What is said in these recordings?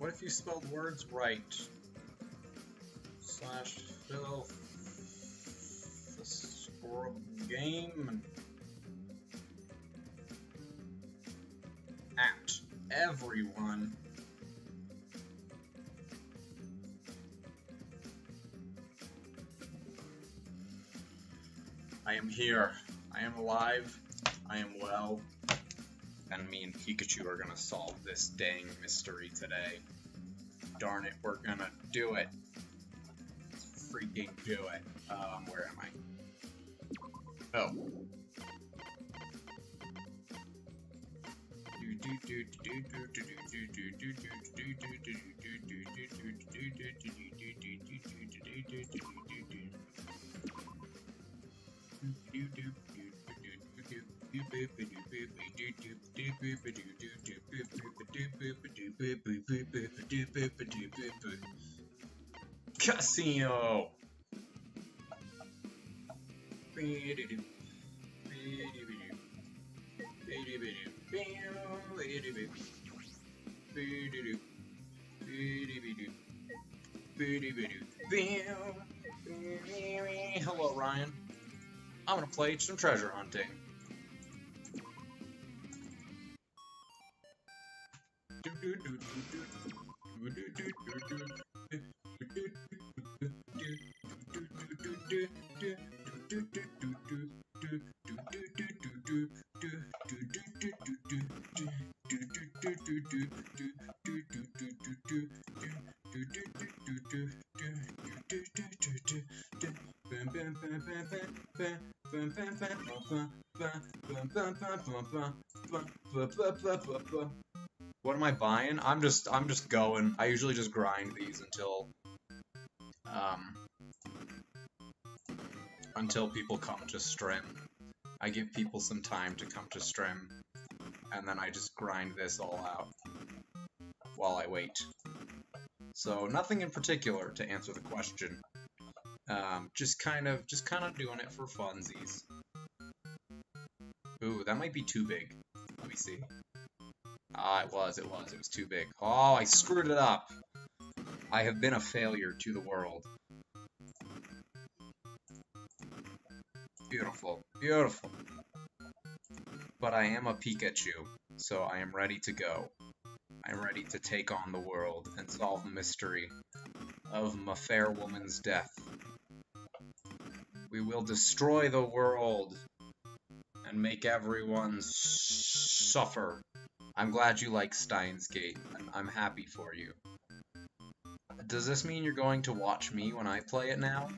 What if you spelled words right? Slash fill the score game and at everyone. I am here. I am alive. I am well. And me and Pikachu are gonna solve this dang mystery today. Darn it, we're gonna do it. Let's freaking do it. Where am I? Oh. Casino. Hello, Ryan. I'm gonna play some treasure hunting. What am I buying? I'm just going. I usually just grind these until people come to stream. I give people some time to come to stream, and then I just grind this all out while I wait. So nothing in particular to answer the question. Just kind of doing it for funsies. Ooh, that might be too big. Let me see. Ah, it was too big. Oh, I screwed it up. I have been a failure to the world. Beautiful, beautiful. But I am a Pikachu, so I am ready to go. I'm ready to take on the world and solve the mystery of my fair woman's death. We will destroy the world and make everyone suffer. I'm glad you like Steins Gate. I'm happy for you. Does this mean you're going to watch me when I play it now?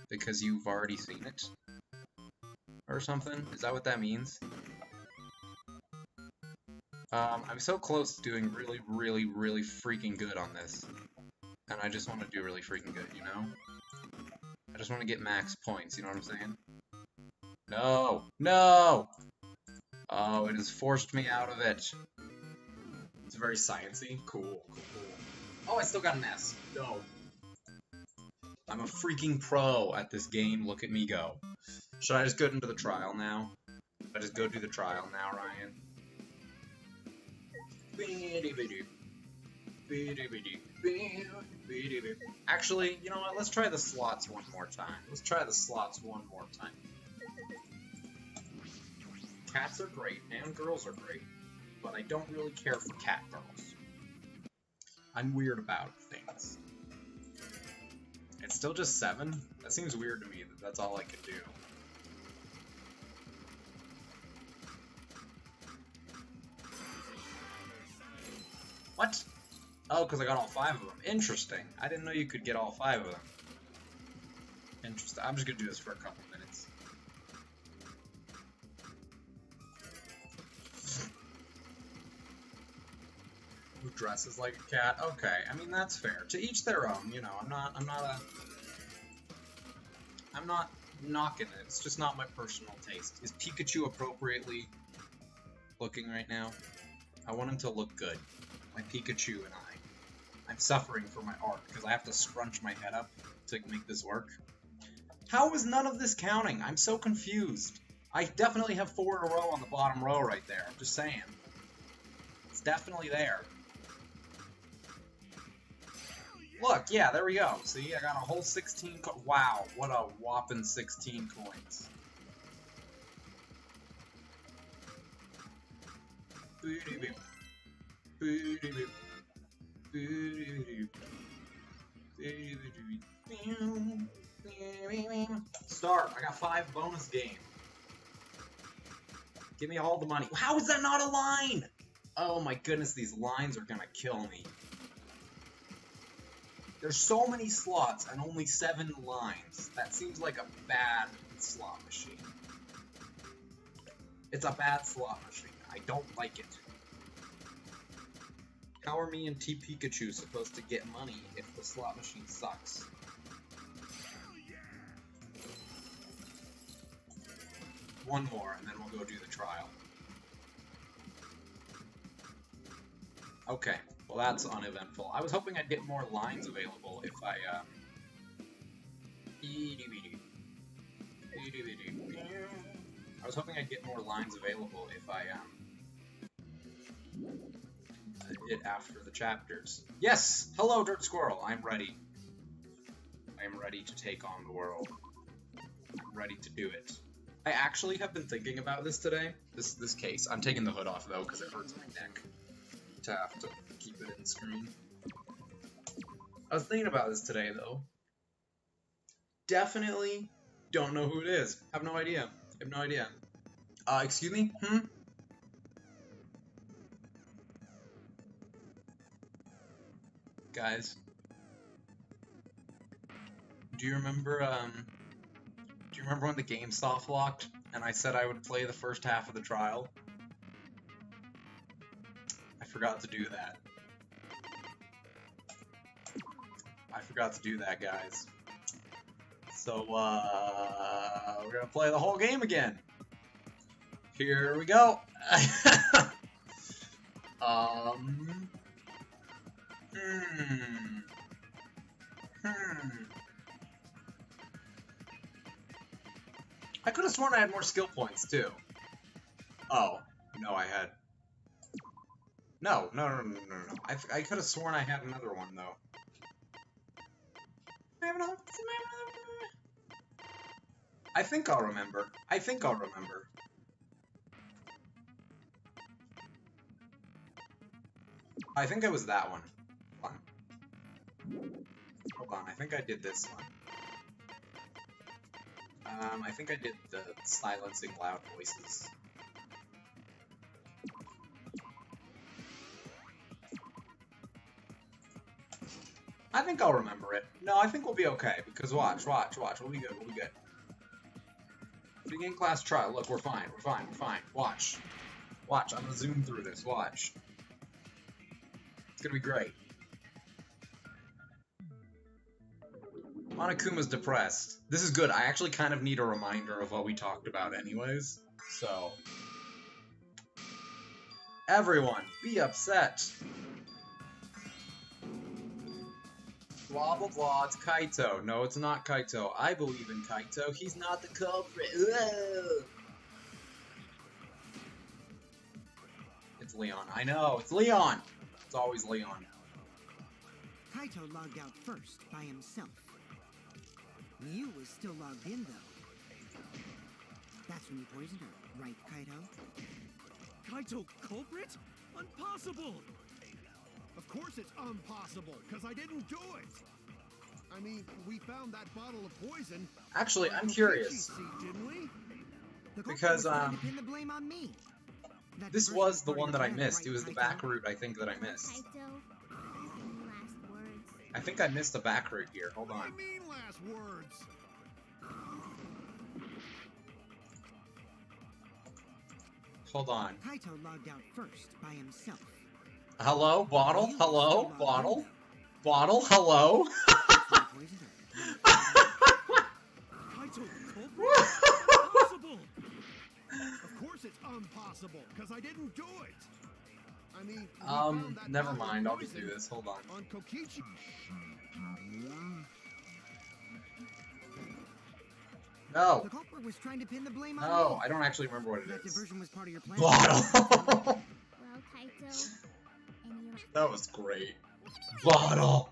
Because you've already seen it? Or something? Is that what that means? I'm so close to doing really, really, really freaking good on this. And I just want to do really freaking good, you know? I just want to get max points, you know what I'm saying? No! No! Oh, it has forced me out of it. It's very sciencey. Cool, cool, cool. Oh, I still got an S. No. I'm a freaking pro at this game. Look at me go. Should I just go into the trial now? Should I just go do the trial now, Ryan? Actually, you know what? Let's try the slots one more time. Let's try the slots one more time. Cats are great, and girls are great, but I don't really care for cat girls. I'm weird about things. It's still just 7? That seems weird to me that that's all I could do. What? Oh, because I got all 5 of them. Interesting. I didn't know you could get all 5 of them. Interesting. I'm just going to do this for a couple minutes. Who dresses like a cat? Okay, I mean, that's fair. To each their own, you know, I'm not knocking it. It's just not my personal taste. Is Pikachu appropriately looking right now? I want him to look good. My Pikachu and I'm suffering for my art because I have to scrunch my head up to make this work. How is none of this counting? I'm so confused. I definitely have 4 in a row on the bottom row right there. I'm just saying. It's definitely there. Look, yeah, there we go. See, I got a whole 16 wow, what a whopping 16 coins. Start. I got 5 bonus game. Give me all the money. How is that not a line? Oh my goodness, these lines are gonna kill me. There's so many slots and only 7 lines. That seems like a bad slot machine. It's a bad slot machine. I don't like it. How are me and Pikachu supposed to get money if the slot machine sucks? One more, and then we'll go do the trial. Okay, well that's uneventful. I was hoping I'd get more lines available if I, I was hoping I'd get more lines available if I, did after the chapters. Yes! Hello, Dirt Squirrel! I'm ready. I am ready to take on the world. I'm ready to do it. I actually have been thinking about this today. This case. I'm taking the hood off, though, because it hurts my neck to have to keep it in screen. I was thinking about this today, though. Definitely don't know who it is. Have no idea. I have no idea. Excuse me? Guys. Do you remember when the game soft locked and I said I would play the first half of the trial? I forgot to do that. I forgot to do that, guys. So, we're gonna play the whole game again. Here we go. I could have sworn I had more skill points, too. Oh. No, I had... No. I could have sworn I had another one, though. I think I'll remember. I think I'll remember. I think it was that one. Hold on, I think I did this one. I think I did the silencing loud voices. I think I'll remember it. No, I think we'll be okay, because watch. We'll be good, we'll be good. Begin class trial. Look, we're fine. Watch. I'm gonna zoom through this, watch. It's gonna be great. Monokuma's depressed. This is good. I actually kind of need a reminder of what we talked about anyways. So... Everyone, be upset! Blah blah blah, it's Kaito. No, it's not Kaito. I believe in Kaito. He's not the culprit. Ugh. It's Leon. I know, it's Leon! It's always Leon. Kaito logged out first, by himself. You was still logged in, though. That's when you poisoned her, right, Kaito? Kaito culprit? Impossible! Of course it's impossible, because I didn't do it! I mean, we found that bottle of poison... Actually, I'm curious. Didn't we? Because, Pin the blame on me. this was the one that I missed. It was the back route, I think, that I missed. I think I missed the back route here. Hold on. What do you mean last words? Hold on. Kaito logged out first, by himself. Hello? Bottle? Hello? Bottle? Bottle? Hello? Kaito culprit? Impossible! Of course it's impossible, because I didn't do it! I mean, never mind. I'll just do this. Hold on. On Kokichi. No. The culprit was trying to pin the blame on No, me. I don't actually remember what it That is. diversion was part of your plan. Bottle! Well, Kaito, and you... That was great. Bottle!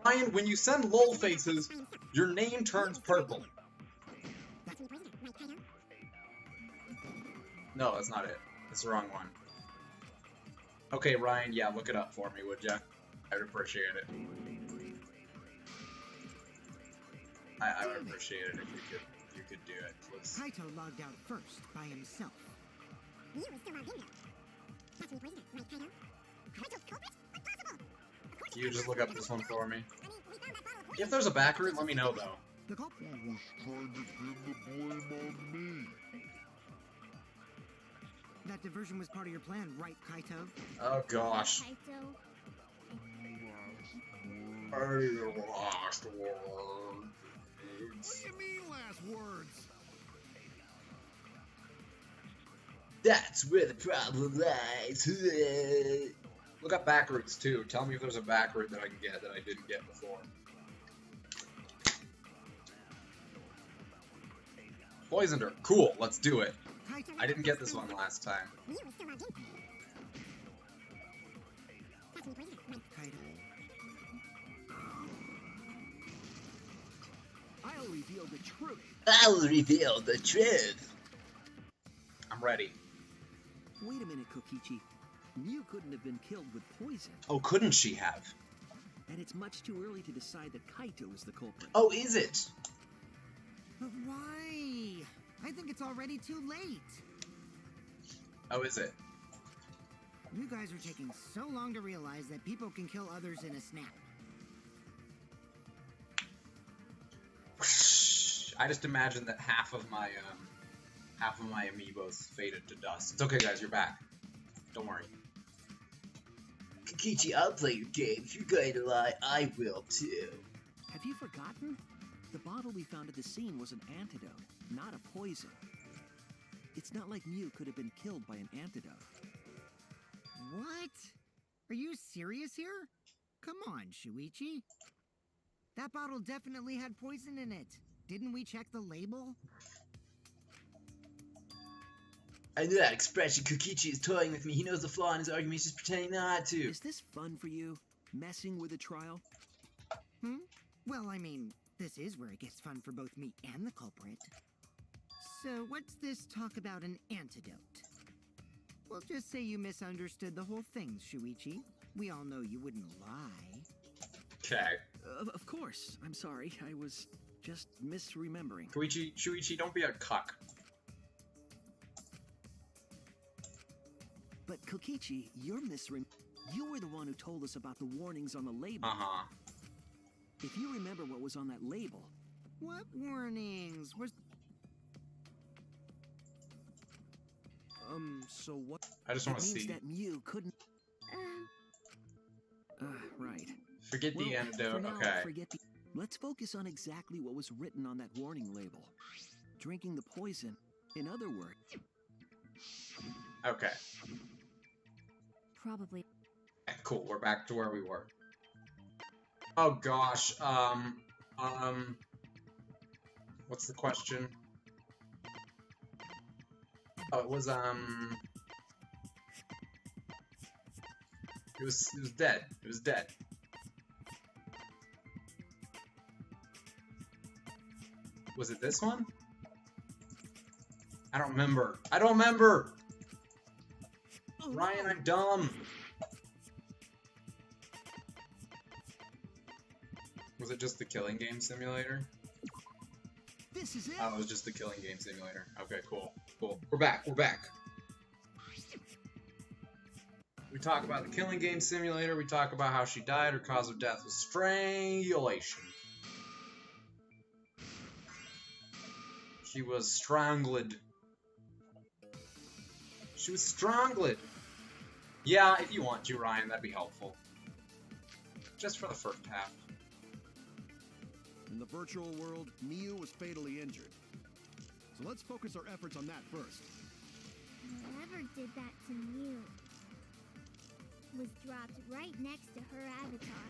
Ryan, when you send lol faces, your name turns purple. No, that's not it. That's the wrong one. Okay, Ryan, yeah, look it up for me, would ya? I'd appreciate it. I would appreciate it if you could do it, please. Kaito logged out first by himself. You were still logged in though. That's when you poisoned her, right, Kaito? Kaito's culprit? Impossible! Of course Can you just look up this one for me? I mean, we found that bottle of poison. If there's a back route, let me know, though. The culprit. Who was trying to pin the blame on me? That diversion was part of your plan, right, Kaito? Oh, gosh. Kaito. Your last words. What do you mean last words? That's where the problem lies. Look up back routes, too. Tell me if there's a back route that I can get that I didn't get before. Poisoned her. Cool, let's do it. Kaito. I didn't get this one last time. You were still logged in. That's when you poisoned her, right? Kaito. I'll reveal the truth. I'll reveal the truth. I'm ready. Wait a minute, Kokichi. Mew couldn't have been killed with poison, Oh, couldn't she have? and it's much too early to decide that Kaito is the culprit. Oh, is it? But why? I think it's already too late. Oh, is it? You guys are taking so long to realize that people can kill others in a snap. I just imagined that half of my amiibos faded to dust. It's okay, guys. You're back. Don't worry. Kikichi, I'll play your game. If you're going to lie, I will too. Have you forgotten? The bottle we found at the scene was an antidote, not a poison. It's not like Mew could have been killed by an antidote. What? Are you serious here? Come on, Shuichi. That bottle definitely had poison in it. Didn't we check the label? I know that expression. Kokichi is toying with me. He knows the flaw in his argument. He's just pretending not to. Is this fun for you? Messing with a trial? Well, I mean, this is where it gets fun for both me and the culprit. So what's this talk about an antidote? We'll just say you misunderstood the whole thing, Shuichi. We all know you wouldn't lie. Okay. Of course. I'm sorry. I was just misremembering. Shuichi, don't be a cuck. But Kokichi, you're You were the one who told us about the warnings on the label. Uh-huh. If you remember what was on that label, What warnings? Was so what? I just It want to means see. that Mew couldn't. Right. Forget the Well, antidote. for now, Okay. forget the. Let's focus on exactly what was written on that warning label. Drinking the poison. In other words, Okay. Probably. Cool. We're back to where we were. Oh gosh. What's the question? Oh, it was It was dead. It was dead. Was it this one? I don't remember. I don't remember! Oh, Ryan, no. I'm dumb! Was it just the killing game simulator? this is it. Oh, it was just the killing game simulator. Okay, cool. Cool. We're back. We're back. We talk about the killing game simulator. We talk about how she died. Her cause of death was strangulation. She was strangled. She was strangled. Yeah, if you want to, Ryan, that'd be helpful. Just for the first half. In the virtual world, Mew was fatally injured. So let's focus our efforts on that first. Whoever did that to Mew was dropped right next to her avatar.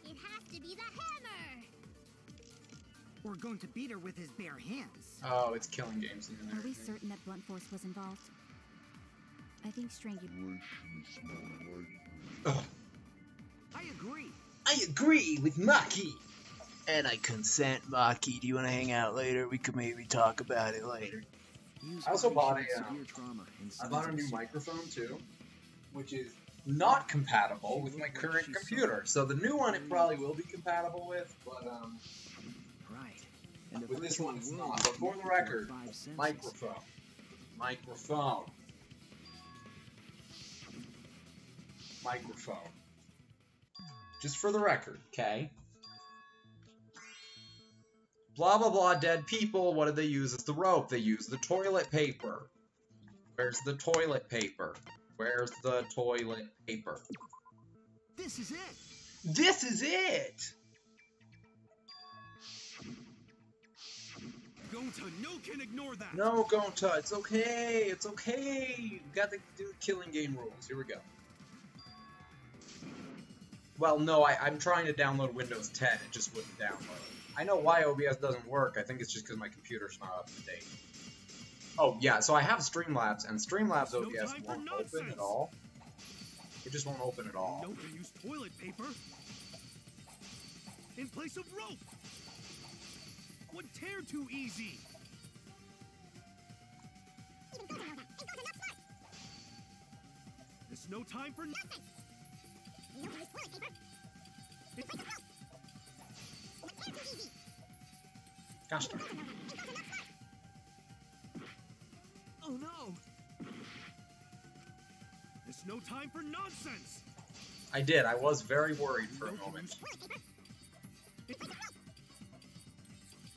It has to be the hammer! We're going to beat her with his bare hands. Oh, it's killing game simulator. Are we certain that blunt force was involved? I think strangulation. Ugh. I agree. I agree with Maki. And I consent, Maki. Do you want to hang out later? We could maybe talk about it later. I also bought Severe trauma in I bought a new signs of- microphone too, which is not compatible with my current computer. So the new one it probably will be compatible with, but Right. And the with this virtual one it's world not. is So for the connected to our record, five senses. microphone. Microphone. Microphone. Just for the record, okay? Blah blah blah, dead people, what did they use as the rope? They used the toilet paper. Where's the toilet paper? Where's the toilet paper? This is it. This is it! Gonta, no can ignore that. No, Gonta, it's okay, it's okay. You got to do killing game rules. Here we go. Well, no, I'm trying to download Windows 10. It just wouldn't download. I know why OBS doesn't work. I think it's just because my computer's not up to date. Oh, yeah, so I have Streamlabs, and Streamlabs No OBS time for won't open nonsense. at all. It just won't open at all. No can use toilet paper in place of rope. Would tear too easy. There's no time for nonsense. Gosh darn it. Oh no! There's no time for nonsense! I did. I was very worried for a moment.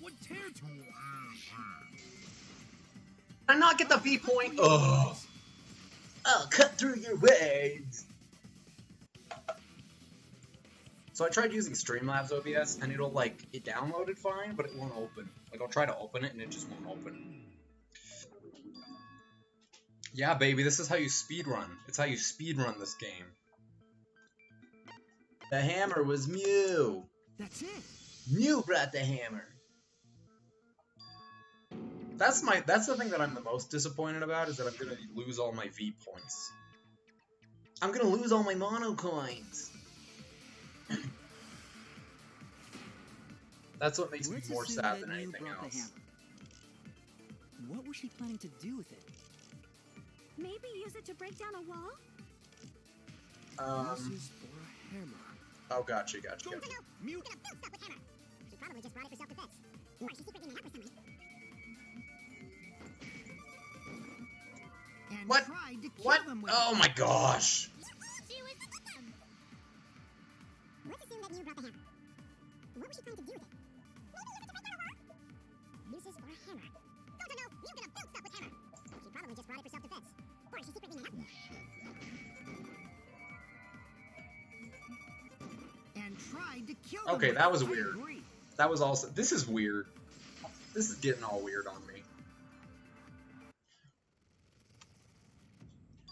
Would tear too I not get the V point? Ugh. I'll cut through your words. So I tried using Streamlabs OBS, and it'll, like, it downloaded fine, but it won't open. Like, I'll try to open it, and it just won't open. Yeah, baby, this is how you speedrun. It's how you speedrun this game. The hammer was Mew. That's it. Mew brought the hammer. That's the thing that I'm the most disappointed about, is that I'm gonna lose all my V points. I'm gonna lose all my mono coins. That's what makes me Let's more assume sad that than Mew anything brought the else. hammer. What was she planning to do with it? Maybe use it to break down a wall? This is for a hammer. Oh, gotcha. Mew. She probably just brought it for self-defense. Or she's secretly in a with someone. And What? tried to kill What? them with Oh it. my gosh! She was the victim! Let's assume that Mew brought the hammer. What was she trying to do with it? Maybe use it to break down a wall? Uses for a hammer. Don't know, Mew gonna build stuff with hammer. She probably just brought it for self-defense. Or she's secretly in a And tried to kill them Okay, with that it. was I weird. agree. That was also. This is weird. This is getting all weird on me.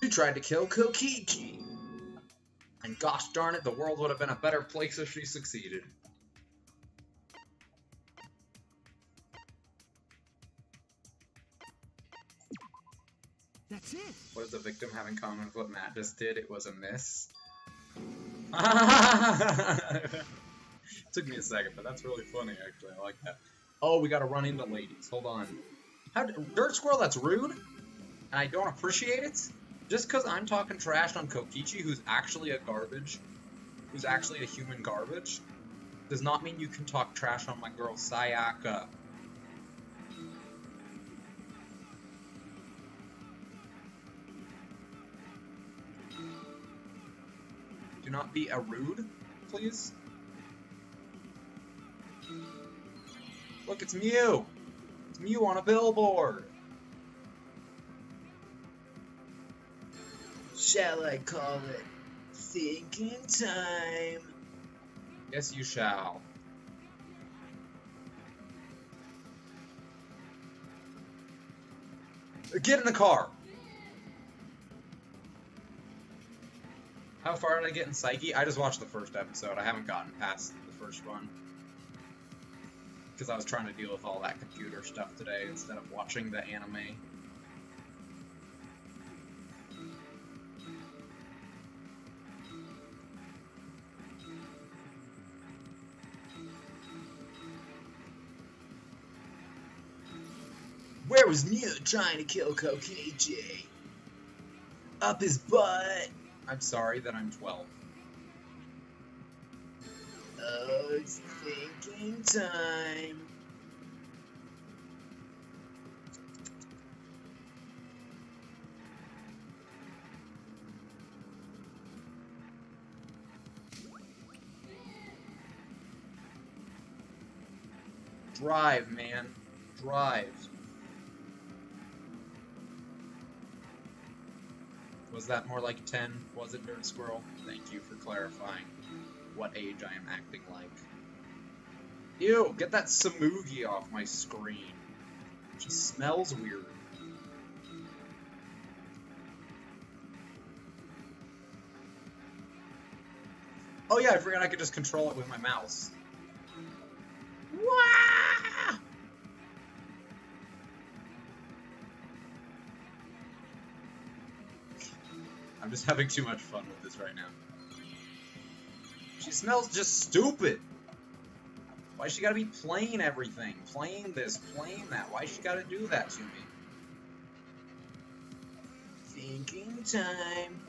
She tried to kill Kokichi. And gosh darn it, the world would have been a better place if she succeeded. That's it. What does the victim have in common with what Matt just did? It was a miss. Took me a second, but that's really funny, actually. I like that. Oh, we gotta run into ladies. Hold on. Dirt Squirrel, that's rude? And I don't appreciate it? Just because I'm talking trash on Kokichi, who's actually a garbage, who's actually a human garbage, does not mean you can talk trash on my girl Sayaka. Do not be a rude, please. Look, it's Mew! It's Mew on a billboard! Shall I call it thinking time? Yes, you shall. Get in the car! How far did I get in Psyche? I just watched the first episode. I haven't gotten past the first one. Because I was trying to deal with all that computer stuff today instead of watching the anime. Where was Mew trying to kill Kokiji? Up his butt. I'm sorry that I'm 12. Oh, it's thinking time. Drive, man. Drive. Was that more like 10? Was it, Dirt Squirrel? Thank you for clarifying what age I am acting like. Ew, get that Samugi off my screen. She smells weird. Oh yeah, I forgot I could just control it with my mouse. Wah! I'm just having too much fun with this right now. She smells just stupid. Why she gotta be playing everything? Playing this, playing that. Why she gotta do that to me? Thinking time.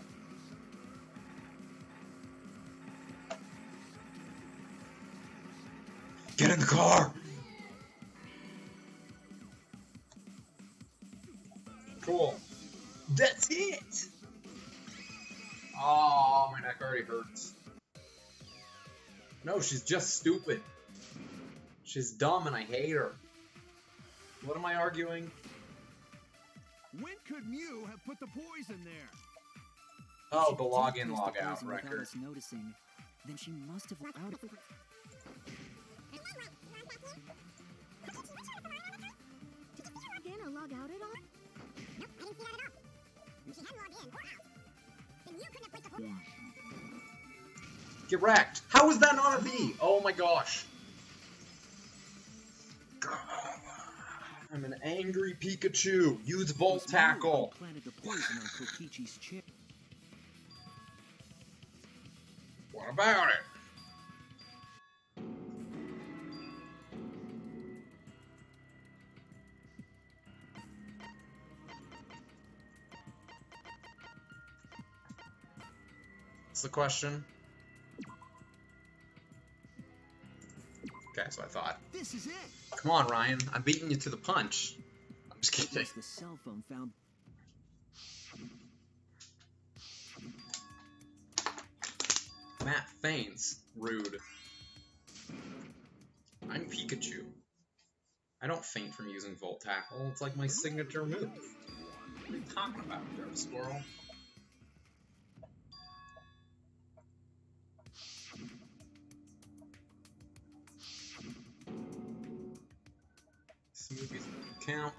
Get in the car! Cool. That's it. Oh, my neck already hurts. No, she's just stupid. She's dumb and I hate her. What am I arguing? When could Mew have put the poison there? Oh, She the did login, place the log out poison without record. us noticing. Then she must have out. Again, or log out at all? Nope, I didn't see that at all. She hadn't logged in or out. Then you couldn't have placed the poison. Get wrecked. How is that not a V? Oh my gosh. I'm an angry Pikachu. Use Volt Tackle. Planted the poison on Kokichi's chair. What about it? What's the question? Okay, so I thought. This is it. Come on, Ryan. I'm beating you to the punch. I'm just kidding. It's the cell phone found. Matt faints. Rude. I'm Pikachu. I don't faint from using Volt Tackle. It's like my signature move. What are you talking about, Dirt Squirrel? Smoothies count.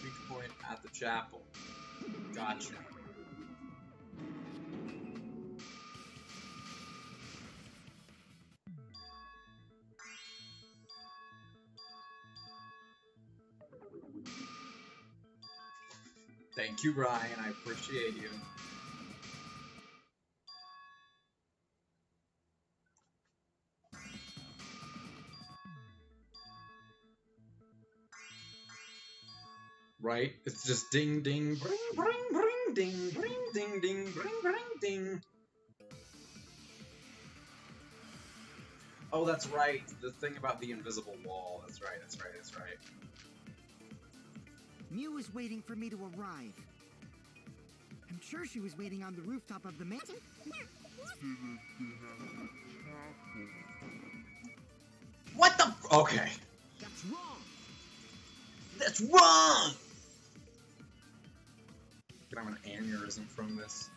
Weak point at the chapel. Gotcha. Thank you, Ryan. I appreciate you. Right? It's just ding ding bring bring bring ding bring ding ding bring bring ding. Oh, that's right. The thing about the invisible wall. That's right, that's right, that's right. Mew was waiting for me to arrive. I'm sure she was waiting on the rooftop of the mansion. What the f- Okay. That's wrong. That's wrong. Gonna have an aneurysm from this.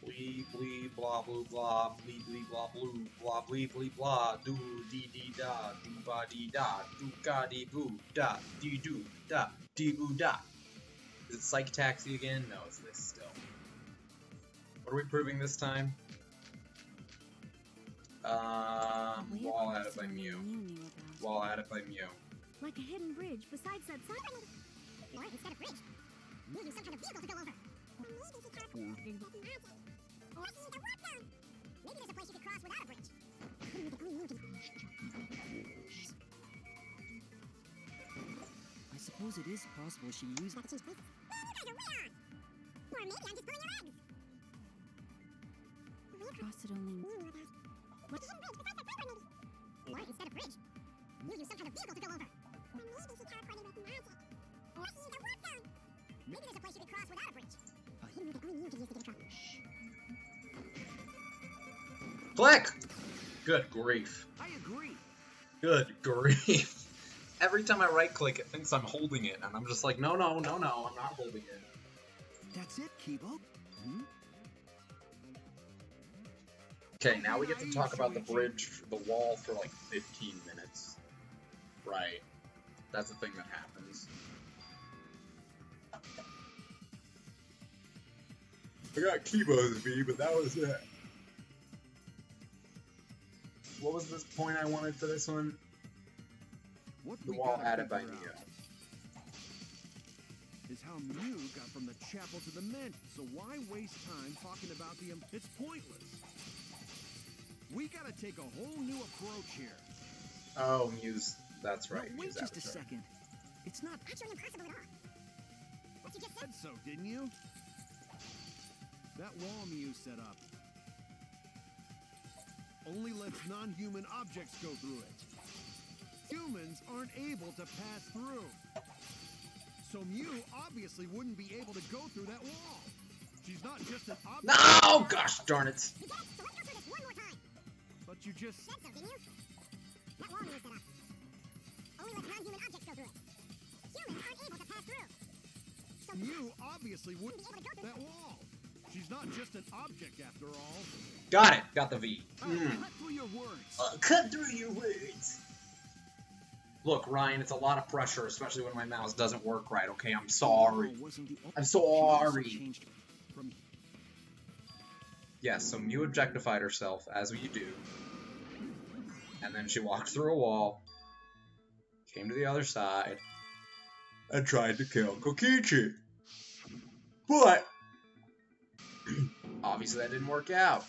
Blee blee blah blue blah blee blee blah blue blah blee blee blah do dee dee da do ba dee da do ga dee boo da dee doo da dee boo da. Is it Psych Taxi again? No, it's this still. What are we proving this time? Wall added by Mew. Wall added by Mew. Like a hidden bridge besides that sign. Or instead of bridge, maybe some kind of vehicle to go over. Or maybe she can't. Or she's the warp zone. Maybe there's a place you could cross without a bridge. Couldn't make it only Mew can. suppose it is possible she used... Or maybe I'm just pulling your legs. Frosted only... What? Or instead of bridge, you use some kind of vehicle to go over. Or maybe she teleported with magic. Or she used a warp zone. Maybe there's a place you could cross without a bridge. A hidden route that only you can use to get across. Click! Good grief. I agree. Good grief. Every time I right click, it thinks I'm holding it, and I'm just like, no, no, no, no, I'm not holding it. That's it, Kibo. Hmm? Okay, now we get to talk about the bridge, the wall, for like 15 minutes. Right. That's the thing that happens. I got Kibo's V, but that was it. What was this point I wanted for this one? What The we wall gotta added by figure Mia. out is how Mew got from the chapel to the mansion. So why waste time talking about the... It's pointless. We gotta take a whole new approach here. Oh, Muse. That's right. No, wait Muse just a Avatar. second. It's not... Actually impossible at all. But you just Said so, didn't you? That wall Mew set up only lets non-human objects go through it. Humans aren't able to pass through. So Mew obviously wouldn't be able to go through that wall. She's not just an object. No! Gosh darn it. You get it, so let's go through this one more time. But you just... Said so, didn't you? That wall you set up only lets non-human objects go through it. Humans aren't able to pass through. So Mew obviously wouldn't be able to go through that wall. She's not just an object after all. Got it. Got the V. Oh, cut through your words. Cut through your words. Look, Ryan, it's a lot of pressure, especially when my mouse doesn't work right, okay? I'm sorry. Oh, wasn't the... I'm She also sorry. changed from... Yes, so Mew objectified herself, as you do. And then she walked through a wall, came to the other side, and tried to kill Kokichi. But obviously that didn't work out.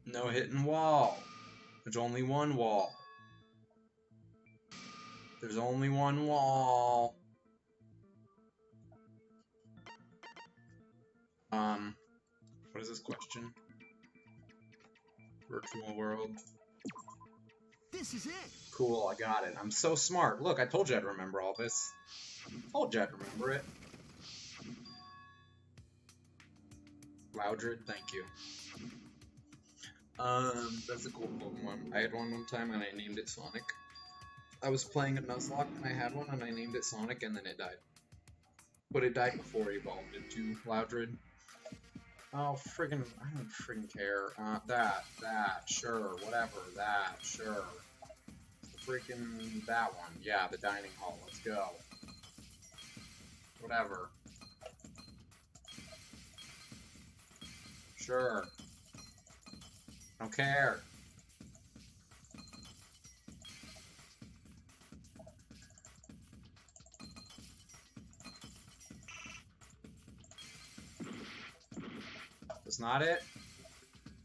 No hitting wall. There's only one wall. There's only one wall. What is this question? Virtual world. This is it! Cool, I got it. I'm so smart. Look, I told you I'd remember all this. Told you I'd remember it. Loudred, thank you. That's a cool Pokemon. I had one time and I named it Sonic. I was playing at Nuzlocke and I had one and I named it Sonic and then it died. But it died before it evolved into Loudred. Oh, friggin', I don't friggin' care. That, sure, whatever, that, sure. Freaking that one. Yeah, the dining hall, let's go. Whatever. Sure. Don't care. That's not it?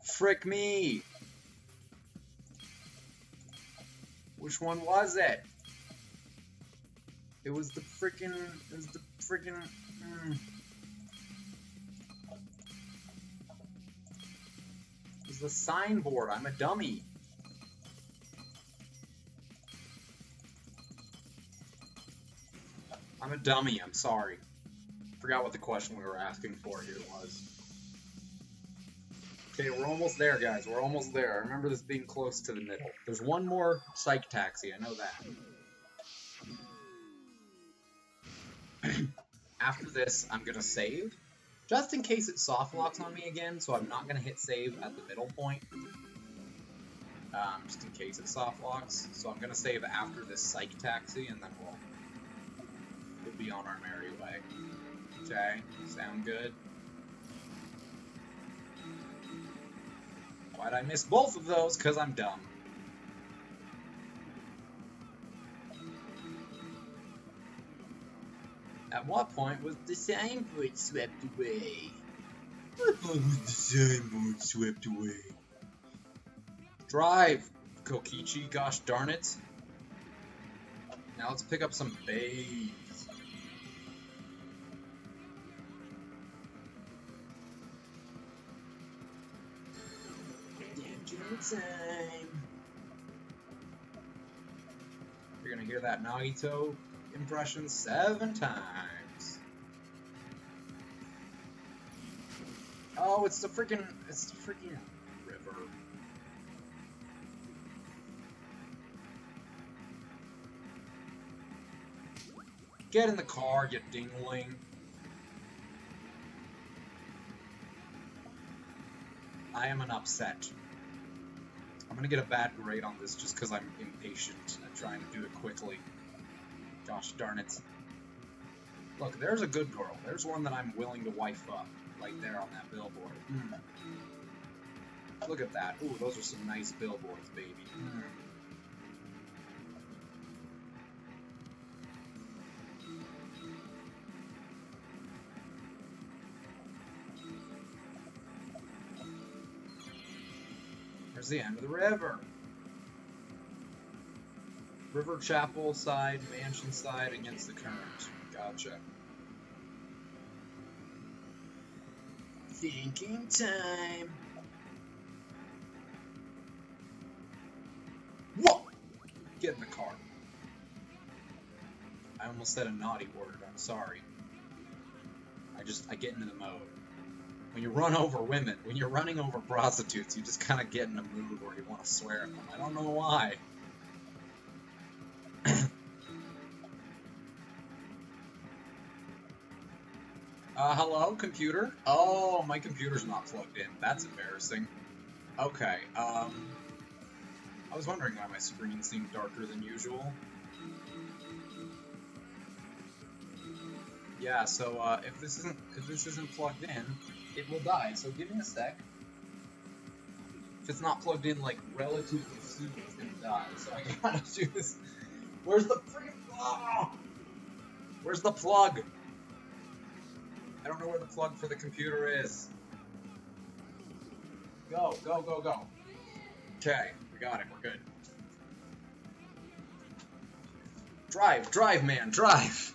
Frick me! Which one was it? It was the freaking... It was the freaking... It was the signboard. I'm a dummy. I'm a dummy. I'm sorry. Forgot what the question we were asking for here was. Okay, we're almost there, guys. We're almost there. I remember this being close to the middle. There's one more psych taxi. I know that. After this, I'm gonna save. Just in case it soft locks on me again, so I'm not gonna hit save at the middle point. Just in case it soft locks. So I'm gonna save after this psych taxi, and then we'll be on our merry way. Okay, sound good? Why'd I miss both of those? Because I'm dumb. At what point was the signboard swept away? What point was the signboard swept away? Drive, Kokichi, gosh darn it. Now let's pick up some bays. Time. You're gonna hear that Nagito impression 7 times. Oh, it's the freaking river. Get in the car, you dingling. I am an upset. I'm gonna get a bad grade on this just because I'm impatient and trying to do it quickly. Gosh darn it. Look, there's a good girl. There's one that I'm willing to wife up. Right there on that billboard. Look at that. Ooh, those are some nice billboards, baby. There's the end of the river. River Chapel side, mansion side against the current. Gotcha. Thinking time. Whoa! Get in the car. I almost said a naughty word. I'm sorry. I get into the mode. When you run over women, when you're running over prostitutes, you just kind of get in a mood where you want to swear at them. I don't know why. Hello, computer? Oh, my computer's not plugged in. That's embarrassing. Okay, I was wondering why my screen seemed darker than usual. Yeah, so, if this isn't plugged in, it will die, so give me a sec. If it's not plugged in, like, relatively soon, it's gonna die, so I gotta do this. Where's the freaking... Oh! Where's the plug? I don't know where the plug for the computer is. Go, go, go, go. Okay, we got it, we're good. Drive, drive, man, drive!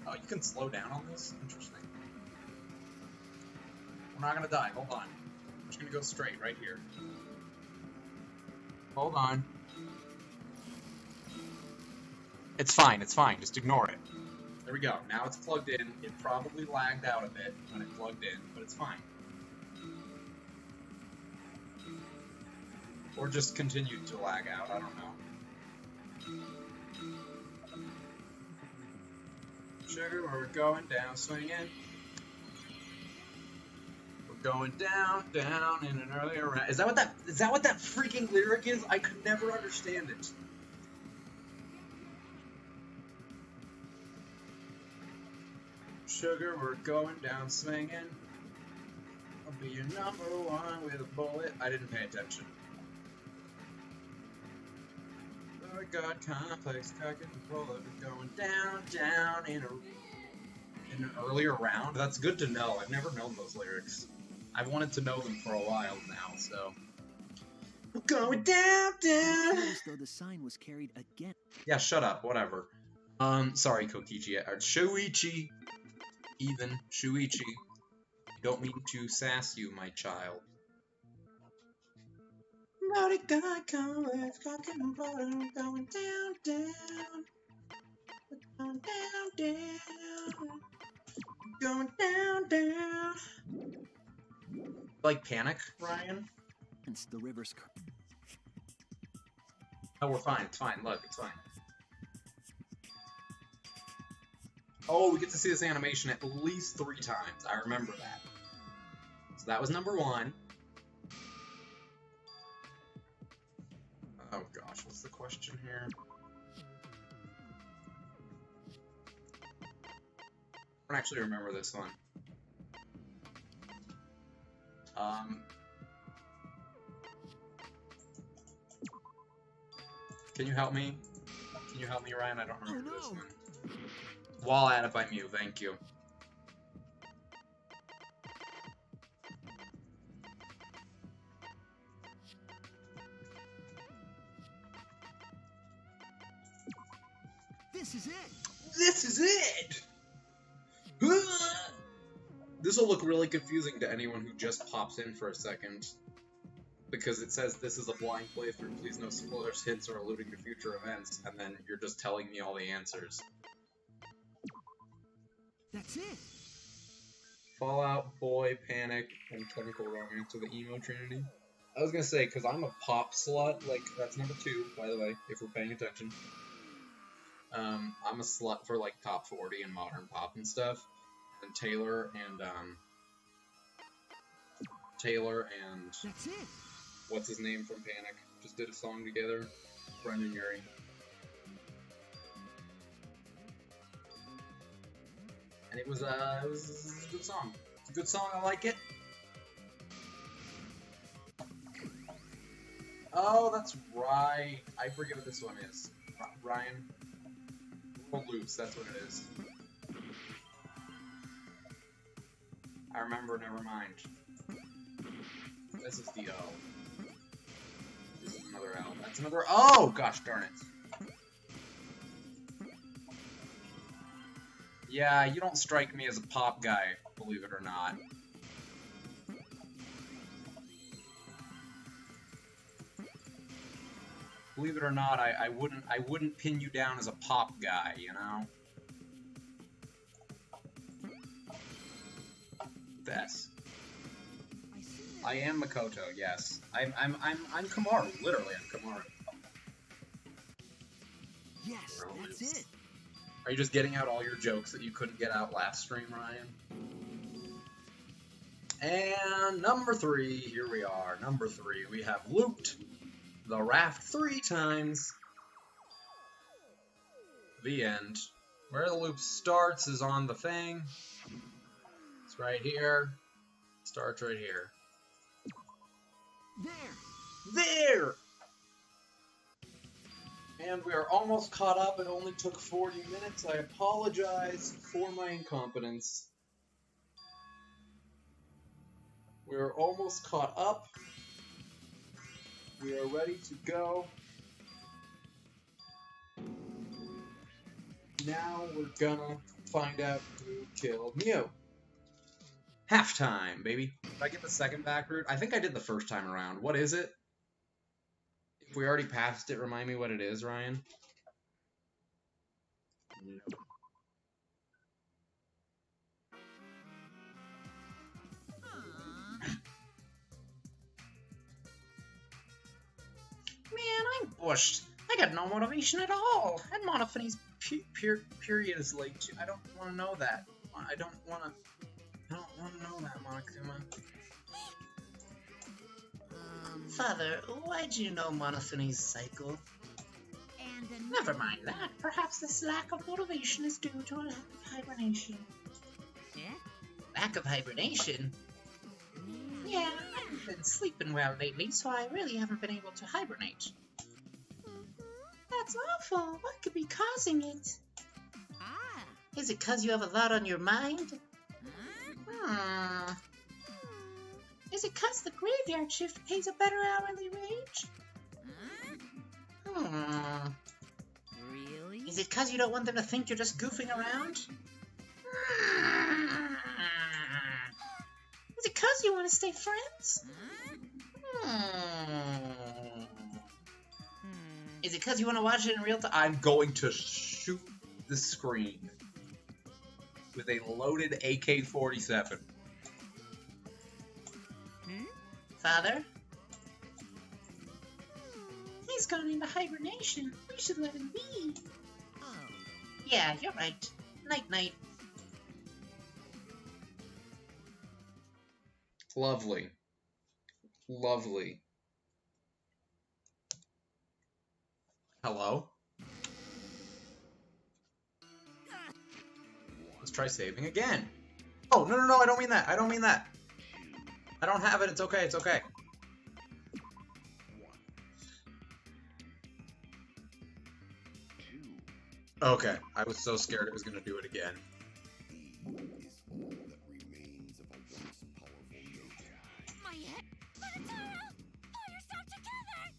Oh, you can slow down on this? Interesting. We're not gonna die, hold on. I'm just gonna go straight, right here. Hold on. It's fine, just ignore it. There we go, now it's plugged in. It probably lagged out a bit when it plugged in, but it's fine. Or just continued to lag out, I don't know. Sugar, we're going down swinging. We're going down, down in an earlier round. Is that what that freaking lyric is? I could never understand it. Sugar, we're going down swinging. I'll be your number one with a bullet. I didn't pay attention. I got complex, cocky bullet. We're going down, down in an earlier round. That's good to know. I've never known those lyrics. I've wanted to know them for a while now, so. We're going down, down. As though the sign was carried again. Yeah, shut up. Whatever. Sorry, Kokichi. Or Shuichi. Even Shuichi. I don't mean to sass you, my child. Naughty guy, come with fucking brother. Going down, down. Going down, down. Going down, down. Like Panic, Ryan? It's the river's. Oh, we're fine. It's fine. Look, it's fine. Oh, we get to see this animation at least 3 times. I remember that. So that was number 1. Oh gosh, what's the question here? I don't actually remember this one. Can you help me? Can you help me, Ryan? I don't remember this one. Wall added by Mew, thank you. This is it. This is it! This will look really confusing to anyone who just pops in for a second. Because it says this is a blind playthrough, please no spoilers, hints, or alluding to future events, and then you're just telling me all the answers. That's it. Fallout, Boy, Panic, and Chemical Romance are the emo trinity. I was gonna say, because I'm a pop slut, like, that's number 2, by the way, if we're paying attention. I'm a slut for, like, top 40 and modern pop and stuff. And Taylor and, That's it. what's his name from Panic just did a song together. Brendan Urie. And it was a good song. It's a good song, I like it. Oh, that's right. I forget what this one is. Ryan. World Loops, that's what it is. I remember, never mind. This is the O. This is another L. That's another O! Gosh darn it. Yeah, you don't strike me as a pop guy, believe it or not. Believe it or not, I wouldn't pin you down as a pop guy, you know? This. I am Makoto, yes. I'm Kamaru, literally I'm Kamaru. Yes, that's it. Are you just getting out all your jokes that you couldn't get out last stream, Ryan? And number 3, here we are. Number 3, we have looped the raft 3 times. The end. Where the loop starts is on the thing. It's right here. Starts right here. There! And we are almost caught up. It only took 40 minutes. I apologize for my incompetence. We are almost caught up. We are ready to go. Now we're gonna find out who killed Mew. Halftime, baby. Did I get the second back route? I think I did the first time around. What is it? If we already passed it, remind me what it is, Ryan. No. Man, I'm bushed. I got no motivation at all. And Monophanie's period is late too. I don't want to know that. I don't want to know that, Monokuma. Father, why do you know Monophanie's cycle? Never mind that. Perhaps this lack of motivation is due to a lack of hibernation. Yeah? Lack of hibernation? Yeah, I haven't been sleeping well lately, so I really haven't been able to hibernate. That's awful. What could be causing it? Ah. Is it 'cause you have a lot on your mind? Is it 'cause the graveyard shift pays a better hourly wage? Really? Is it 'cause you don't want them to think you're just goofing around? Is it 'cause you want to stay friends? Is it 'cause you want to watch it in real time? I'm going to shoot the screen with a loaded AK-47. Father? He's gone into hibernation. We should let him be. Oh. Yeah, you're right. Night-night. Lovely. Lovely. Hello? Let's try saving again. Oh, no, I don't mean that. I don't mean that. I don't have it. It's okay. It's okay. Okay. I was so scared it was going to do it again. My head. Pull yourself together!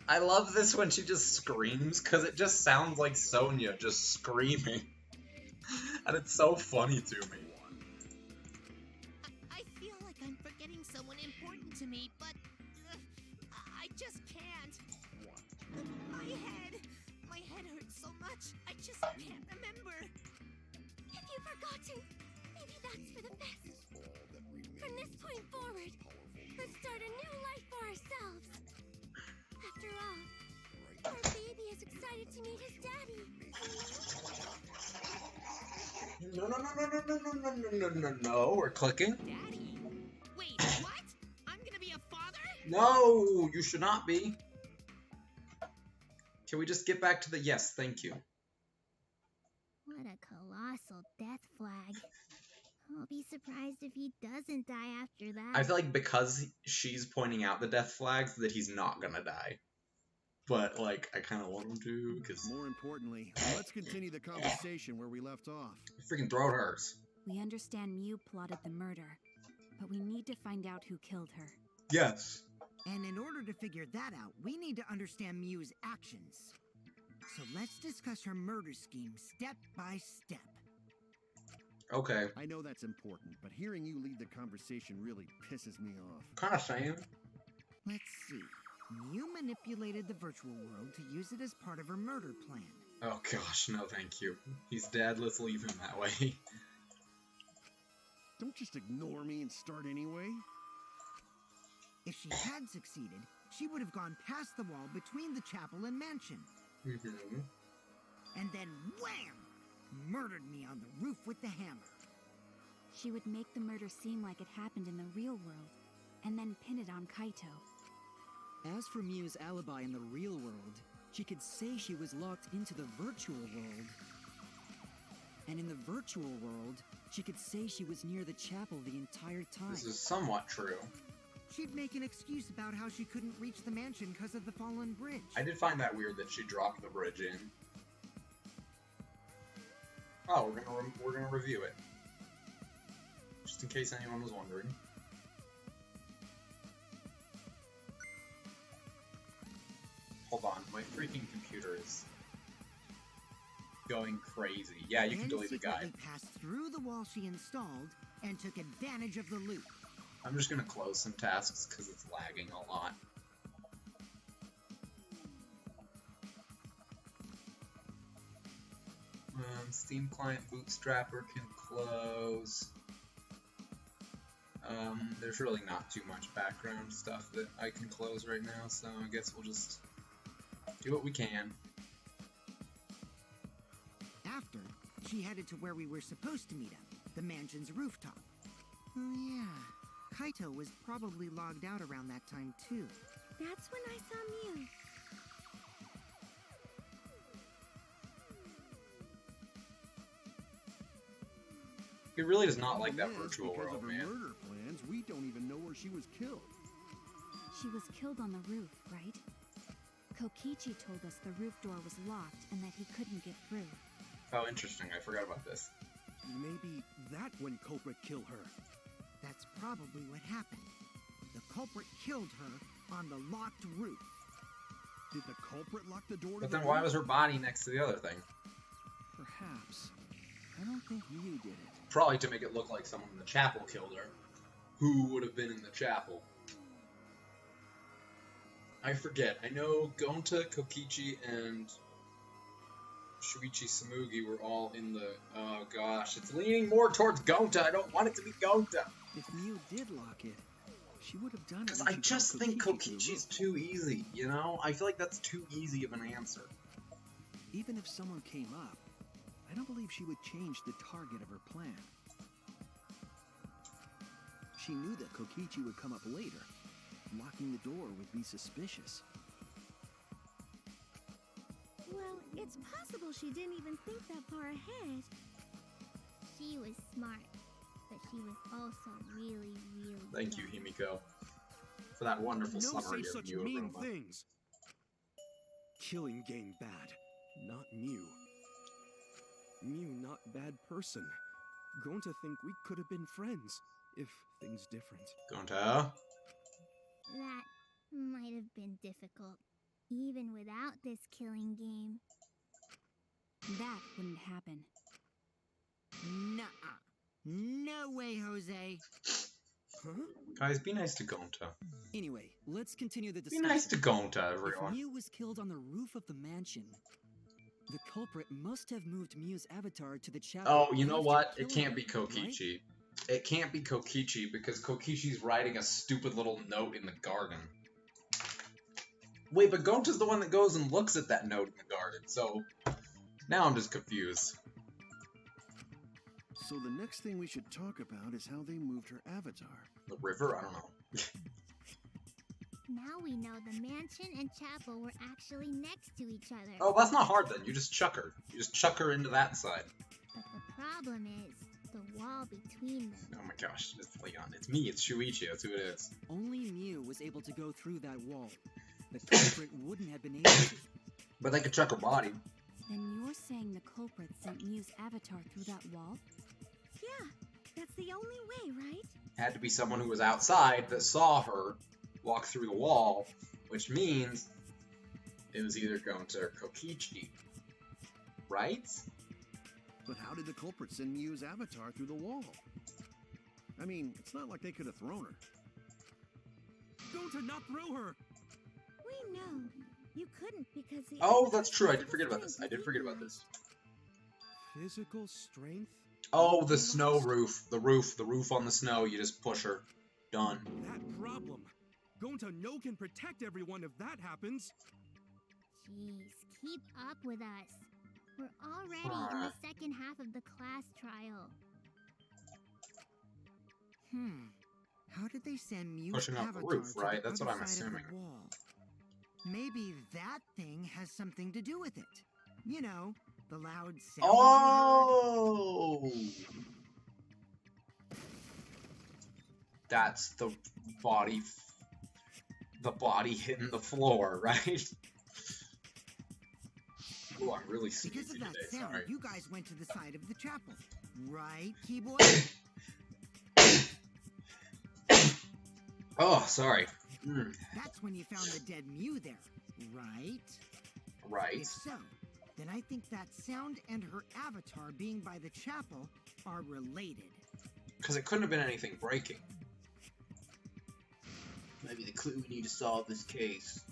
I love this when she just screams, because it just sounds like Sonia just screaming. And it's so funny to me. I feel like I'm forgetting someone important to me, but I just can't. My head hurts so much. I just can't remember. If you've forgotten, maybe that's for the best. From this point forward, let's start a new life for ourselves. After all, our baby is excited to meet his daddy. No, we're clicking. Daddy? Wait, what? I'm gonna be a father? No, you should not be. Can we just get back to the yes, thank you. What a colossal death flag. I'll be surprised if he doesn't die after that. I feel like because she's pointing out the death flags that he's not gonna die. But, like, I kind of want him to, because... More importantly, let's continue the conversation where we left off. Freaking throat hurts. We understand Mew plotted the murder, but we need to find out who killed her. Yes. And in order to figure that out, we need to understand Mew's actions. So let's discuss her murder scheme step by step. Okay. I know that's important, but hearing you lead the conversation really pisses me off. Kind of same. Let's see. Mew manipulated the virtual world to use it as part of her murder plan. Oh gosh, no thank you. He's dead, let's leave him that way. Don't just ignore me and start anyway. If she had succeeded, she would have gone past the wall between the chapel and mansion. Mm-hmm. And then wham! Murdered me on the roof with the hammer. She would make the murder seem like it happened in the real world, and then pin it on Kaito. As for Mew's alibi in the real world, she could say she was locked into the virtual world. And in the virtual world, she could say she was near the chapel the entire time. This is somewhat true. She'd make an excuse about how she couldn't reach the mansion because of the fallen bridge. I did find that weird that she dropped the bridge in. Oh, we're gonna review it. Just in case anyone was wondering. Hold on, my freaking computer is going crazy. Yeah, you can delete the guide. Then passed through the wall she installed and took advantage of the loop. I'm just gonna close some tasks because it's lagging a lot. Steam client bootstrapper can close. There's really not too much background stuff that I can close right now, so I guess we'll just do what we can. After, she headed to where we were supposed to meet up, the mansion's rooftop. Oh yeah, Kaito was probably logged out around that time too. That's when I saw Mew. He really does not like that Yes, virtual because world, of her man. murder plans, we don't even know where she was killed. She was killed on the roof, right? Kokichi told us the roof door was locked and that he couldn't get through. Oh, interesting. I forgot about this. Maybe that when culprit killed her. That's probably what happened. The culprit killed her on the locked roof. Did the culprit lock the door to But the then why roof? was her body next to the other thing? Perhaps. I don't think Mew did it. Probably to make it look like someone in the chapel killed her. Who would have been in the chapel? I forget. I know Gonta, Kokichi, and Shuichi Samugi were all in the... Oh gosh, it's leaning more towards Gonta. I don't want it to be Gonta. If Mew did lock it, she would have done it. Because when I she just told think Kokichi to the Kokichi's roof. too easy, you know? I feel like that's too easy of an answer. Even if someone came up, I don't believe she would change the target of her plan. She knew that Kokichi would come up later. Locking the door would be suspicious. Well, it's possible she didn't even think that far ahead. She was smart, but she was also really, really Thank you, young. Himiko, for that wonderful No summary say of such Mew mean Aroma. things. Killing game bad, not Mew. Mew not bad person. Going to think we could have been friends if things different. Gonta? That might have been difficult. Even without this killing game. That wouldn't happen. Nuh-uh. No way, Jose. Huh? Guys, be nice to Gonta. Anyway, let's continue the Be discussion. nice to Gonta, If everyone. Mew was killed on the roof of the mansion, the culprit must have moved Mew's avatar to the chapel. Oh, you know after what? It killing can't be her, right? Kokichi. It can't be Kokichi because Kokichi's writing a stupid little note in the garden. Wait, but Gonta's the one that goes and looks at that note in the garden, so now I'm just confused. So the next thing we should talk about is how they moved her avatar. The river? I don't know. Now we know the mansion and chapel were actually next to each other. Oh, that's not hard then. You just chuck her. You just chuck her into that side. But the problem is the wall between them. Oh my gosh, it's Leon. It's me, it's Shuichi, that's who it is. Only Mew was able to go through that wall. The culprit wouldn't have been able to. But they could chuck her body. Then you're saying the culprit sent Mew's avatar through that wall? Yeah, that's the only way, right? Had to be someone who was outside that saw her walk through the wall, which means it was either Gonta or Kokichi. Right? But how did the culprit send Mew's avatar through the wall? I mean, it's not like they could have thrown her. Go to not throw her! We know. You couldn't because the Oh, that's true. I did forget about this. I did forget about this. Physical strength? Oh, the snow roof. The roof on the snow. You just push her. Done. That problem. Gonta no can protect everyone if that happens. Jeez, keep up with us. We're already in the second half of the class trial. How did they send Mew's Pushing up the avatar roof, to right? the That's other what I'm side of the assuming. wall? Maybe that thing has something to do with it. You know, the loud sound. Oh! That's the body hitting the floor, right? Oh, I'm really sleepy Because of that today, sound, sorry. you guys went to the side of the chapel, right, Keyboy? Oh, sorry. That's when you found the dead Mew there, right? Right. If so, then I think that sound and her avatar being by the chapel are related. Because it couldn't have been anything breaking. Maybe the clue we need to solve this case.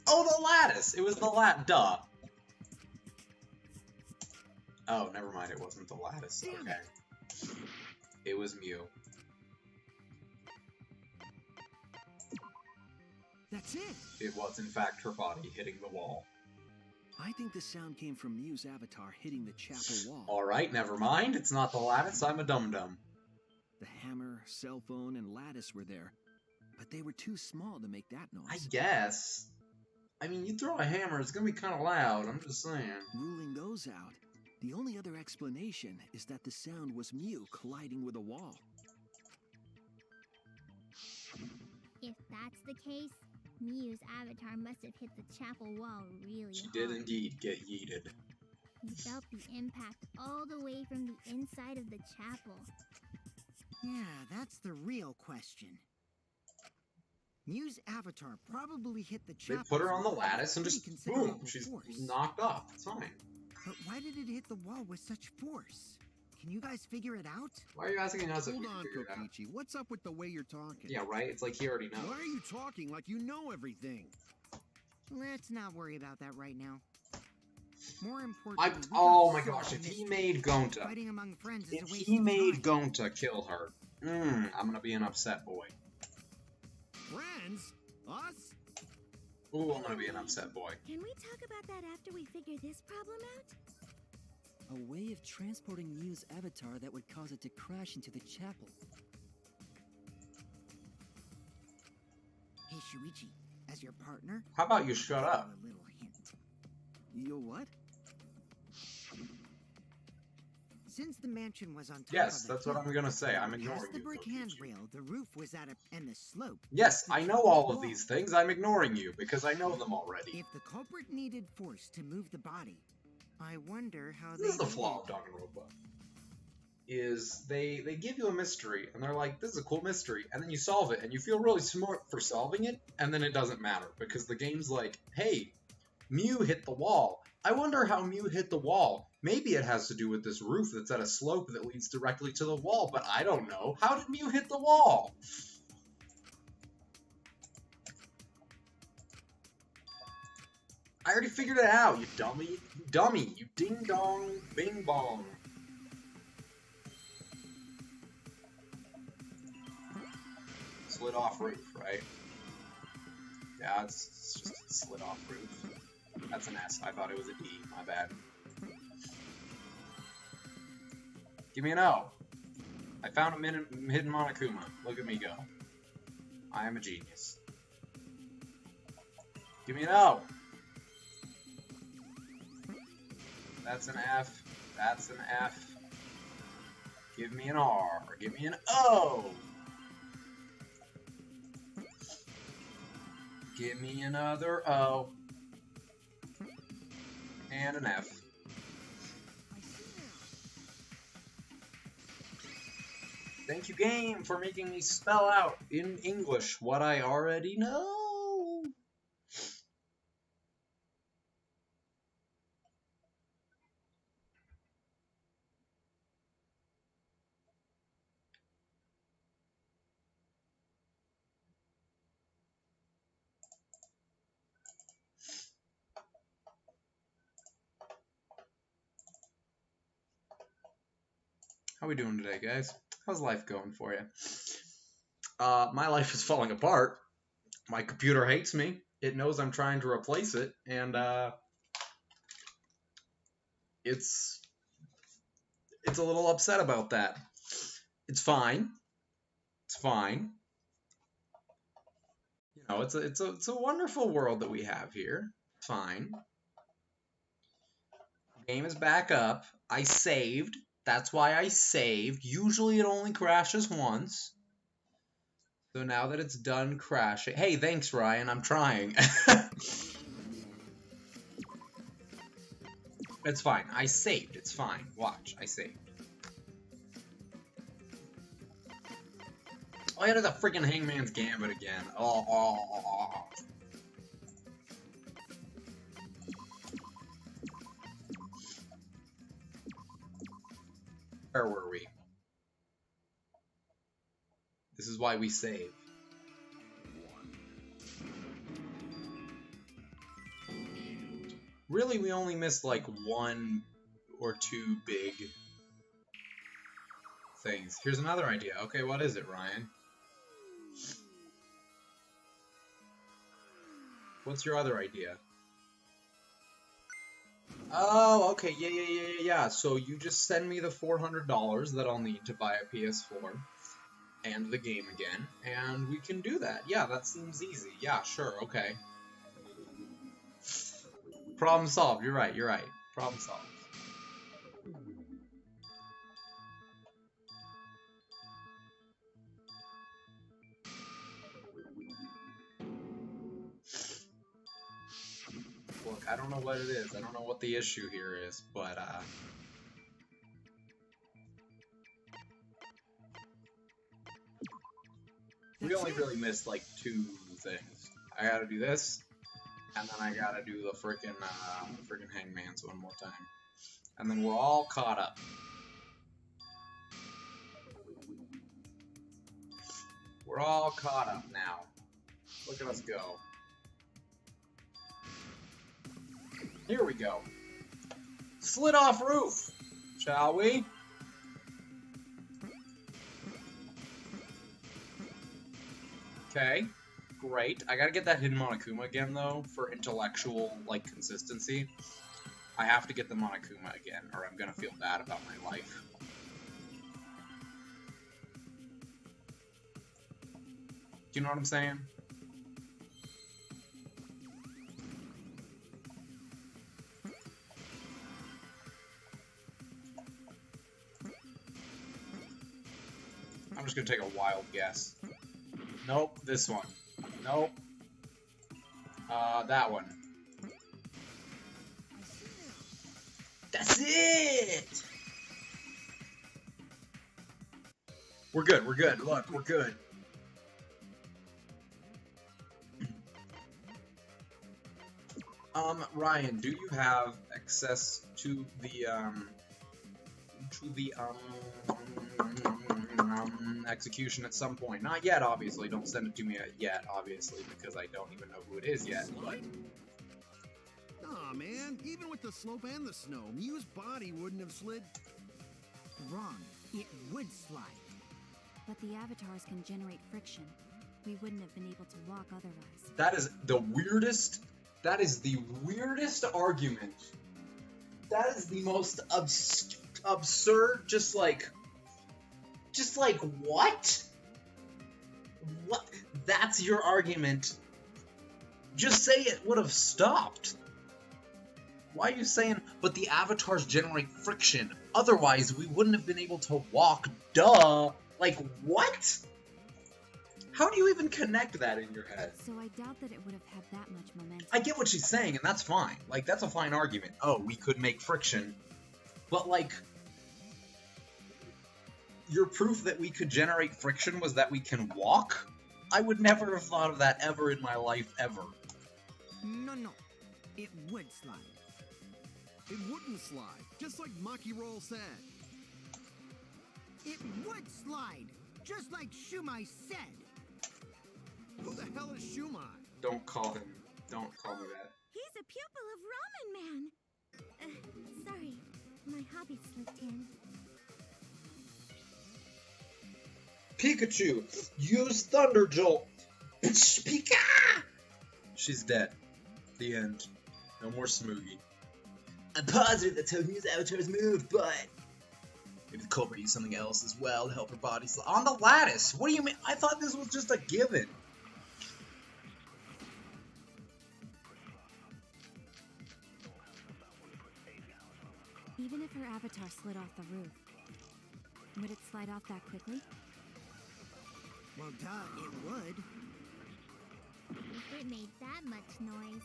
Oh, the lattice! It was the duh. Oh, never mind, it wasn't the lattice. Damn Okay. It was Mew. That's it! It was, in fact, her body hitting the wall. I think the sound came from Mew's avatar hitting the chapel wall. Alright, never mind. It's not the lattice, I'm a dum-dum. The hammer, cell phone, and lattice were there, but they were too small to make that noise. I guess. I mean, you throw a hammer, it's gonna be kind of loud, I'm just saying. Ruling those out, the only other explanation is that the sound was Mew colliding with a wall. If that's the case, Mew's avatar must have hit the chapel wall really She hard. did indeed get yeeted. He felt the impact all the way from the inside of the chapel. Yeah, that's the real question. Mew's avatar probably hit the They chapel. put her on the lattice and Pretty just, boom, considerable she's force. knocked off. It's fine. But why did it hit the wall with such force? Can you guys figure it out? Why are you asking us if Hold we can on, figure it out? Kokichi. What's up with the way you're talking? Yeah, right? It's like he already knows. Why are you talking like you know everything? Let's not worry about that right now. More important. Oh my gosh, if he made Gonta, Fighting among friends is if a waste he of made time. Gonta kill her, I'm gonna be an upset boy. Friends? Us? Ooh, I'm gonna be an upset boy. Can we talk about that after we figure this problem out? A way of transporting Mew's avatar that would cause it to crash into the chapel. Hey, Shuichi, as your partner, How about you shut I'll up? give you a little hint. You what? Since the mansion was on top Yes, of the that's what I'm gonna say. I'm ignoring past the you, brick Kokichi. handrail, the roof was at and the slope. Yes, the I know chapel all of wall. these things. I'm ignoring you because I know them already. If the culprit needed force to move the body, I wonder how This is they the did flaw it. of Danganronpa. is they give you a mystery, and they're like, this is a cool mystery, and then you solve it, and you feel really smart for solving it, and then it doesn't matter, because the game's like, hey, Mew hit the wall. I wonder how Mew hit the wall. Maybe it has to do with this roof that's at a slope that leads directly to the wall, but I don't know. How did Mew hit the wall? I already figured it out, you dummy. You dummy. You ding-dong, bing-bong. Slid off roof, right? Yeah, it's just a slid off roof. That's an S. I thought it was a D. My bad. Give me an O. I found a hidden Monokuma. Look at me go. I am a genius. Give me an O. That's an F. That's an F. Give me an R. Give me an O. Give me another O. And an F. Thank you, game, for making me spell out in English what I already know. How we doing today, guys? How's life going for you? My life is falling apart. My computer hates me. It knows I'm trying to replace it, and it's a little upset about that. It's fine. It's fine. You know, it's a wonderful world that we have here. It's fine. Game is back up. I saved. That's why I saved. Usually it only crashes once. So now that it's done crashing... Hey, thanks, Ryan. I'm trying. It's fine. I saved. It's fine. Watch. I saved. Oh, yeah, there's a freaking Hangman's Gambit again. Oh. Where were we? This is why we save. Really, we only missed like 1 or 2 big things. Here's another idea. Okay, what is it, Ryan? What's your other idea? Oh, okay, yeah. So you just send me the $400 that I'll need to buy a PS4 and the game again, and we can do that. Yeah, that seems easy. Yeah, sure, okay. Problem solved. You're right. Problem solved. Look, I don't know what it is. I don't know what the issue here is, but, we only really missed, like, 2 things. I gotta do this, and then I gotta do the frickin' Hangman's one more time. And then we're all caught up. We're all caught up now. Look at us go. Here we go. Slid off roof, shall we? Okay, great. I gotta get that hidden Monokuma again, though, for intellectual, like, consistency. I have to get the Monokuma again, or I'm gonna feel bad about my life. Do you know what I'm saying? I'm just gonna take a wild guess. Nope, this one. Nope. That one. That's it! We're good, we're good. Look, we're good. Ryan, do you have access to the execution at some point? Not yet, obviously. Don't send it to me yet, obviously, because I don't even know who it is yet. But Aw, man. Even with the slope and the snow, Mew's body wouldn't have slid. Wrong. It would slide. But the avatars can generate friction. We wouldn't have been able to walk otherwise. that is the weirdest. That is the weirdest argument. That is the most absurd. Just like what? What? That's your argument. Just say it would have stopped. Why are you saying, but the avatars generate friction, otherwise we wouldn't have been able to walk, duh? Like, what? How do you even connect that in your head? So I doubt that it would have had that much momentum. I get what she's saying, and that's fine. Like, that's a fine argument. Oh, we could make friction. But, like, your proof that we could generate friction was that we can walk? I would never have thought of that ever in my life, ever. No. It would slide. It wouldn't slide, just like Maki Roll said. It would slide, just like Shumai said. Who the hell is Shumai? Don't call him that. He's a pupil of Ramen Man. Sorry, my hobby slipped in. Pikachu, use Thunder Jolt. Pika! She's dead. The end. No more Smoogie. I'm positive that's how Mew's avatars move, but maybe the culprit used something else as well to help her body slide. On the lattice! What do you mean? I thought this was just a given. Even if her avatar slid off the roof, would it slide off that quickly? Well, duh, it would. If it made that much noise,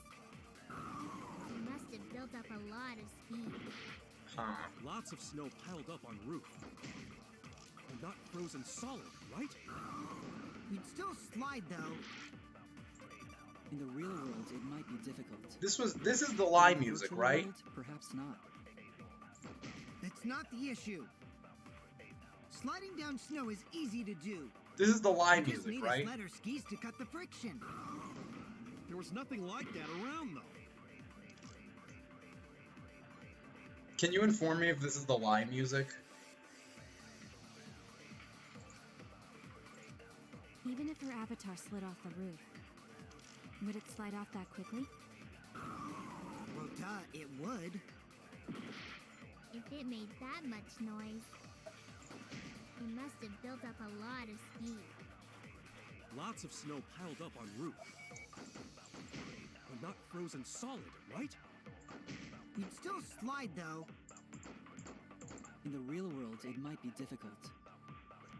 it must have built up a lot of speed. Huh. Lots of snow piled up on roof. And not frozen solid, right? You'd still slide, though. In the real world, it might be difficult. This is the lie In the music, virtual right? world, perhaps not. That's not the issue. Sliding down snow is easy to do. This is the lie You just music, need right? a sled or skis to cut the friction. There was nothing like that around, though. Can you inform me if this is the lie music? Even if her avatar slid off the roof, would it slide off that quickly? Well, duh, it would. If it made that much noise, it must have built up a lot of speed. Lots of snow piled up on roof. And not frozen solid, right? You'd still slide, though. In the real world, it might be difficult.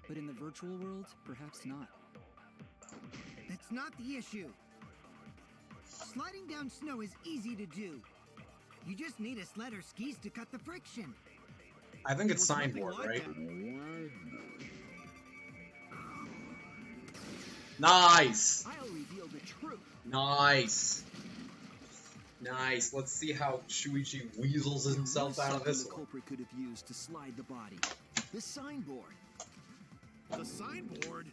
But in the virtual world, perhaps not. That's not the issue. Sliding down snow is easy to do. You just need a sled or skis to cut the friction. I think it's There was nothing signboard, like right? that. Nice! I'll reveal the truth. Nice! Nice. Let's see how Shuichi weasels himself out of this The one. culprit could have used to slide the body. The signboard. The signboard?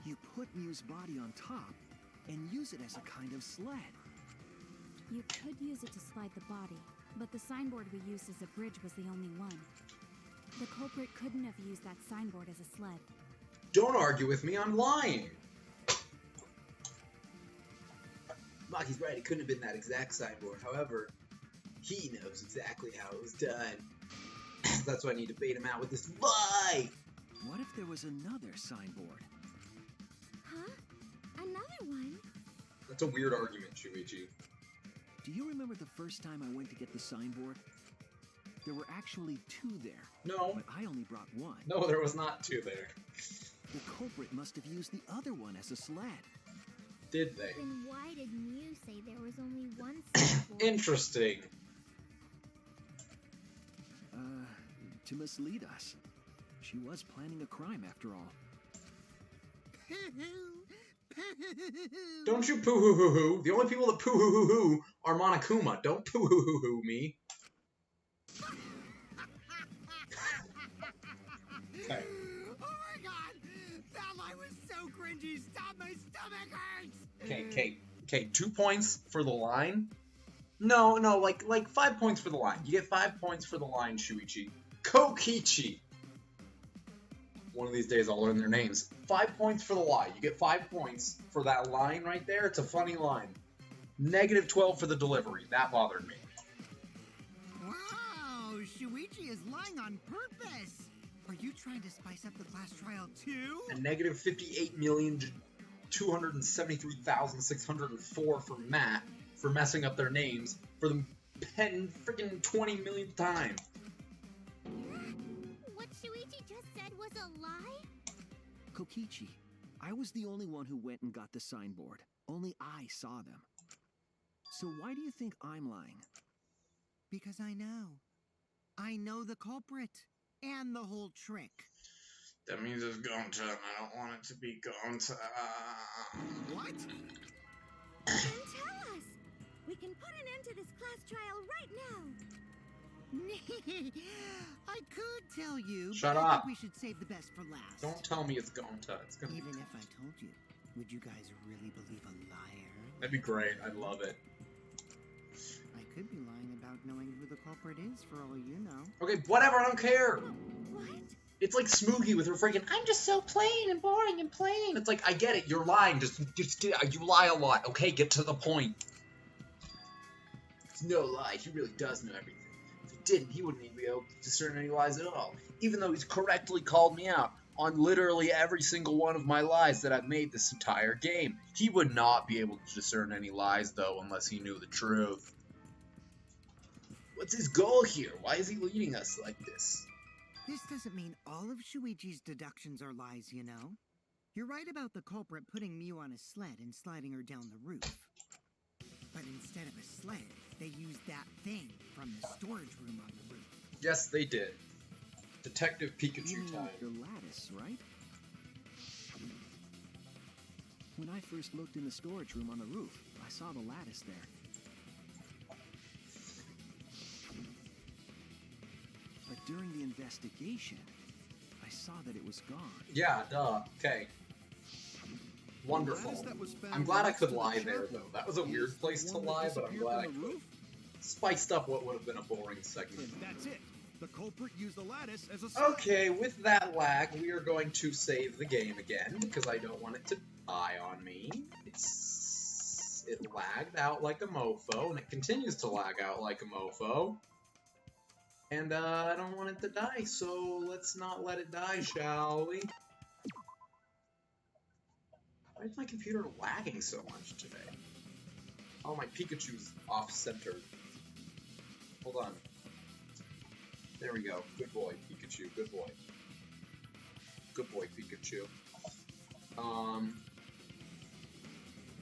You put Mew's body on top and use it as a kind of sled. You could use it to slide the body, but the signboard we used as a bridge was the only one. The culprit couldn't have used that signboard as a sled. Don't argue with me, I'm lying! Maki's right, it couldn't have been that exact signboard. However, he knows exactly how it was done. That's why I need to bait him out with this lie! What if there was another signboard? Huh? Another one? That's a weird argument, Shuichi. Do you remember the first time I went to get the signboard? There were actually two there. No. But I only brought one. No, there was not two there. The culprit must have used the other one as a sled. Did they? Then why did Mew say there was only one signboard? Interesting. To mislead us. She was planning a crime after all. Don't you poo-hoo-hoo-hoo. The only people that poo-hoo-hoo-hoo are Monokuma. Don't poo-hoo-hoo-hoo me. Okay. Oh my god! That line was so cringy! Stop, my stomach hurts! Okay, 2 points for the line. No, like 5 points for the line. You get 5 points for the line, Shuichi. Kokichi. One of these days I'll learn their names. 5 points for the lie. You get 5 points for that line right there. It's a funny line. -12 for the delivery. That bothered me. Wow, Shuichi is lying on purpose. Are you trying to spice up the class trial too? And -58,273,604 for Matt for messing up their names for the freaking 20 millionth time. What Shuichi just said was a lie? Kokichi, I was the only one who went and got the signboard. Only I saw them. So why do you think I'm lying? Because I know. I know the culprit and the whole trick. That means it's Gonta, and I don't want it to be Gonta. What? Then tell us. We can put an end to this class trial right now. I could tell you, Shut but I up. think we should save the best for last. Don't tell me it's Gonta. It's gonna Even be... if I told you, would you guys really believe a liar? That'd be great. I'd love it. I could be lying about knowing who the culprit is for all you know. Okay, whatever. I don't care. What? It's like Smoogie with her freaking, I'm just so plain and boring and plain. It's like, I get it. You're lying. Just you lie a lot. Okay, get to the point. It's no lie. He really does know everything. If he didn't, he wouldn't even be able to discern any lies at all. Even though he's correctly called me out on literally every single one of my lies that I've made this entire game. He would not be able to discern any lies, though, unless he knew the truth. What's his goal here? Why is he leading us like this? This doesn't mean all of Shuichi's deductions are lies, you know? You're right about the culprit putting Mew on a sled and sliding her down the roof. But instead of a sled, they used that thing from the storage room on the roof. Yes, they did. Detective Pikachu time. The lattice, right? When I first looked in the storage room on the roof, I saw the lattice there. But during the investigation, I saw that it was gone. Yeah, duh. Okay. Wonderful. I'm glad I could lie there, though. That was a weird place to lie, but I'm glad I could. Spiced up what would have been a boring segment. And that's it. The culprit used the lattice as a... Okay, with that lag, we are going to save the game again, because I don't want it to die on me. It lagged out like a mofo, and it continues to lag out like a mofo. And I don't want it to die, so let's not let it die, shall we? Why is my computer lagging so much today? Oh, my Pikachu's off-centered. Hold on. There we go. Good boy, Pikachu. Good boy. Good boy, Pikachu.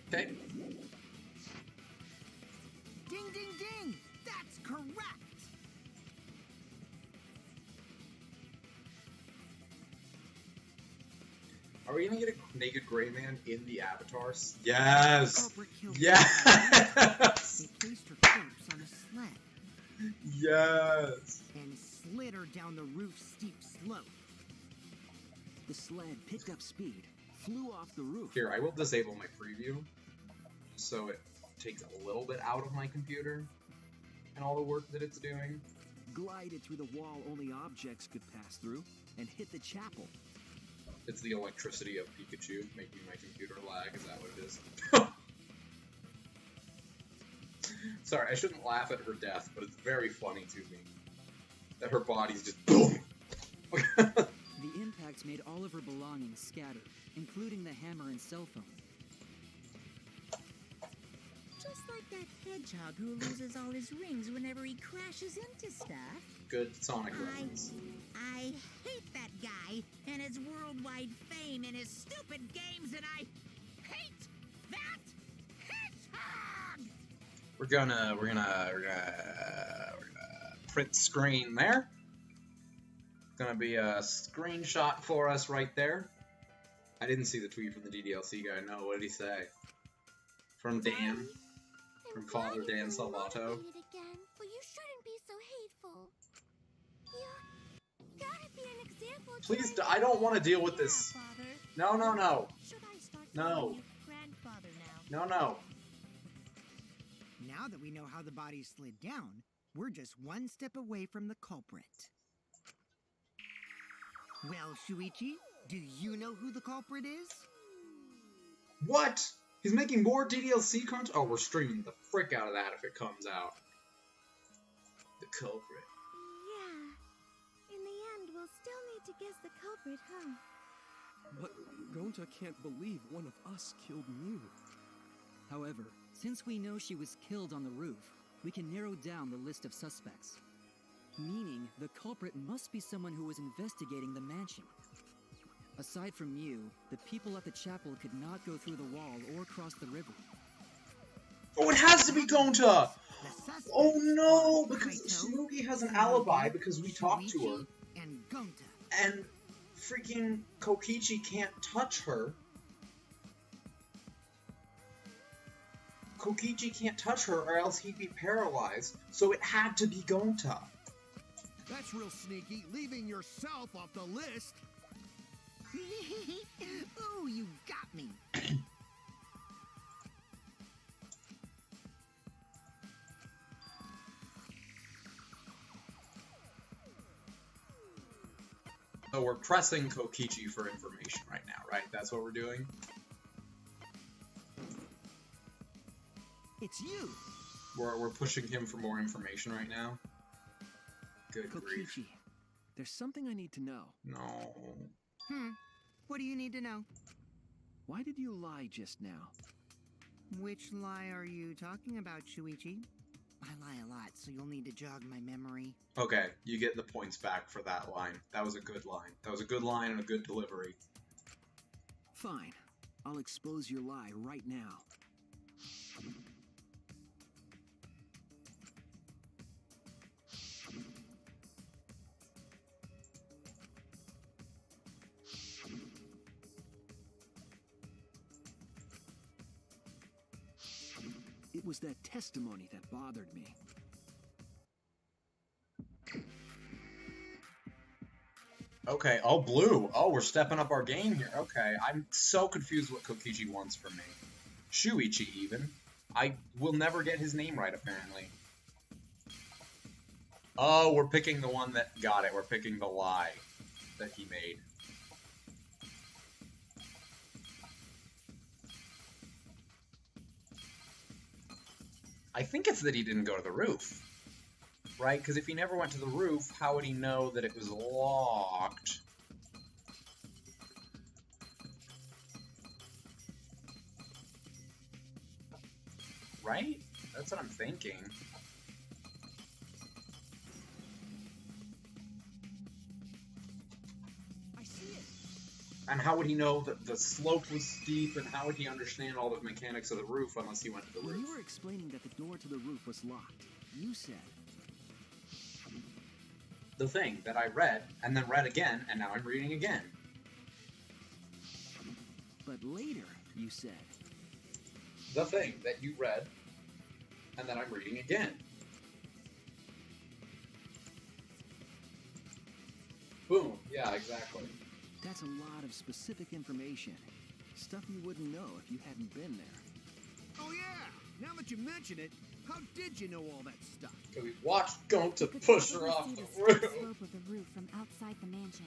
Okay. Ding, ding, ding! That's correct! Are we gonna get a naked gray man in the avatars? Yes! The culprit killed Yes! They placed her corpse on a sled Yes! and slid her down the roof's steep slope. The sled picked up speed, flew off the roof. Here, I will disable my preview so it takes a little bit out of my computer and all the work that it's doing. Glided through the wall only objects could pass through, and hit the chapel. It's the electricity of Pikachu making my computer lag. Is that what it is? Sorry, I shouldn't laugh at her death, but it's very funny to me that her body's just boom. The impacts made all of her belongings scatter, including the hammer and cell phone. Just like that hedgehog who loses all his rings whenever he crashes into stuff. Good Sonic reference. I hate that guy and his worldwide fame and his stupid games, and I hate that hedgehog! We're gonna print screen there. Gonna be a screenshot for us right there. I didn't see the tweet from the DDLC guy. No, what did he say? From Dan. From Father Dan Salvato. Again, but you shouldn't be so hateful. You gotta be an example. Please, I don't want to deal with this. Father. No, no, no. Should I start No. calling you grandfather now? No, no. Now that we know how the body slid down, we're just one step away from the culprit. Well, Shuichi, do you know who the culprit is? What? He's making more DDLC content? Oh, we're streaming the frick out of that if it comes out. The culprit. Yeah. In the end, we'll still need to guess the culprit, huh? But Gonta can't believe one of us killed Mew. However, since we know she was killed on the roof, we can narrow down the list of suspects. Meaning, the culprit must be someone who was investigating the mansion. Aside from Mew, the people at the chapel could not go through the wall or cross the river. Oh, it has to be Gonta! The suspects Oh no, are because Kaito, Tsurugi has an Tsurugi, alibi because we talked to her. Shuichi, and Gonta. And freaking Kokichi can't touch her. Kokichi can't touch her or else he'd be paralyzed, so it had to be Gonta. That's real sneaky, leaving yourself off the list. Oh, you got me. So we're pressing Kokichi for information right now, right? That's what we're doing? It's you. We're pushing him for more information right now? Good grief. Kokichi, there's something I need to know. No. What do you need to know? Why did you lie just now? Which lie are you talking about, Shuichi? I lie a lot, so you'll need to jog my memory. Okay, you get the points back for that line. That was a good line. That was a good line and a good delivery. Fine. I'll expose your lie right now. It was that testimony that bothered me. Okay, oh, blue. Oh, we're stepping up our game here. Okay, I'm so confused what Kokichi wants from me. Shuichi, even. I will never get his name right, apparently. Oh, we're picking the one that got it. We're picking the lie that he made. I think it's that he didn't go to the roof. Right? Because if he never went to the roof, how would he know that it was locked? Right? That's what I'm thinking. I see it. And how would he know that the slope was steep, and how would he understand all the mechanics of the roof unless he went to the When roof? you were explaining that the door to the roof was locked, you said, The thing that I read, and then read again, and now I'm reading again. but later you said, The thing that you read, and then I'm reading again. Boom. Yeah, exactly. that's a lot of specific information. Stuff you wouldn't know if you hadn't been there. Oh yeah! Now that you mention it, how did you know all that stuff? Because we watched Gonta You could push her probably off see the steep roof. slope of the roof from outside the mansion.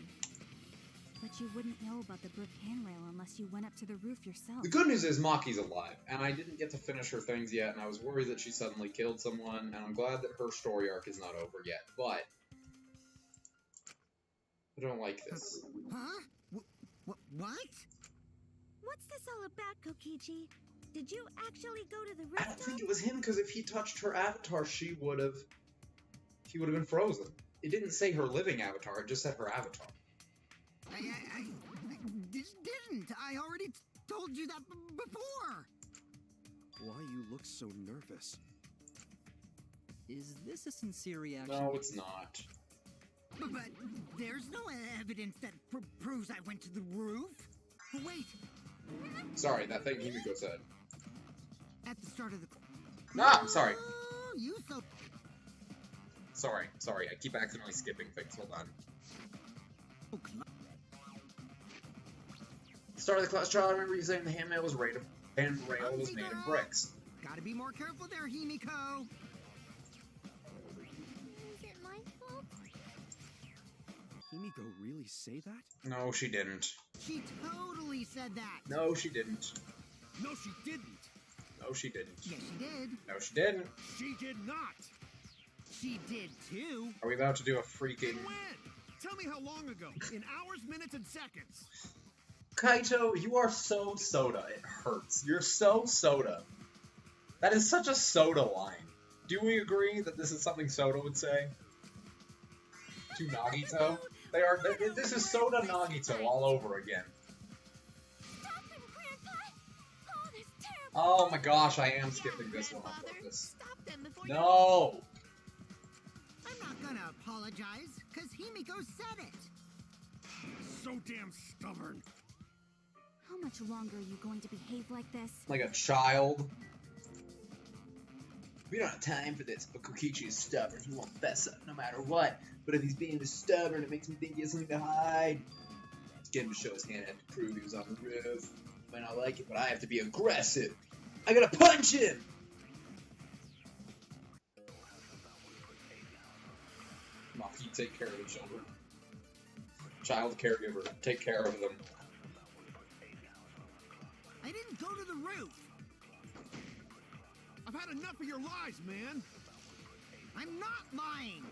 But you wouldn't know about the brick handrail unless you went up to the roof yourself. The good news is Maki's alive, and I didn't get to finish her things yet, and I was worried that she suddenly killed someone, and I'm glad that her story arc is not over yet, but I don't like this. Huh? What? What's this all about, Kokichi? Did you actually go to the I rooftop? don't think it was him, because if he touched her avatar, he would have been frozen. It didn't say her living avatar, it just said her avatar. I didn't. I already told you that before. Why you look so nervous? Is this a sincere reaction? No, it's not. But there's no evidence that proves I went to the roof. Wait, Sorry, that thing Himiko said. at the start of the... Ah, I'm sorry. Oh, you so... Sorry, I keep accidentally skipping things. Hold on. Start of the class trial, I remember you saying the handrail was made of bricks. Gotta be more careful there, Himiko. Is it my fault? Himiko really say that? No, she didn't. She totally said that. No, she didn't. No, she didn't. No, she didn't. Yes, she did. No, she didn't. She did not. She did too. Are we about to do a freaking... When? Tell me how long ago. In hours, minutes, and seconds. Kaito, you are so soda. It hurts. You're so soda. That is such a soda line. Do we agree that this is something Soda would say? To Nagito? This is Soda Nagito all over again. Stop him, Grandpa! Oh, this terrible... Oh my gosh, I am skipping this one on purpose. Stop them before No! I'm not gonna apologize, because Himiko said it. So damn stubborn. How much longer are you going to behave like this? Like a child. We don't have time for this, but Kokichi is stubborn. He won't fess up no matter what. But if he's being stubborn, it makes me think he has something to hide. Let's get him to show his hand and to prove he was on the roof. Might not like it, but I have to be aggressive. I gotta punch him! Maki, take care of the children. Child caregiver, take care of them. I didn't go to the roof. I've had enough of your lies, man. I'm not lying.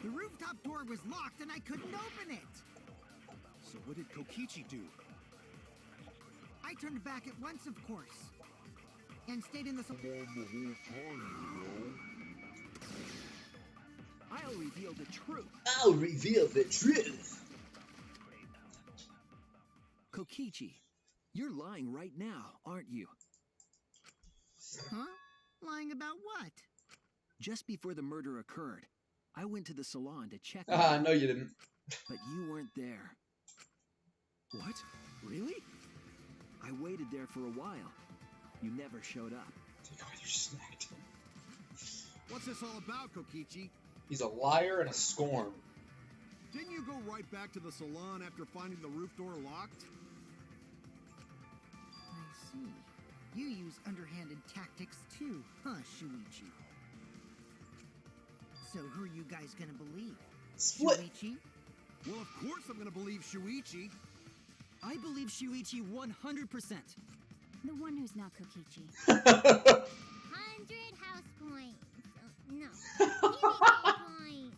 The rooftop door was locked and I couldn't open it. So what did Kokichi do? I turned back at once, of course. And stayed in the... I'll reveal the truth. I'll reveal the truth! Kokichi, you're lying right now, aren't you? Huh? Lying about what? Just before the murder occurred, I went to the salon to check Ah, on no you didn't. but you weren't there. What? Really? I waited there for a while. You never showed up. Take all your snack. What's this all about, Kokichi? He's a liar and a scorn. Didn't you go right back to the salon after finding the roof door locked? I see. You use underhanded tactics too, huh, Shuichi? So who are you guys gonna believe? Split. Shuichi? Well, of course I'm gonna believe Shuichi. I believe Shuichi 100%. The one who's not Kokichi. 100 house points. No. Points.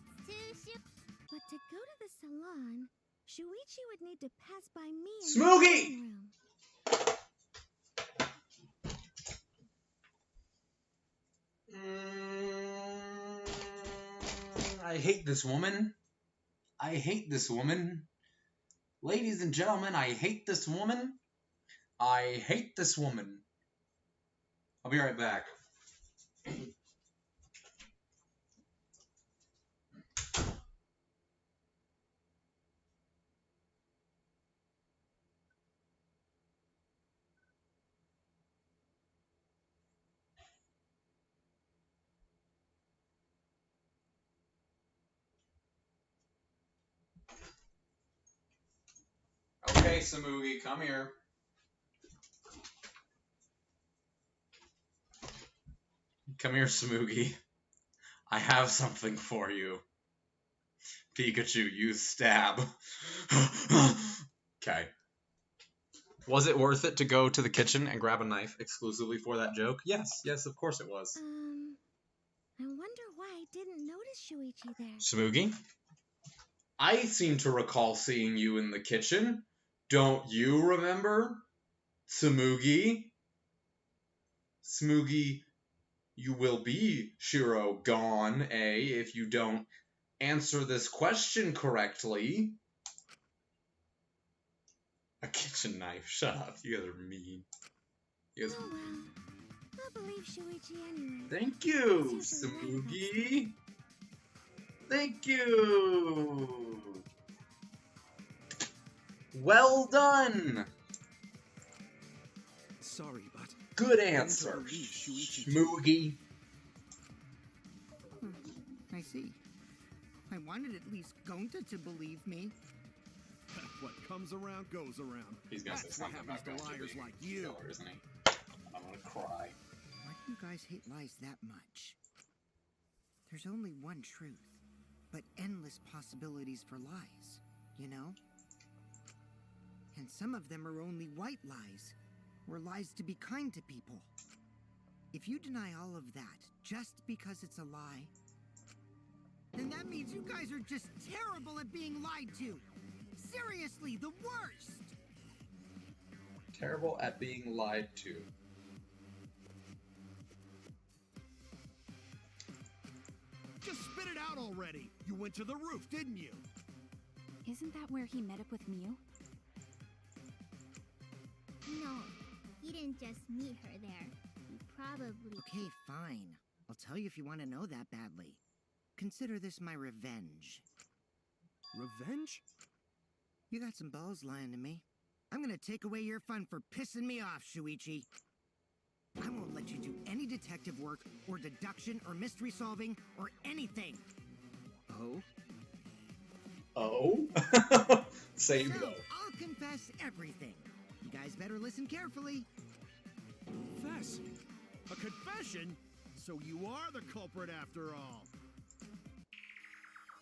But to go to the salon, Shuichi would need to pass by me in Smoogie! the room. I hate this woman. I hate this woman. Ladies and gentlemen, I hate this woman. I hate this woman. I'll be right back. Okay, Samugi, come here. Come here, Samugi. I have something for you. Pikachu, use stab. Okay. Was it worth it to go to the kitchen and grab a knife exclusively for that joke? Yes, yes, of course it was. I wonder why I didn't notice Shuichi there. Samugi? I seem to recall seeing you in the kitchen. Don't you remember? Samugi? Samugi, you will be, Shiro, gone, if you don't answer this question correctly. A kitchen knife. Shut up. You guys are mean. You guys... Oh well. I'll believe Shuichi anyway. Thank you, Samugi. Thank you! Well done! Sorry, but Good I don't answer, believe Shuichi. Schmoogie. I see. I wanted at least Gonta to believe me. What comes around goes around. He's gonna say That's what something happens about to Gonta liars being like a you. killer, isn't he? I'm gonna cry. Why do you guys hate lies that much? There's only one truth, but endless possibilities for lies, you know? And some of them are only white lies, or lies to be kind to people. If you deny all of that just because it's a lie, then that means you guys are just terrible at being lied to. Seriously, the worst! Terrible at being lied to. Just spit it out already. You went to the roof, didn't you? Isn't that where he met up with Mew? No, he didn't just meet her there. He probably... Okay, fine. I'll tell you if you want to know that badly. Consider this my revenge. Revenge? You got some balls lying to me. I'm gonna take away your fun for pissing me off, Shuichi. I won't let you do any detective work, or deduction, or mystery solving, or anything. Oh? Oh? Same So, though. I'll confess everything. You guys better listen carefully. Confess? A confession? So you are the culprit after all.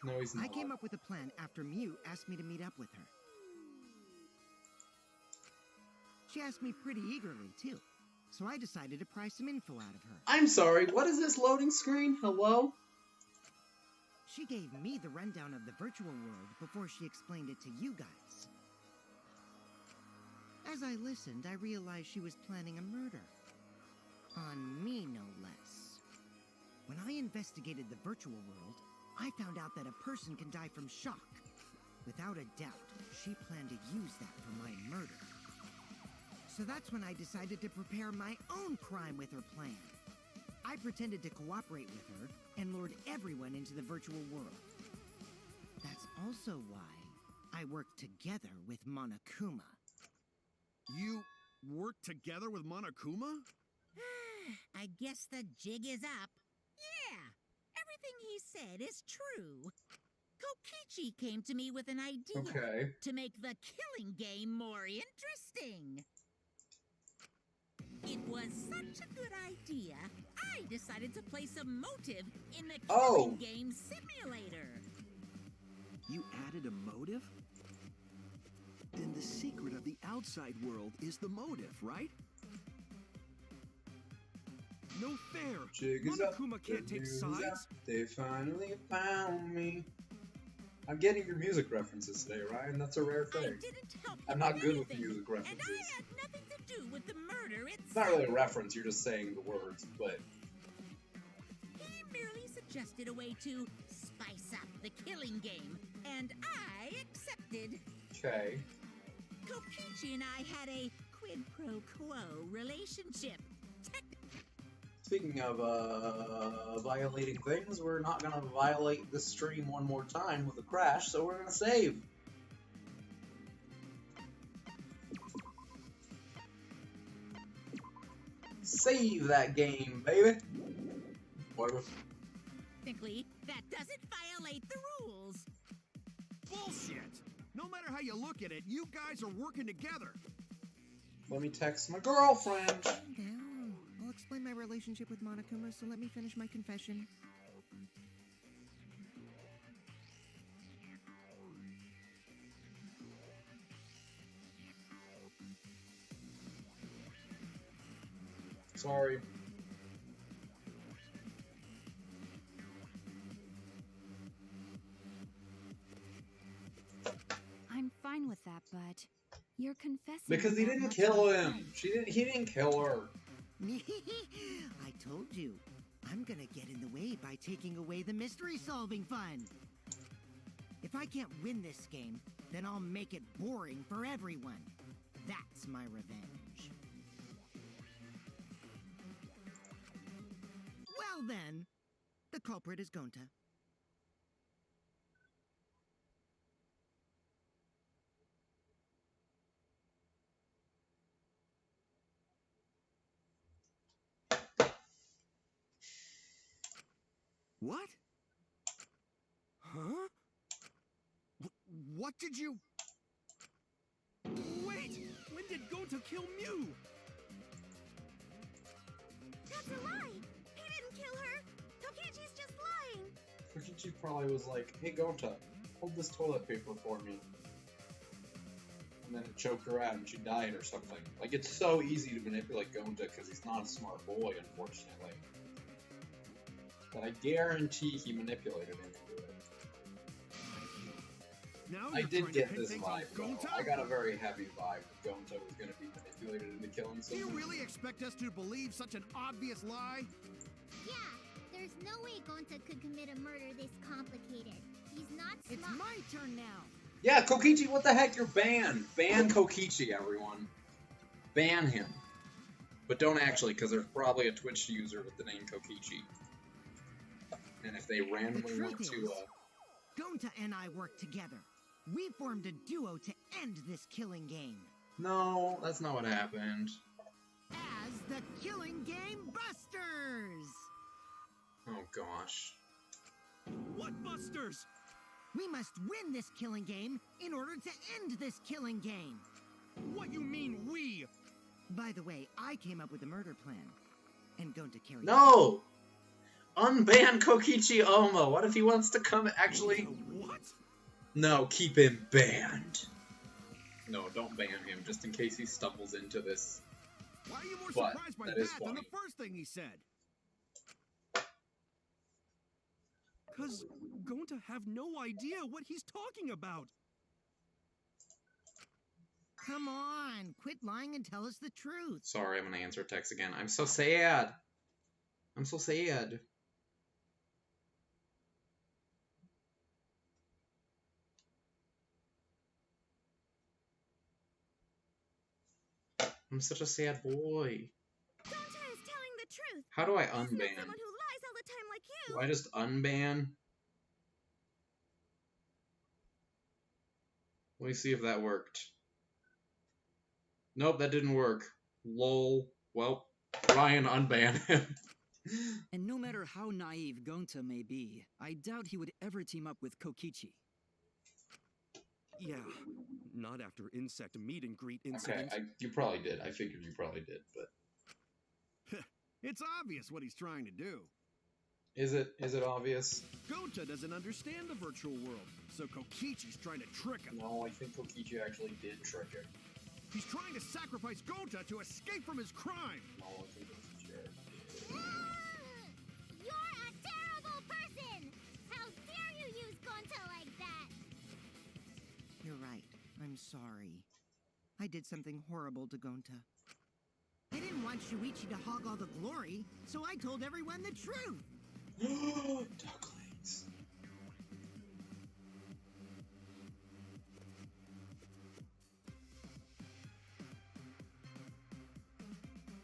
No, he's not. I came up with a plan after Mew asked me to meet up with her. She asked me pretty eagerly, too. So I decided to pry some info out of her. I'm sorry, what is this loading screen? Hello? She gave me the rundown of the virtual world before she explained it to you guys. As I listened, I realized she was planning a murder. On me, no less. When I investigated the virtual world, I found out that a person can die from shock. Without a doubt, she planned to use that for my murder. So that's when I decided to prepare my own crime with her plan. I pretended to cooperate with her and lured everyone into the virtual world. That's also why I worked together with Monokuma. You worked together with Monokuma? I guess the jig is up. Yeah, everything he said is true. Kokichi came to me with an idea Okay. to make the killing game more interesting. It was such a good idea, I decided to place a motive in the killing game simulator. You added a motive? Then the secret of the outside world is the motive, right? No fair. Jig is up, Monokuma can't the take news is out, sides. They finally found me. I'm getting your music references today, Ryan. That's a rare I thing. didn't help I'm you not with good with anything, music and references. I had nothing to do with the murder itself. It's not really a reference, you're just saying the words, but... He merely suggested a way to spice up the killing game, and I accepted. Okay. Kokichi and I had a quid pro quo relationship. Speaking of, violating things, we're not gonna violate this stream one more time with a crash, so we're gonna save. Save that game, baby! Whatever. Technically, that doesn't violate the rules. Bullshit! No matter how you look at it, you guys are working together. Let me text my girlfriend. Calm down. I'll explain my relationship with Monokuma, so let me finish my confession. Sorry. I'm fine with that, but you're confessing. Because he without didn't much kill intent. him. He didn't kill her. I told you. I'm gonna get in the way by taking away the mystery-solving fun. If I can't win this game, then I'll make it boring for everyone. That's my revenge. Well then, the culprit is Gonta. What? Huh? What did you... Wait! When did Gonta kill Mew? That's a lie! He didn't kill her! Kokichi's just lying! Kokichi probably was like, hey Gonta, hold this toilet paper for me. And then it choked her out and she died or something. Like, it's so easy to manipulate Gonta because he's not a smart boy, unfortunately. But I guarantee he manipulated him into it. Now I you're did trying get to pin this things on vibe, though. Gonta? I got a very heavy vibe that Gonta was going to be manipulated into killing Do you someone. really expect us to believe such an obvious lie? Yeah, there's no way Gonta could commit a murder this complicated. He's not smart. It's my turn now. Yeah, Kokichi, what the heck? You're banned. Ban Kokichi, everyone. Ban him. But don't actually, because there's probably a Twitch user with the name Kokichi. And if they randomly want to, Gonta and I worked together. We formed a duo to end this killing game. No, that's not what happened. As the Killing Game Busters! Oh gosh. What busters? We must win this killing game in order to end this killing game. What you mean, we? By the way, I came up with a murder plan. And Gonta carried it. No! Unban Kokichi Oma. What if he wants to come actually? What? No, keep him banned. No, don't ban him, just in case he stumbles into this. Why are you more But surprised by that that is than the funny. first thing he said? Cause Gonta have no idea what he's talking about. Come on, quit lying and tell us the truth. Sorry, I'm gonna answer text again. I'm so sad. I'm so sad. I'm such a sad boy. Gonta is telling the truth! How do I He's not unban? someone who lies all the time like you! Do I just unban? Let me see if that worked. Nope, that didn't work. Lol. Well, Ryan, unban him. And no matter how naive Gonta may be, I doubt he would ever team up with Kokichi. Yeah, not after insect meet and greet Okay, incident. you probably did. I figured you probably did, but It's obvious what he's trying to do. is it obvious? Gonta doesn't understand the virtual world, so Kokichi's trying to trick him. No, I think Kokichi actually did trick him. He's trying to sacrifice Gonta to escape from his crime. No, I think Kokichi did. You're a terrible person! How dare you use Gonta like that? You're right. I'm sorry. I did something horrible to Gonta. I didn't want Shuichi to hog all the glory, so I told everyone the truth. Ducklings.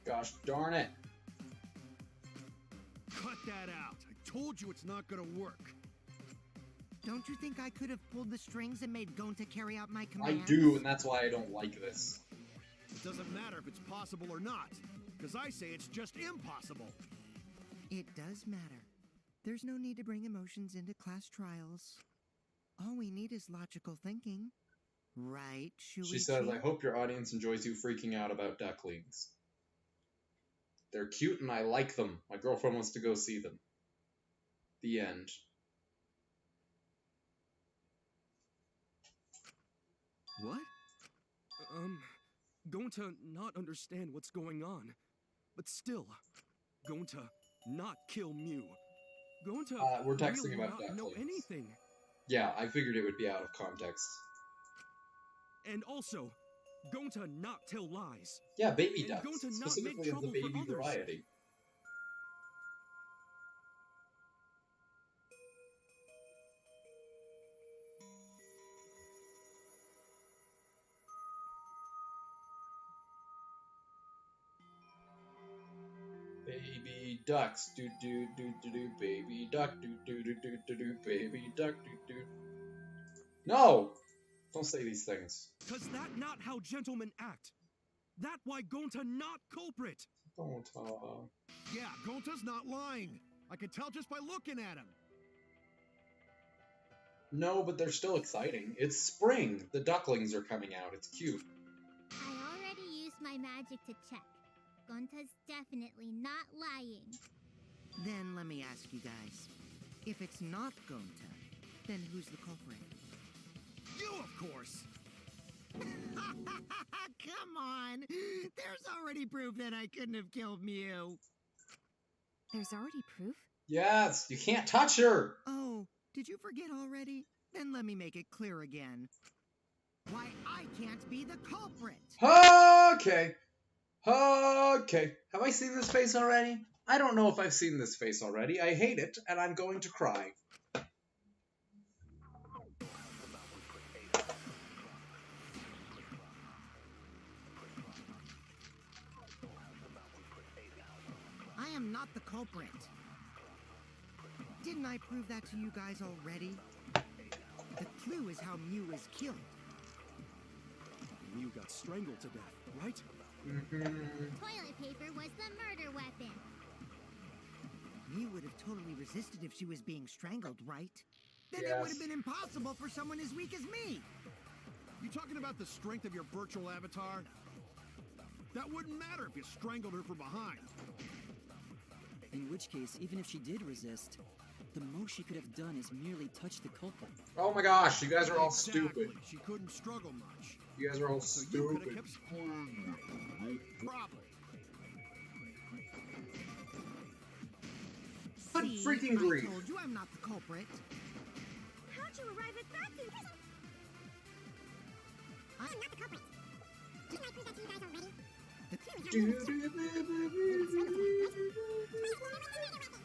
Gosh darn it. Cut that out. I told you it's not gonna work. Don't you think I could have pulled the strings and made Gonta carry out my I commands? do, and that's why I don't like this. It doesn't matter if it's possible or not, because I say it's just impossible. It does matter. There's no need to bring emotions into class trials. All we need is logical thinking. Right, Shuichi? She says, I hope your audience enjoys you freaking out about ducklings. They're cute and I like them. My girlfriend wants to go see them. The end. What? Gonta not understand what's going on. But still, Gonta not kill Mew. Gonta We're texting really about not know ducklings. anything. Yeah, I figured it would be out of context. And also, Gonta not tell lies. Yeah, baby And ducks. Gonta not Specifically make of the trouble for baby others. variety. Baby ducks, do do do do do, baby duck, do do do do do do, baby duck, do do. No! Don't say these things. Cause that not how gentlemen act. That why Gonta not culprit. Don't, Yeah, Gonta's not lying. I could tell just by looking at him. No, but they're still exciting. It's spring. The ducklings are coming out. It's cute. I already used my magic to check. Gonta's definitely not lying. Then let me ask you guys. If it's not Gonta, then who's the culprit? You, of course. Come on! There's already proof that I couldn't have killed Mew. There's already proof? Yes, you can't touch her. Oh, did you forget already? Then let me make it clear again. Why, I can't be the culprit! Okay. Okay. Have I seen this face already? I don't know if I've seen this face already. I hate it, and I'm going to cry. I am not the culprit. Didn't I prove that to you guys already? The clue is how Mew was killed. Mew got strangled to death, right? Toilet paper was the murder weapon. Mew would have totally resisted if she was being strangled, right? Then it Yes. would have been impossible for someone as weak as me. You talking about the strength of your virtual avatar? That wouldn't matter if you strangled her from behind. In which case, even if she did resist, the most she could have done is merely touch the culprit. Oh my gosh, you guys are all Exactly. stupid. She couldn't struggle much. You guys are all So you could have stupid. kept Probably. Good See, freaking I grief. told you I'm not the culprit. How'd you arrive at that conclusion? I am not the culprit. Didn't I prove that to you guys already? The clue is how Mew was killed.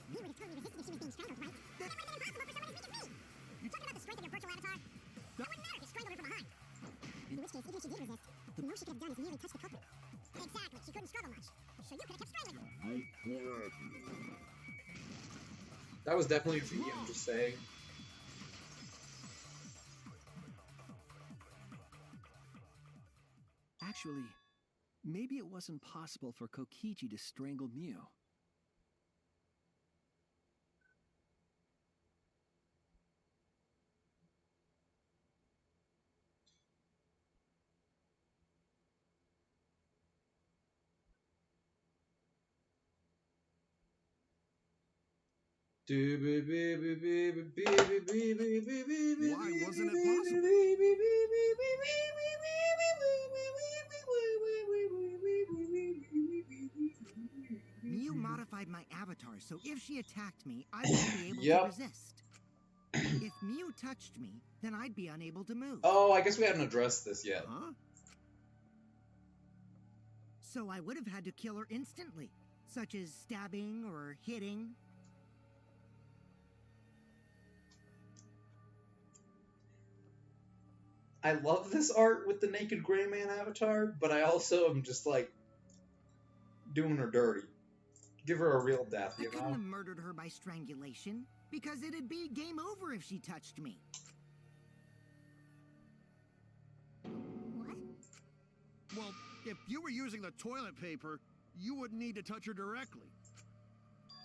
Mew would have totally resisted if she was being strangled, right? That would have been impossible for someone as weak as me. You talking about the strength of your virtual avatar? That wouldn't matter if you strangled her from behind. In which case, even if she did resist, the most she could have done is merely touch the culprit. Exactly. She couldn't struggle much. So you could have kept strangling her. That was definitely a V, I'm just saying. Actually, maybe it wasn't possible for Kokichi to strangle Mew. Why wasn't it possible? Mew modified my avatar, so if she attacked me, I wouldn't be able Yep. to resist. If Mew touched me, then I'd be unable to move. Oh, I guess we haven't addressed this yet. Huh? So I would have had to kill her instantly, such as stabbing or hitting. I love this art with the naked gray man avatar, but I also am just like doing her dirty. Give her a real death, I you couldn't know? have murdered her by strangulation, because it'd be game over if she touched me. What? Well, if you were using the toilet paper, you wouldn't need to touch her directly.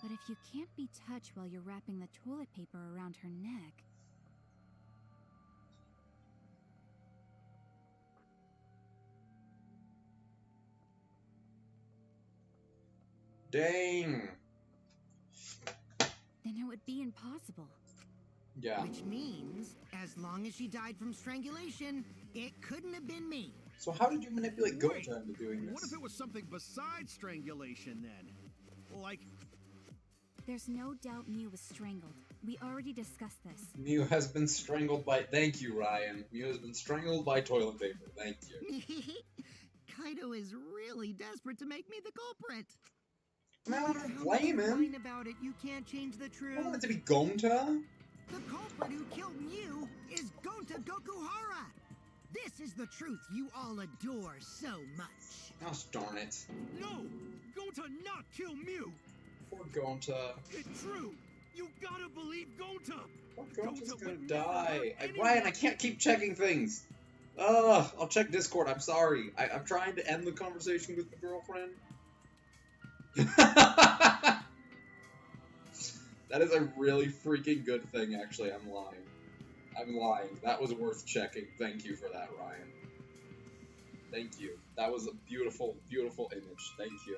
But if you can't be touched while you're wrapping the toilet paper around her neck... Dang. then it would be impossible. Yeah. Which means, as long as she died from strangulation, it couldn't have been me. So how did you manipulate Wait, Gonta into doing this? What if it was something besides strangulation then? Like, There's no doubt Mew was strangled. We already discussed this. Mew has been strangled by... Thank you, Ryan. Mew has been strangled by toilet paper. Thank you. Kaido is really desperate to make me the culprit. Man, I How don't you blame him. whine about it, you can't change the I truth. want it to be Gonta. The culprit who killed Mew is Gonta Gokuhara. This is the truth you all adore so much. Gosh darn it. no! Gonta not kill Mew! Poor Gonta. It's true! You gotta believe Gonta! Poor Gonta's Gonta gonna would never die. hurt anyone. Ryan, I can't keep checking things. Ugh, I'll check Discord. I'm sorry. I'm trying to end the conversation with the girlfriend. That is a really freaking good thing, actually. I'm lying. I'm lying. That was worth checking. Thank you for that, Ryan. Thank you. That was a beautiful, beautiful image. Thank you.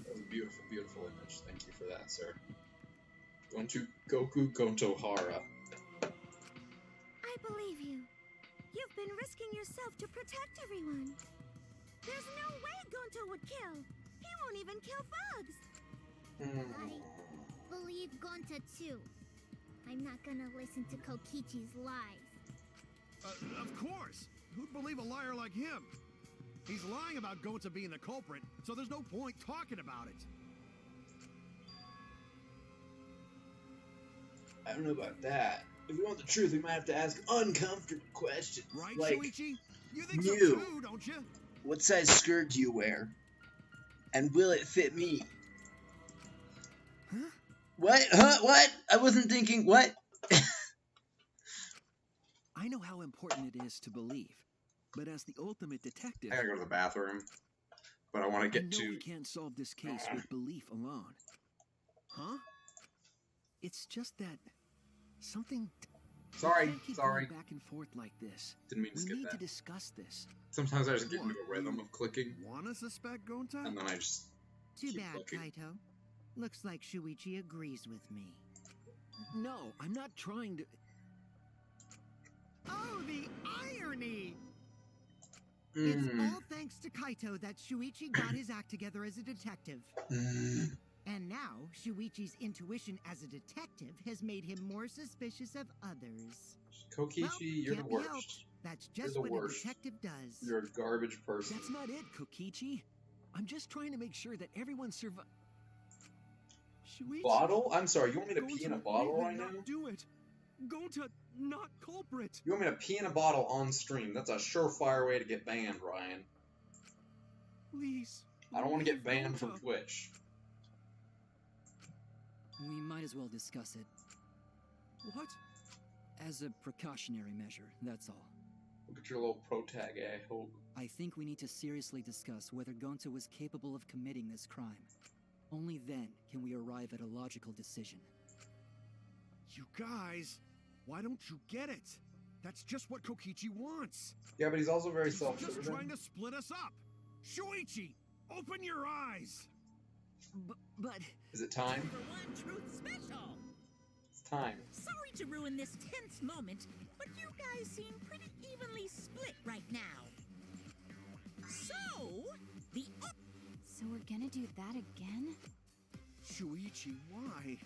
That was a beautiful, beautiful image. Thank you for that, sir. Going to Goku Gontohara. I believe you. You've been risking yourself to protect everyone. There's no way Gonto would kill. He won't even kill bugs. I believe Gonta too. I'm not gonna listen to Kokichi's lies. Of course. Who'd believe a liar like him? He's lying about Gonta being the culprit, so there's no point talking about it. I don't know about that. If we want the truth, we might have to ask uncomfortable questions. Right, Like, Shuichi? You think so you. too, don't you? what size skirt do you wear? And will it fit me? Huh? What? Huh? What? I wasn't thinking. What? I know how important it is to believe, but as the ultimate detective, I gotta go to the bathroom, but I want to I get know to. we can't solve this case with belief alone. Huh? It's just that something. Sorry, we can't keep sorry. going back and forth like this. Didn't mean to We skip need to that. discuss this. Sometimes I just get What? into a rhythm of clicking, Wanna suspect Gonta? and then I just. Too Keep bad, looking. Kaito. Looks like Shuichi agrees with me. No, I'm not trying to. Oh, the irony! Mm. It's all thanks to Kaito that Shuichi got his act together as a detective. And now, Shuichi's intuition as a detective has made him more suspicious of others. Kokichi, Well, you're the can't be worst. helped. That's You're just the what worst. a detective does. You're a garbage person. That's not it, Kokichi. I'm just trying to make sure that everyone survives. Shuichi. Bottle? I'm sorry, you want me to pee in a Gonta bottle may right now? not do it. Gonta, not culprit. You want me to pee in a bottle on stream? That's a surefire way to get banned, Ryan. Please. I don't want to get believe banned from Gonta. Twitch. We might as well discuss it. What? As a precautionary measure, that's all. Look at your little protag hope. I think we need to seriously discuss whether Gonta was capable of committing this crime. Only then can we arrive at a logical decision. You guys, why don't you get it? That's just what Kokichi wants. Yeah, but he's also very He's just self-serving. trying to split us up. Shuichi, open your eyes. But Is it time? For one truth special. It's time. Sorry to ruin this tense moment, but you guys seem pretty evenly split right now. So, the So we're gonna do that again? Shuichi, why?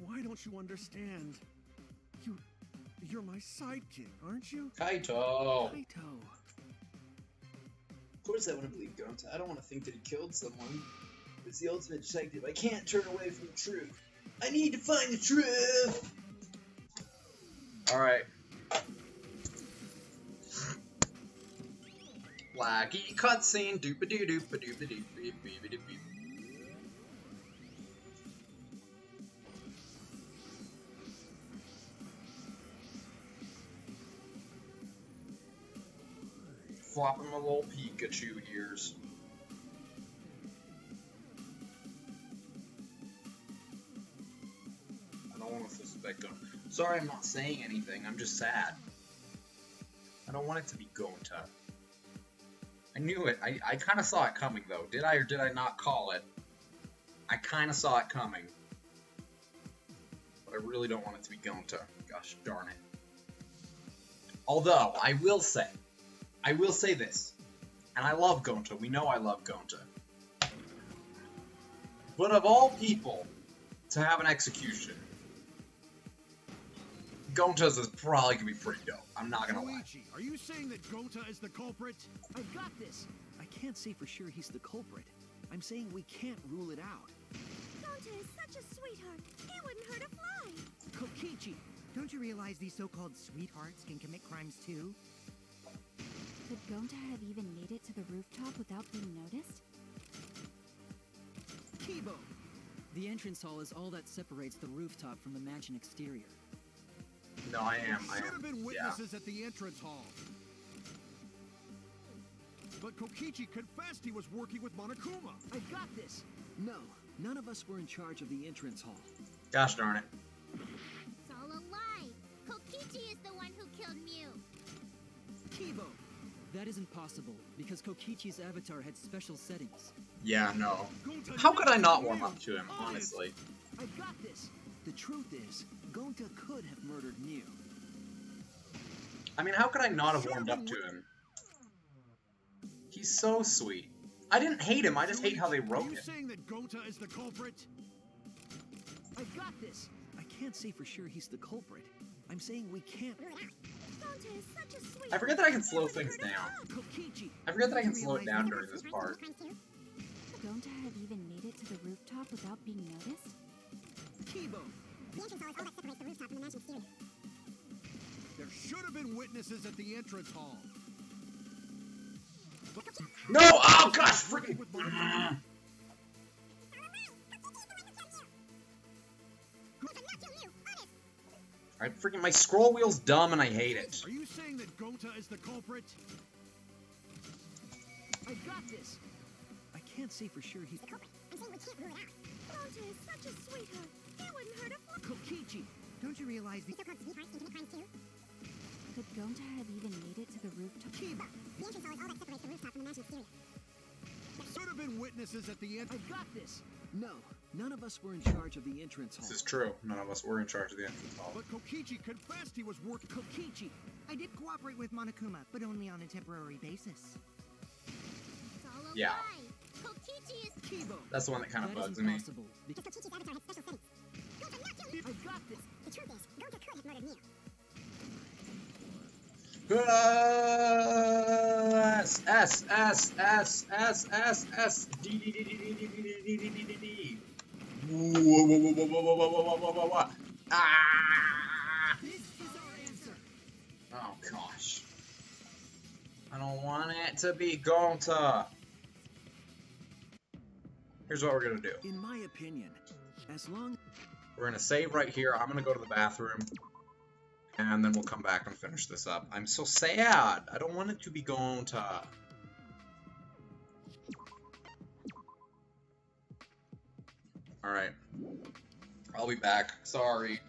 Why don't you understand? You're my sidekick, aren't you? Kaito! Kaito. Of course I want to believe Gonta. I don't want to think that he killed someone. It's the ultimate detective. I can't turn away from the truth. I need to find the truth! Alright. Laggy cutscene. Doopa-doo-doopa-doopa-doo-beep-beep-beep-beep. Flopping my little Pikachu ears. I don't want to suspect him. Sorry, I'm not saying anything. I'm just sad. I don't want it to be Gonta. I knew it. I kind of saw it coming, though. Did I or did I not call it? I kind of saw it coming. But I really don't want it to be Gonta. Gosh darn it. Although, I will say this. And I love Gonta. We know I love Gonta. But of all people to have an execution, Gonta's is probably gonna be pretty dope. I'm not gonna lie. Shuichi, are you saying that Gonta is the culprit? I've got this. I can't say for sure he's the culprit. I'm saying we can't rule it out. Gonta is such a sweetheart. He wouldn't hurt a fly. Kokichi. Don't you realize these so-called sweethearts can commit crimes too? Could Gonta have even made it to the rooftop without being noticed? Kibo. The entrance hall is all that separates the rooftop from the mansion exterior. No, I am. Should have been witnesses at the entrance hall. But Kokichi confessed he was working with Monokuma. I got this. No, none of us were in charge of the entrance hall. Gosh darn it. It's all a lie. Kokichi is the one who killed Mew. Kibo! That isn't possible, because Kokichi's avatar had special settings. Yeah, no. How could I not warm up to him, Honest. honestly? I got this. The truth is, Gonta could have murdered Mew. I mean, how could I not have warmed up to him? He's so sweet. I didn't hate him, I just hate how they Are wrote you it. saying that Gonta is the culprit? I got this. I can't say for sure he's the culprit. I'm saying we can't. Gonta is such a sweet. I forget that I can slow things down. Kokichi! I forget that I can slow it down during this part. Don't I have even made it to the rooftop without being noticed? Kibo! The entrance hall is all that separates the rooftop from the mansion exterior. There should have been witnesses at the entrance hall. No! Oh gosh! Freaking! With Monokuma. Alright, freaking my scroll wheel's dumb and I hate it. Are you saying that Gonta is the culprit? I got this. I can't say for sure he's The culprit. I'm saying we can't rule it out. Gonta is such a sweetheart. He wouldn't hurt a fly. Kokichi! Don't you realize the So-called sweethearts can commit crimes too? Could Gonta have even made it to the rooftop? Kibo! The entrance hall is all that separates the rooftop from the mansion exterior. There should have been witnesses at the I entrance. got this. No, none of us were in charge of the entrance hall. This is true. None of us were in charge of the entrance hall. But Kokichi confessed he was working. Kokichi? I did cooperate with Monokuma, but only on a temporary basis. It's all a Yeah. lie. Kokichi is. Kibo! That's the one that kind of That bugs isn't me. possible, Because because Kokichi's avatar had special settings. Gonta not killed Mew. I got this. The truth is, Gonta could have murdered Mew. S S S S S S S D D D D D D D D D D D. Whoa whoa whoa whoa whoa whoa whoa whoa whoa whoa! Ah! This is our answer. Oh gosh! I don't want it to be Gonta. Here's what we're gonna do. In my opinion, as long We're gonna save right here. I'm gonna go to the bathroom. And then we'll come back and finish this up. I'm so sad. I don't want it to be Gonta. Alright. I'll be back. Sorry.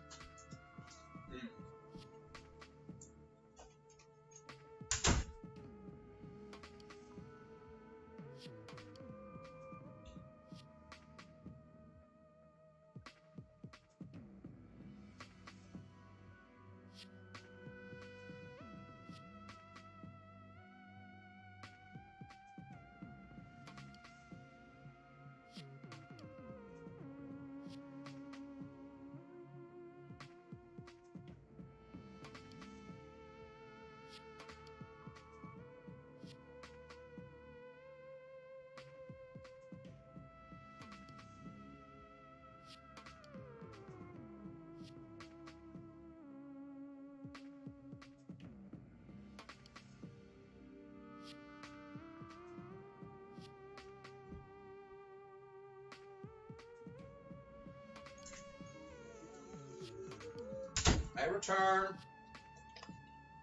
I return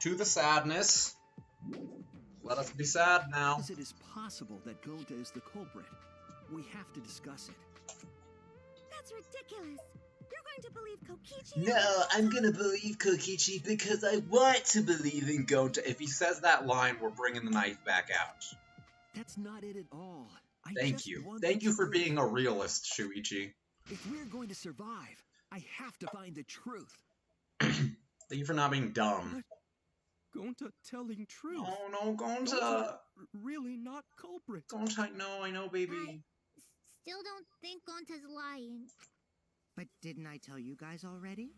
to the sadness. Let us be sad now. as it is possible that Gonta is the culprit, we have to discuss it. That's ridiculous. You're going to believe Kokichi? No, I'm gonna believe Kokichi because I want to believe in Gonta. If he says that line, we're bringing the knife back out. That's not it at all. I Thank just you. want Thank the you for truth. being a realist, Shuichi. If we're going to survive, I have to find the truth. Thank you for not being dumb. Gonta telling truth. Oh no, Gonta! Really not culprit. Gonta, I know, baby. I still don't think Gonta's lying. But didn't I tell you guys already?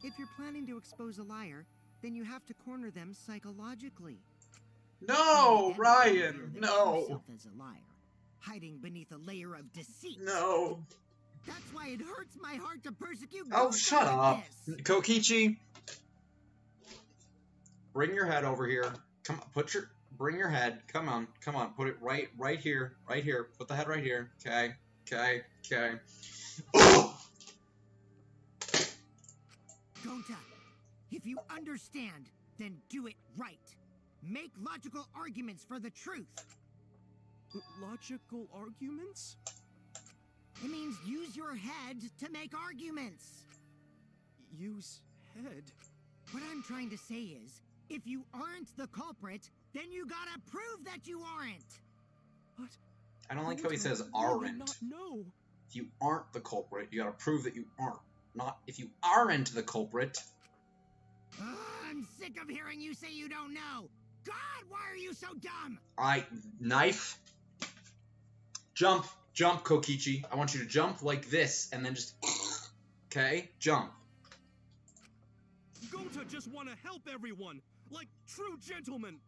If you're planning to expose a liar, then you have to corner them psychologically. No, Only then will you Ryan, reveal their true no, self as a liar, hiding beneath a layer of deceit. no. That's why it hurts my heart to persecute. Oh, Gonta shut like up. this. Kokichi, bring your head over here. Come on, bring your head. Come on, put it right here, Put the head right here, okay? Okay, okay. Gonta, if you understand, then do it right. Make logical arguments for the truth. Logical arguments? It means use your head to make arguments. Use head? What I'm trying to say is, if you aren't the culprit, then you gotta prove that you aren't. What? I don't like how he Gonta says may aren't. not know. If you aren't the culprit, you gotta prove that you aren't. Not if you aren't the culprit. I'm sick of hearing you say you don't know. God, why are you so dumb? Alright, knife. Jump. Jump, Kokichi. I want you to jump like this, and then just... Okay? Jump. Gonta just want to help everyone, like true gentlemen.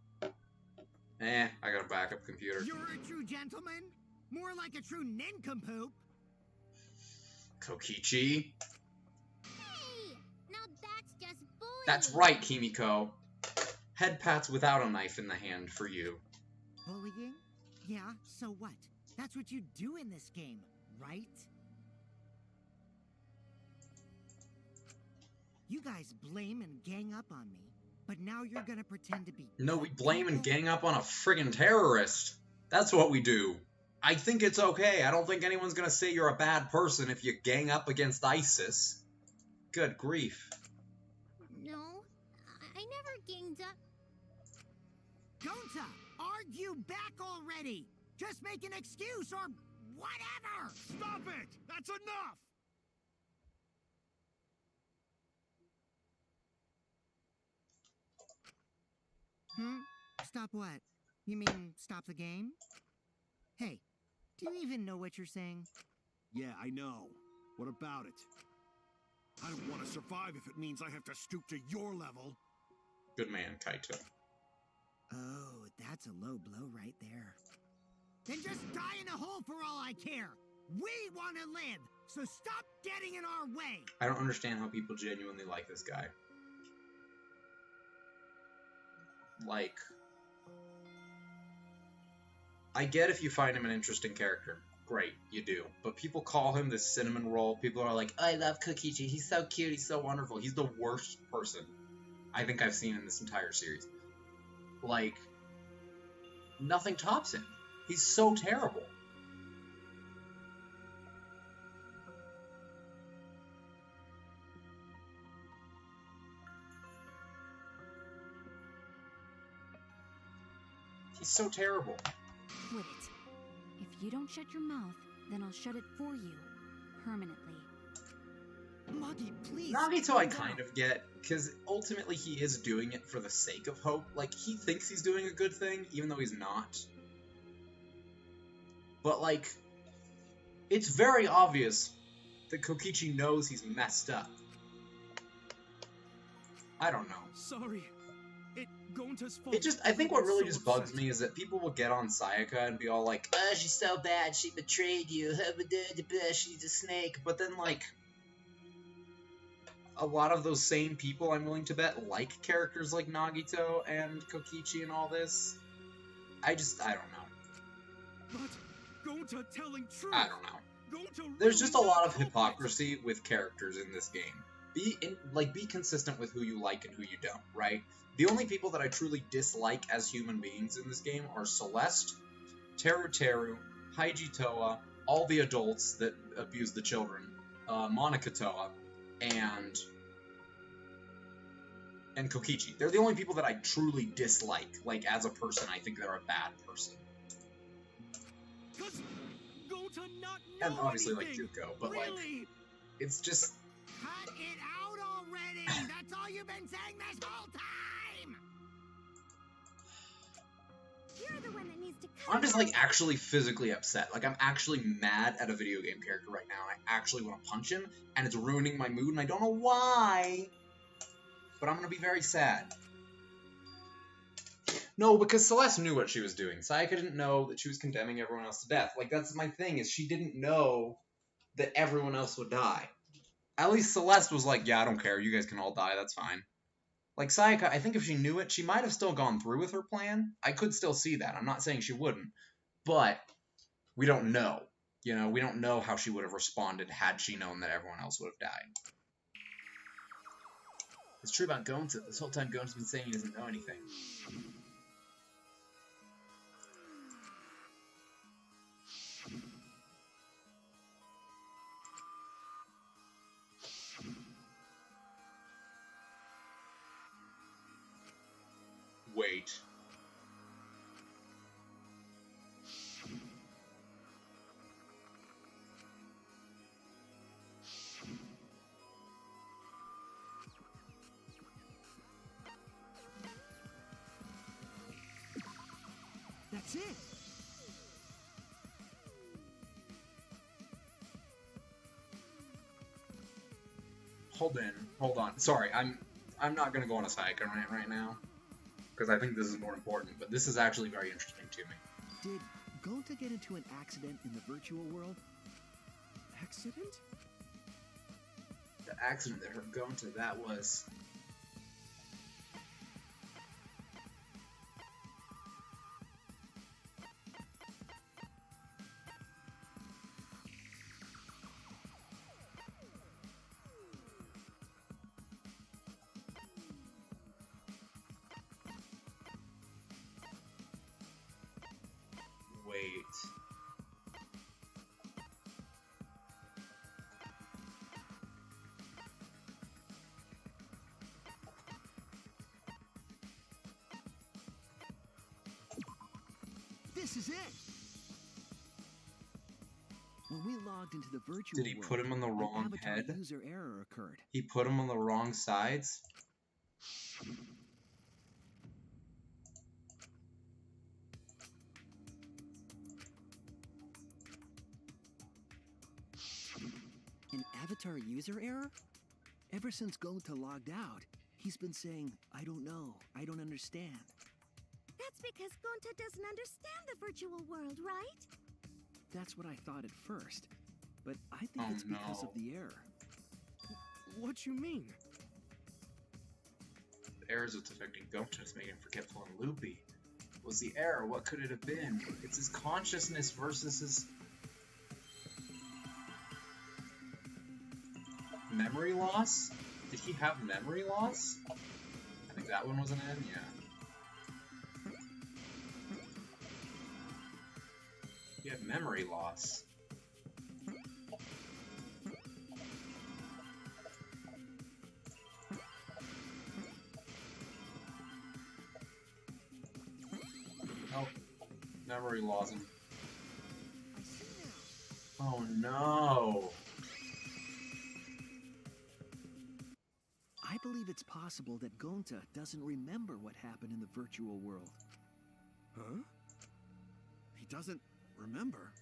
I got a backup computer. You're a true gentleman? More like a true nincompoop. Kokichi. Hey! Now that's just bullying. That's right, Himiko. Head pats without a knife in the hand for you. Bullying? Yeah, so what? That's what you do in this game, right? You guys blame and gang up on me, but now you're gonna pretend to be... No, we blame and gang up on a friggin' terrorist. That's what we do. I think it's okay. I don't think anyone's gonna say you're a bad person if you gang up against ISIS. Good grief. No, I never ganged up. Gonta, argue back already! Just make an excuse or whatever! Stop it! That's enough! Stop what? You mean stop the game? Hey, do you even know what you're saying? Yeah, I know. What about it? I don't want to survive if it means I have to stoop to your level. Good man, Kaito. Oh, that's a low blow right there. Then just die in a hole for all I care. We want to live, so stop getting in our way. I don't understand how people genuinely like this guy. Like, I get if you find him an interesting character. Great, you do. But people call him this cinnamon roll. People are like, I love Kokichi. He's so cute. He's so wonderful. He's the worst person I think I've seen in this entire series. Like, nothing tops him. He's so terrible. He's so terrible. Quit it. If you don't shut your mouth, then I'll shut it for you. Permanently. Muggy, please. Nagito I kind of get, because ultimately he is doing it for the sake of hope. Like, he thinks he's doing a good thing, even though he's not. But, like, it's very obvious that Kokichi knows he's messed up. I don't know. Sorry. Gonta's fault. It just, I think what really just bugs me is that people will get on Sayaka and be all like, oh, she's so bad, she betrayed you, she's a snake. But then, like, a lot of those same people, I'm willing to bet, like characters like Nagito and Kokichi and all this. I don't know. But Gonta telling truth. I don't know. Gonta There's just a lot of really hypocrisy with characters in this game. Be consistent with who you like and who you don't, right? The only people that I truly dislike as human beings in this game are Celeste, Teru, Haiji Toa, all the adults that abuse the children, Monica Toa, and Kokichi. They're the only people that I truly dislike. Like, as a person, I think they're a bad person. Gonta not And know obviously, like, anything. Juko, but, like, Really? it's just... Cut it out already! That's all you've been saying this whole time! You're the one that needs to cut I'm just, it like, out. actually physically upset. Like, I'm actually mad at a video game character right now, and I actually want to punch him, and it's ruining my mood, and I don't know why, but I'm gonna be very sad. No, because Celeste knew what she was doing. Sayaka didn't know that she was condemning everyone else to death. Like, that's my thing, is she didn't know that everyone else would die. At least Celeste was like, yeah, I don't care, you guys can all die, that's fine. Like, Sayaka, I think if she knew it, she might have still gone through with her plan. I could still see that. I'm not saying she wouldn't. But we don't know. You know, we don't know how she would have responded had she known that everyone else would have died. It's true about Gonta. This whole time Gonta's been saying he doesn't know anything. Wait. That's it. Hold on. Sorry, I'm not gonna go on a psycho rant right now, because I think this is more important, but this is actually very interesting to me. Did Gonta get into an accident in the virtual world? Accident? The accident that hurt Gonta, that was... Wait. This is it. When we logged into the virtual Did he world, put him on the an wrong avatar head? user error occurred. He put him on the wrong sides? An avatar user error? Ever since Gonta logged out, he's been saying, I don't know, I don't understand. That's because Gonta doesn't understand the virtual world, right? That's what I thought at first. But I think Oh, it's because no. of the error. What you mean? The errors that's affecting Gonta is making him forgetful and loopy. Was the error? What could it have been? It's his consciousness versus his memory loss? Did he have memory loss? I think that one was an N, yeah. He had memory loss. Oh, memory loss him. Oh no! I believe it's possible that Gonta doesn't remember what happened in the virtual world. Huh? He doesn't remember?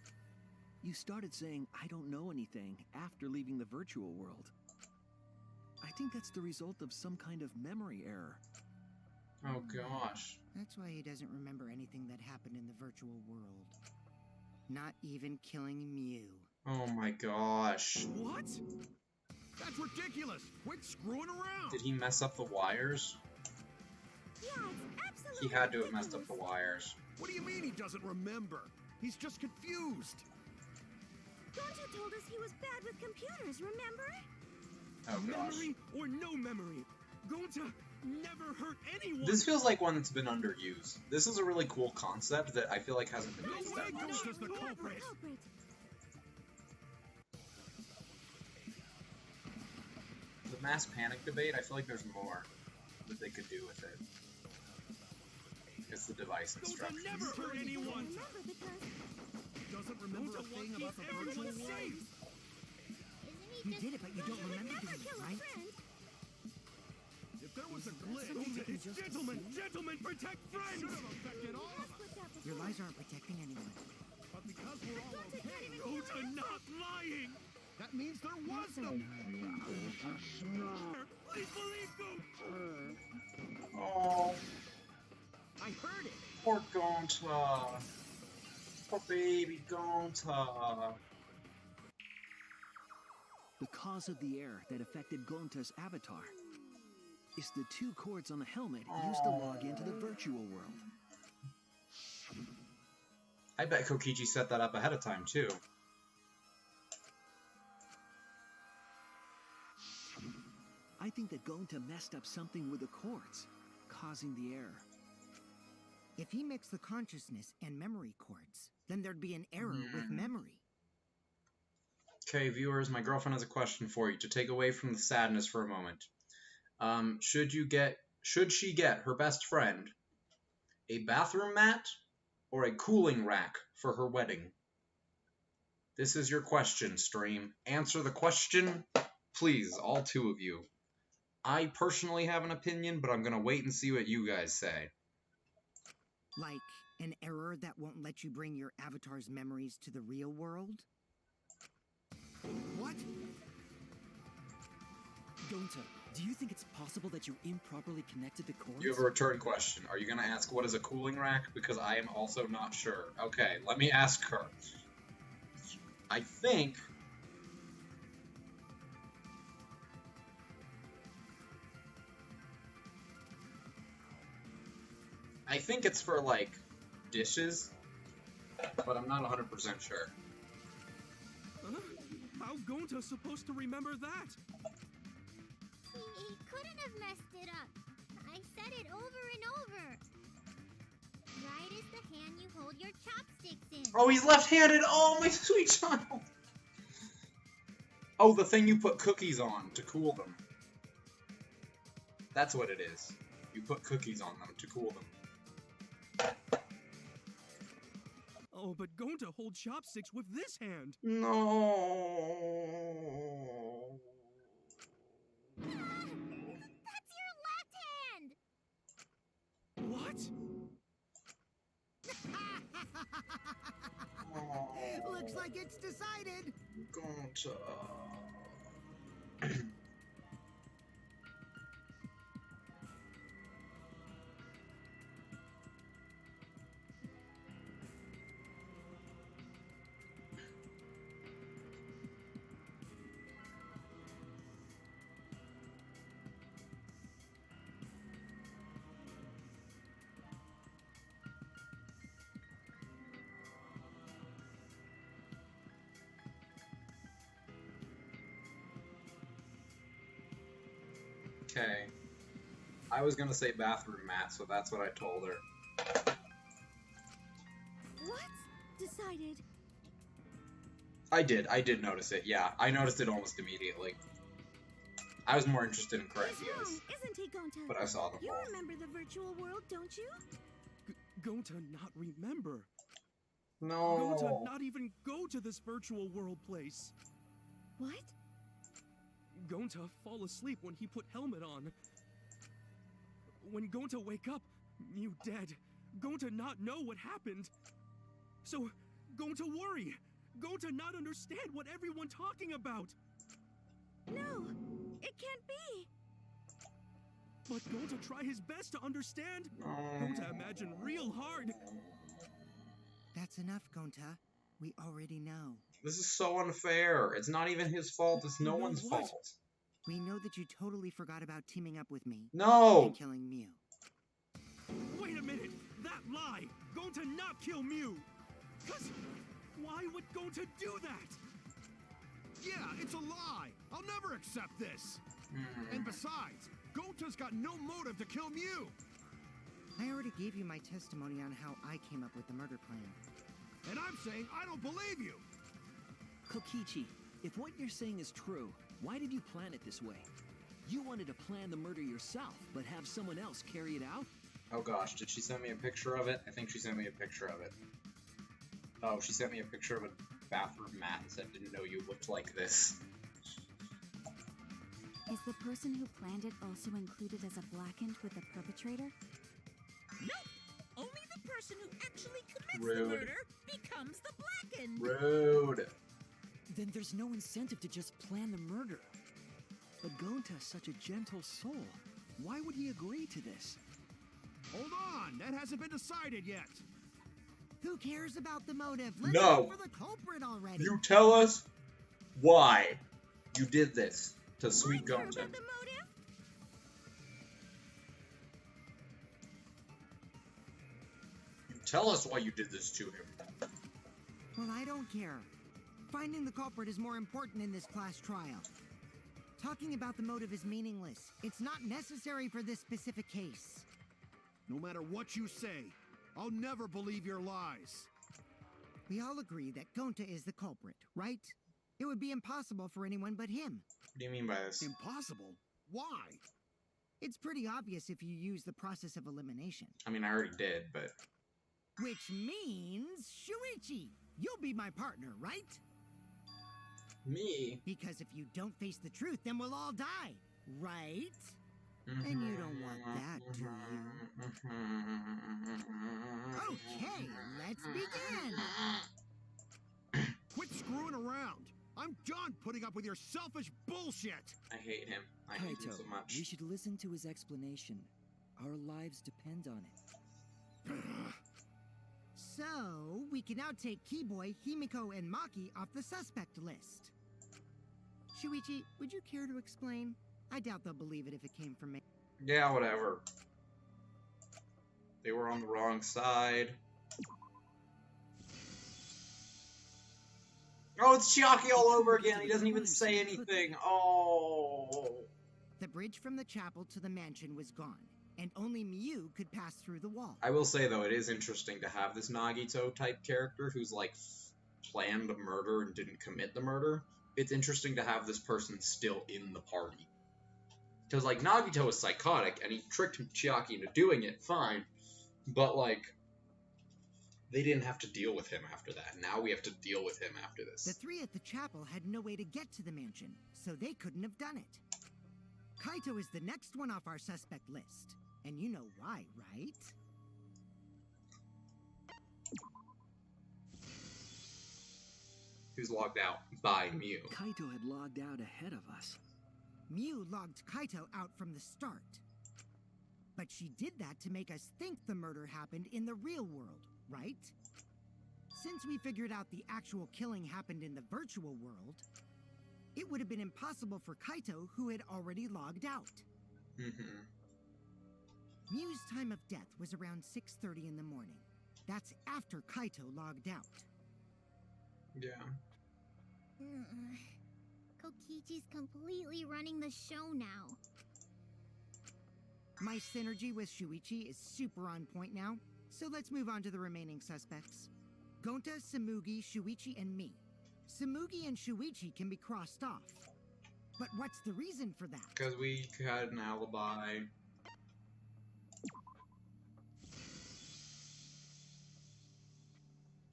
You started saying, I don't know anything, after leaving the virtual world. I think that's the result of some kind of memory error. Oh gosh. That's why he doesn't remember anything that happened in the virtual world. Not even killing Mew. Oh my gosh. What? That's ridiculous! Quit screwing around! Did he mess up the wires? Yeah, it's absolutely He had to have messed up ridiculous. the wires. What do you mean he doesn't remember? He's just confused. Gonta told us he was bad with computers, remember? Oh gosh. Memory or no memory? Gonta never hurt anyone! This feels like one that's been underused. This is a really cool concept that I feel like hasn't been No used way that much. Gonta's the culprit! The mass panic debate, I feel like there's more that they could do with it. It's the device Gonta instructions. never hurt anyone! Remember because Doesn't remember a Gonta thing won't about the keep virtual everyone world? safe! You did it, but you don't remember never doing it, kill a right? friend. If there was a glitch, Gonta is just gentlemen! assume? Gentlemen, protect friends! should have affected all of us. Your lies aren't protecting anyone. But because we're all okay, Gonta not lying! that means there was no... Please believe Gonta! Oh, I heard it! poor Gonta. Poor baby Gonta. The cause of the error that affected Gonta's avatar is the 2 cords on the helmet used to log into the virtual world. I bet Kokichi set that up ahead of time too. I think that Gonta messed up something with the quartz, causing the error. If he mixed the consciousness and memory quartz, then there'd be an error with memory. Okay, viewers, my girlfriend has a question for you to take away from the sadness for a moment. Should she get her best friend a bathroom mat or a cooling rack for her wedding? This is your question, stream. Answer the question, please, all two of you. I personally have an opinion, but I'm gonna wait and see what you guys say. Like an error that won't let you bring your avatar's memories to the real world? What? Gonta, do you think it's possible that you improperly connected the cords? You have a return question. Are you gonna ask what is a cooling rack? Because I am also not sure. Okay, let me ask her. I think it's for, like, dishes, but I'm not 100% sure. How Gonta's supposed to remember that? He couldn't have messed it up. I said it over and over. Right is the hand you hold your chopsticks in. Oh, he's left-handed! Oh, my sweet child! Oh, the thing you put cookies on to cool them. That's what it is. You put cookies on them to cool them. Oh, but Gonta holds chopsticks with this hand. No. That's your left hand! What? Looks like it's decided. Gonta. Okay. I was gonna say bathroom mat, so that's what I told her. What? Decided. I did notice it, yeah. I noticed it almost immediately. I was more interested in correct He's wrong, ideas, isn't he, Gonta? but I saw them You all. remember the virtual world, don't you? Gonta not remember. No. Gonta not even go to this virtual world place. What? Gonta fall asleep when he put helmet on. When Gonta wake up, Mew dead. Gonta not know what happened. So, Gonta worry. Gonta not understand what everyone talking about. No, it can't be. But Gonta try his best to understand. Gonta imagine real hard. That's enough, Gonta. We already know. This is so unfair. It's not even his fault. It's no one's What? fault. We know that you totally forgot about teaming up with me No! and killing Mew. Wait a minute! That lie! Gonta not kill Mew! 'Cause why would Gonta do that? Yeah, it's a lie. I'll never accept this. And besides, Gonta's got no motive to kill Mew. I already gave you my testimony on how I came up with the murder plan. And I'm saying I don't believe you. Kokichi, if what you're saying is true, why did you plan it this way? You wanted to plan the murder yourself, but have someone else carry it out? Oh gosh, did she send me a picture of it? I think she sent me a picture of it. Oh, she sent me a picture of a bathroom mat and said, didn't know you looked like this. Is the person who planned it also included as a blackened with the perpetrator? Nope. Only the person who actually commits Rude. the murder becomes the blackened. Rude. Then there's no incentive to just plan the murder. But Gonta's such a gentle soul. Why would he agree to this? Hold on, that hasn't been decided yet. Who cares about the motive? Let's No. go for the culprit already. You tell us why you did this to Sweet Care Gonta. about the motive? You tell us why you did this to him. Well, I don't care. Finding the culprit is more important in this class trial. Talking about the motive is meaningless. It's not necessary for this specific case. No matter what you say, I'll never believe your lies. We all agree that Gonta is the culprit, right? It would be impossible for anyone but him. What do you mean by this? Impossible? Why? It's pretty obvious if you use the process of elimination. I mean, I already did, but... Which means, Shuichi, you'll be my partner, right? Me? Because if you don't face the truth, then we'll all die, right? And you don't want that, do you? Okay, let's begin! Quit screwing around! I'm done putting up with your selfish bullshit! I hate him. I hate him Kaito, so much. we should listen to his explanation. Our lives depend on it. So, we can now take Keyboy, Himiko, and Maki off the suspect list. Shuichi, would you care to explain? I doubt they'll believe it if it came from me. Yeah, whatever. They were on the wrong side. Oh, it's Chiaki all over again. He doesn't even say anything. Oh. The bridge from the chapel to the mansion was gone, and only Miu could pass through the wall. I will say, though, it is interesting to have this Nagito-type character who's, like, planned a murder and didn't commit the murder. It's interesting to have this person still in the party. Because, like, Nagito is psychotic, and he tricked Chiaki into doing it, fine. But, like, they didn't have to deal with him after that. Now we have to deal with him after this. The three at the chapel had no way to get to the mansion, so they couldn't have done it. Kaito is the next one off our suspect list. And you know why, right? Who's logged out by Miu. Kaito had logged out ahead of us. Miu logged Kaito out from the start. But she did that to make us think the murder happened in the real world, right? Since we figured out the actual killing happened in the virtual world, it would have been impossible for Kaito, who had already logged out. Miu's time of death was around 6:30 in the morning. That's after Kaito logged out. Yeah. Kokichi's completely running the show now. My synergy with Shuichi is super on point now, so let's move on to the remaining suspects. Gonta, Samugi, Shuichi, and me. Samugi and Shuichi can be crossed off. But what's the reason for that? Because we had an alibi.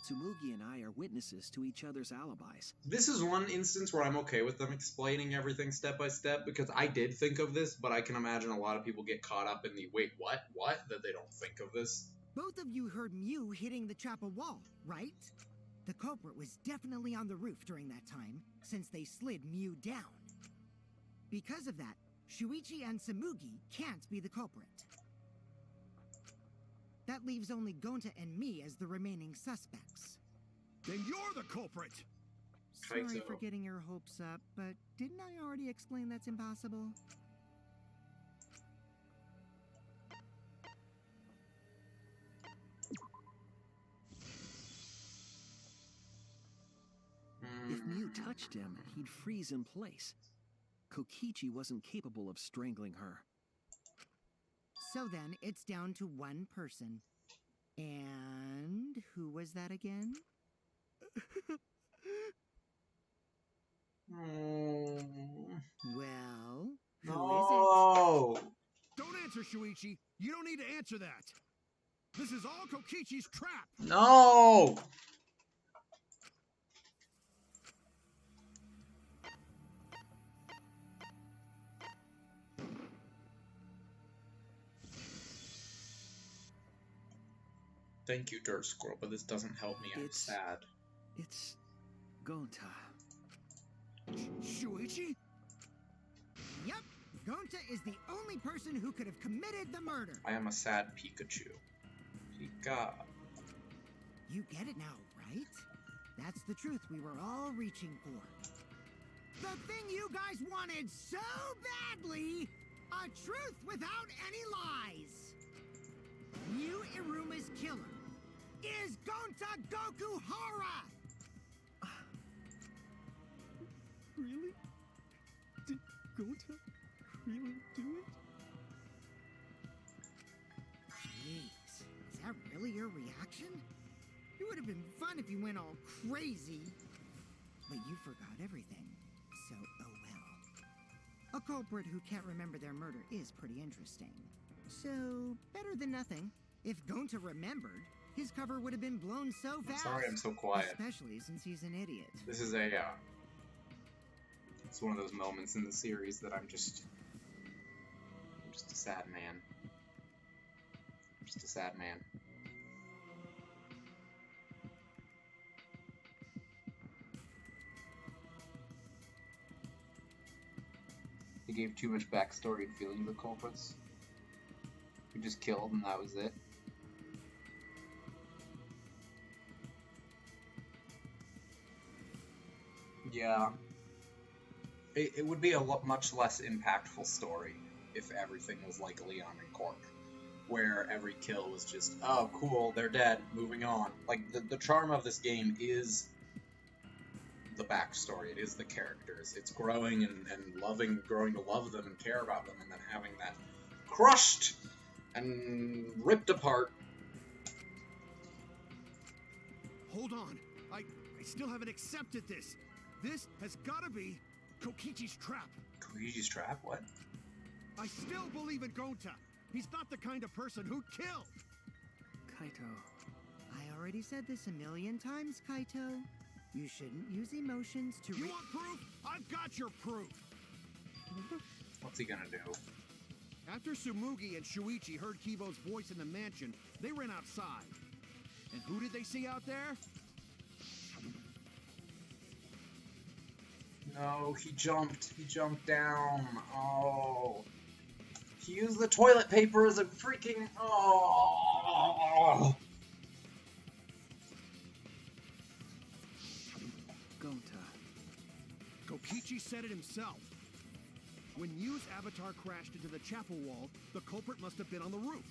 Tsumugi and I are witnesses to each other's alibis. This is one instance where I'm okay with them explaining everything step by step, because I did think of this, but I can imagine a lot of people get caught up in the, wait, what, that they don't think of this. Both of you heard Miu hitting the chapel wall, right? The culprit was definitely on the roof during that time, since they slid Miu down. Because of that, Shuichi and Samugi can't be the culprit. That leaves only Gonta and me as the remaining suspects. Then you're the culprit! Sorry Kaito. for getting your hopes up, but didn't I already explain that's impossible? If Miu touched him, he'd freeze in place. Kokichi wasn't capable of strangling her. So then, it's down to one person. And who was that again? Well, who is No! Don't answer, Shuichi! You don't need to answer that! This is all Kokichi's trap! No! Thank you, Dirt Squirrel, but this doesn't help me. I'm It's- sad. It's Gonta. Shuichi? Yep, Gonta is the only person who could have committed the murder. I am a sad Pikachu. Pika. You get it now, right? That's the truth we were all reaching for. The thing you guys wanted so badly! A truth without any lies! Miu Iruma's killer is Gonta Gokuhara! Really? Gonta really do it? Jeez, is that really your reaction? It would have been fun if you went all crazy. But you forgot everything, so oh well. A culprit who can't remember their murder is pretty interesting. So, better than nothing. If Gonta remembered, his cover would have been blown so fast. Sorry I'm so quiet. Especially since he's an idiot. This is it's one of those moments in the series that I'm just a sad man. Just a sad man. They gave too much backstory and feeling to the culprits. We just killed and that was it. Yeah. It would be a much less impactful story if everything was like Leon and Cork, where every kill was just, oh cool, they're dead, moving on. Like, the charm of this game is the backstory, it is the characters. It's growing and growing to love them and care about them, and then having that crushed and ripped apart. Hold on. I still haven't accepted this. This has gotta be Kokichi's trap. Kokichi's trap? What? I still believe in Gonta. He's not the kind of person who'd kill. Kaito. I already said this a million times, Kaito. You shouldn't use emotions to You want proof? I've got your proof. What's he gonna do? After Tsumugi and Shuichi heard Kibo's voice in the mansion, they ran outside. And who did they see out there? No, he jumped down. Oh. He used the toilet paper as a freaking... Oh. Gonta. Kokichi said it himself. When Yu's avatar crashed into the chapel wall, the culprit must have been on the roof.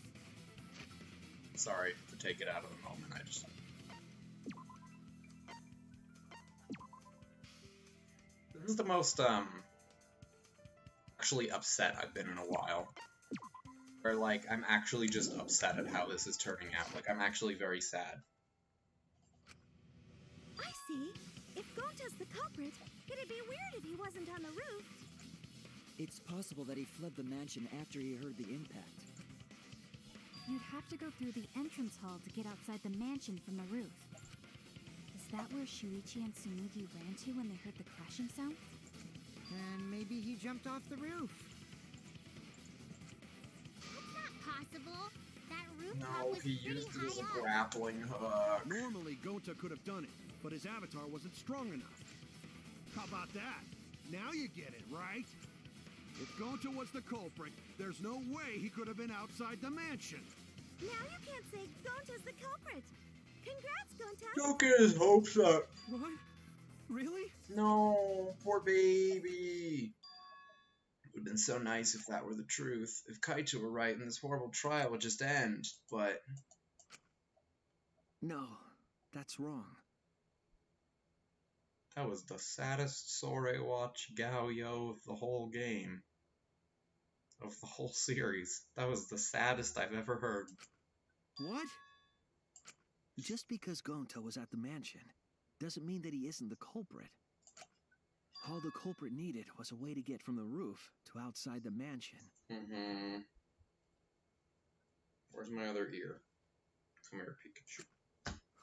Sorry to take it out of the moment, This is the most, actually upset I've been in a while. Or, like, I'm actually just upset at how this is turning out. Like, I'm actually very sad. I see. If Gonta's the culprit, it'd be weird if he wasn't on the roof. It's possible that he fled the mansion after he heard the impact. You'd have to go through the entrance hall to get outside the mansion from the roof. Is that where Shuichi and Tsumugi ran to when they heard the crashing sound? And maybe he jumped off the roof. That's not possible. That rooftop No, was he pretty used it as a high up. grappling hook. Normally, Gonta could have done it, but his avatar wasn't strong enough. How about that? Now you get it, right? If Gonta was the culprit, there's no way he could have been outside the mansion. Now you can't say Gonta's the culprit. Congrats, Gonta. Don't get his hopes up. What? Really? No, poor baby. It would have been so nice if that were the truth. If Kaito were right and this horrible trial would just end, but... No, that's wrong. That was the saddest Sorewatch Gaoyo of the whole game. Of the whole series. That was the saddest I've ever heard. What? Just because Gonta was at the mansion doesn't mean that he isn't the culprit. All the culprit needed was a way to get from the roof to outside the mansion. Mm-hmm. Where's my other ear? Come here, Pikachu.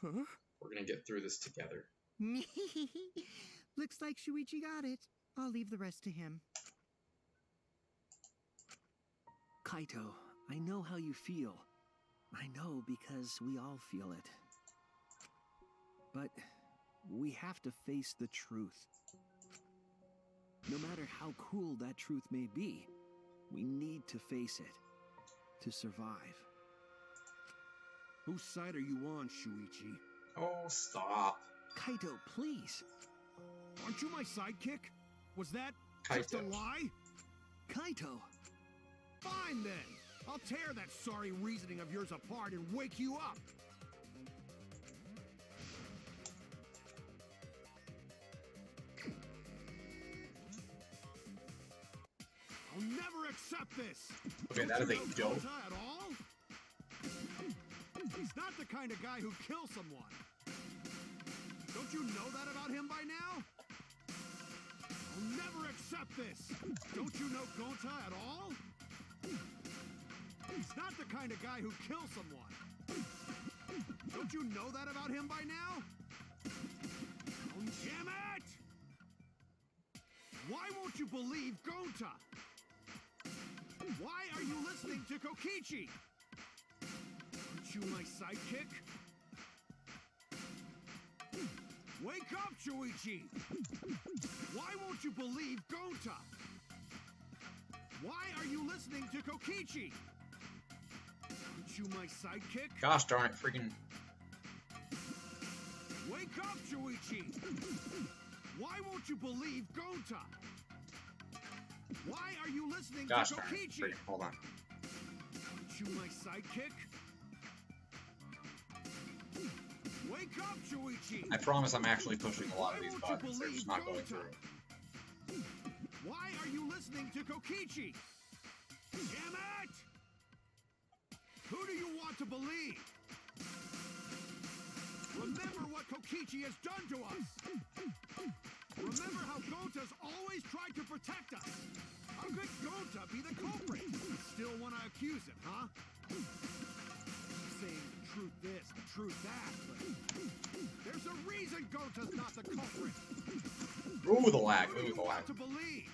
Huh? We're gonna get through this together. Looks like Shuichi got it. I'll leave the rest to him. Kaito, I know how you feel. I know because we all feel it. But we have to face the truth. No matter how cruel that truth may be, we need to face it to survive. Whose side are you on, Shuichi? Oh, stop. Kaito, please. Aren't you my sidekick? Was that just a Kaito. lie? Kaito! Fine then. I'll tear that sorry reasoning of yours apart and wake you up. accept this! Okay, that is a dope. At all? He's not the kind of guy who kills someone. Don't you know that about him by now? I'll never accept this! Don't you know Gonta at all? He's not the kind of guy who kills someone. Don't you know that about him by now? Oh, damn it! Why won't you believe Gonta? Why are you listening to Kokichi? Aren't you my sidekick? Wake up, Shuichi! Why won't you believe Gonta? Why are you listening to Kokichi? Aren't you my sidekick? Gosh darn it, freaking. Wake up, Shuichi! Why won't you believe Gonta? Why are you listening Gosh to darn it, Kokichi? freaking. Hold on. Aren't you my sidekick? Wake up, Shuichi! I promise I'm actually pushing a lot of these buttons. They're just not going through. Why are you listening to Kokichi? Damn it! Who do you want to believe? Remember what Kokichi has done to us! Remember how Gonta's always tried to protect us! How could Gonta be the culprit? Still want to accuse him, huh? Saying the truth this, the truth that, but there's a reason Gonta's not the culprit! Ooh, the lag. Who do Ooh, you the lag. want to believe?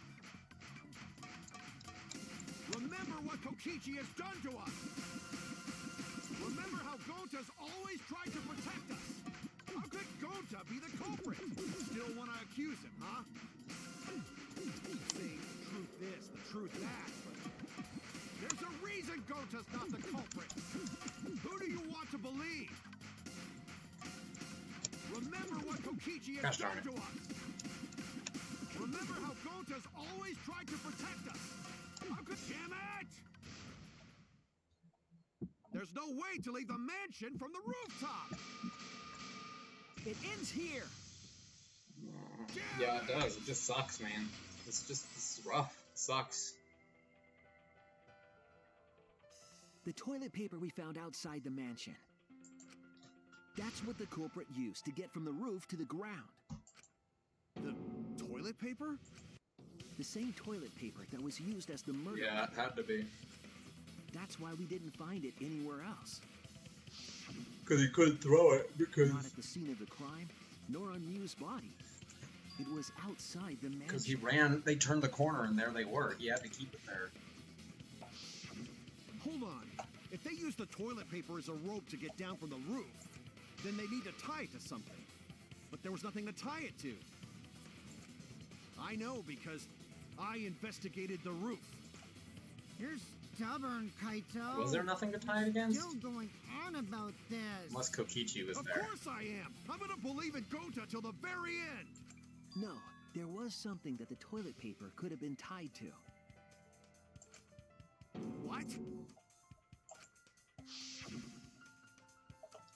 Remember what Kokichi has done to us! Remember how Gonta's always tried to protect us! How could Gonta be the culprit? Still want to accuse him, huh? Saying the truth this, the truth that, but there's a reason Gonta's not the culprit! Who do you want to believe? Remember what Kokichi has Gosh darn done it. to us! Remember how Gonta's always tried to protect us! How could... Damn it! There's no way to leave the mansion from the rooftop! It ends here. Yeah, it does. It just sucks, man. This is rough. It sucks. The toilet paper we found outside the mansion. That's what the culprit used to get from the roof to the ground. The toilet paper? The same toilet paper that was used as the murder Yeah, it had to be. That's why we didn't find it anywhere else. Because he couldn't throw it. Because Not at the scene of the crime, nor on Yu's body. It was outside the mansion. Because he ran, they turned the corner and there they were. He had to keep it there. Hold on. If they use the toilet paper as a rope to get down from the roof, then they need to tie it to something. But there was nothing to tie it to. I know because I investigated the roof. You're stubborn, Kaito. Was there nothing to tie it against? Still going on about this. Unless Kokichi was Of there. course I am. I'm gonna believe in Gonta till the very end. No, there was something that the toilet paper could have been tied to. What?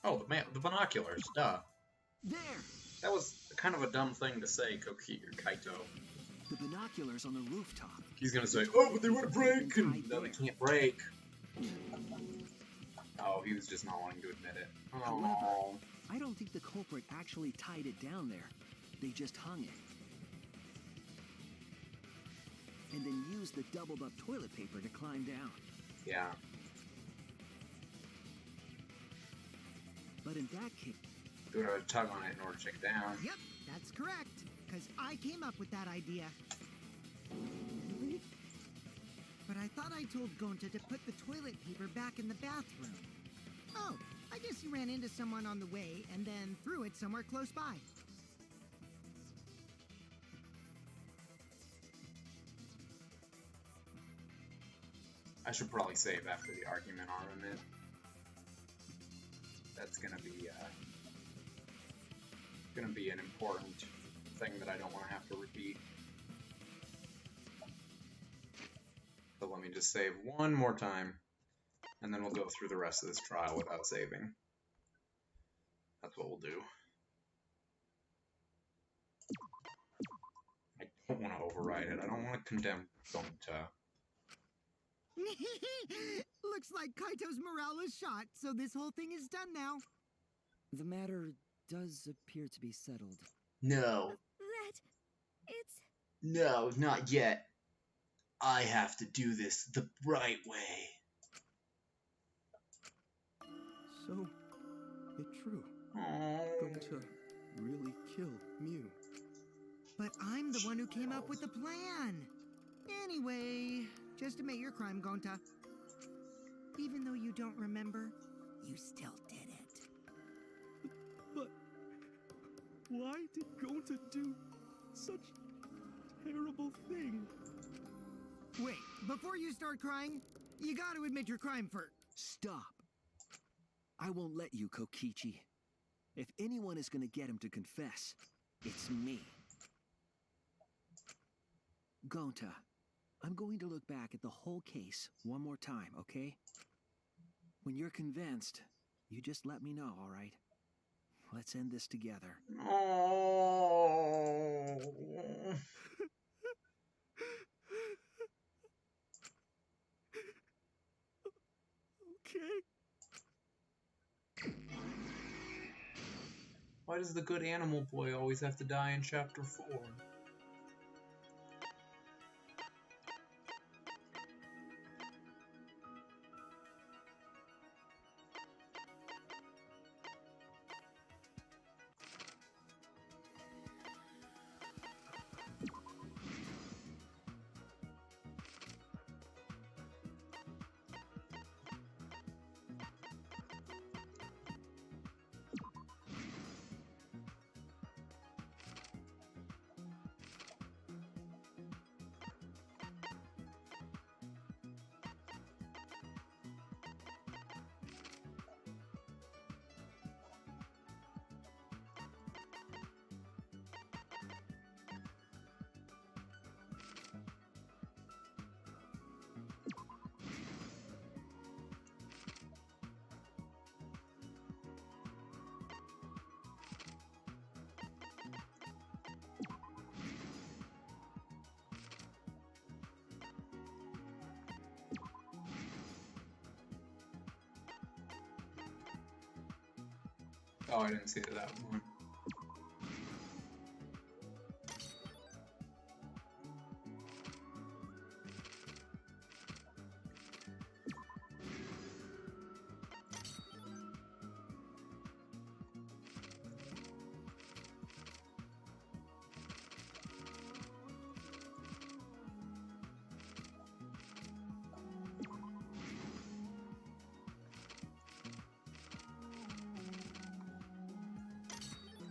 Oh, the binoculars. Duh. There! That was kind of a dumb thing to say, Kaito. The binoculars on the rooftop. He's gonna say, oh, but they would break! And no, they can't break. Oh, he was just not wanting to admit it. However, Oh. I don't think the culprit actually tied it down there. They just hung it. And then used the doubled up toilet paper to climb down. Yeah. But in that case, They would have tug on it in order to take it down. Yep, that's correct. Because I came up with that idea. But I thought I told Gonta to put the toilet paper back in the bathroom. Oh, I guess he ran into someone on the way and then threw it somewhere close by. I should probably save after the argument armament. That's gonna be an important thing that I don't want to have to repeat. So let me just save one more time, and then we'll go through the rest of this trial without saving. That's what we'll do. I don't want to override it. I don't want to condemn Gonta. Looks like Kaito's morale is shot, so this whole thing is done now. The matter does appear to be settled. No. It's... No, not yet. I have to do this the right way. So, it's true. Oh. Going to really kill Mew. But I'm the one who came up with the plan. Anyway, just admit your crime, Gonta. Even though you don't remember, you still did it. But why did Gonta do such a terrible thing? Wait, before you start crying, you gotta admit your crime first. Stop. I won't let you, Kokichi. If anyone is gonna get him to confess, it's me. Gonta, I'm going to look back at the whole case one more time, okay? When you're convinced, you just let me know, all right? Let's end this together. Oh. Okay. Why does the good animal boy always have to die in chapter 4? Oh, I didn't see that one.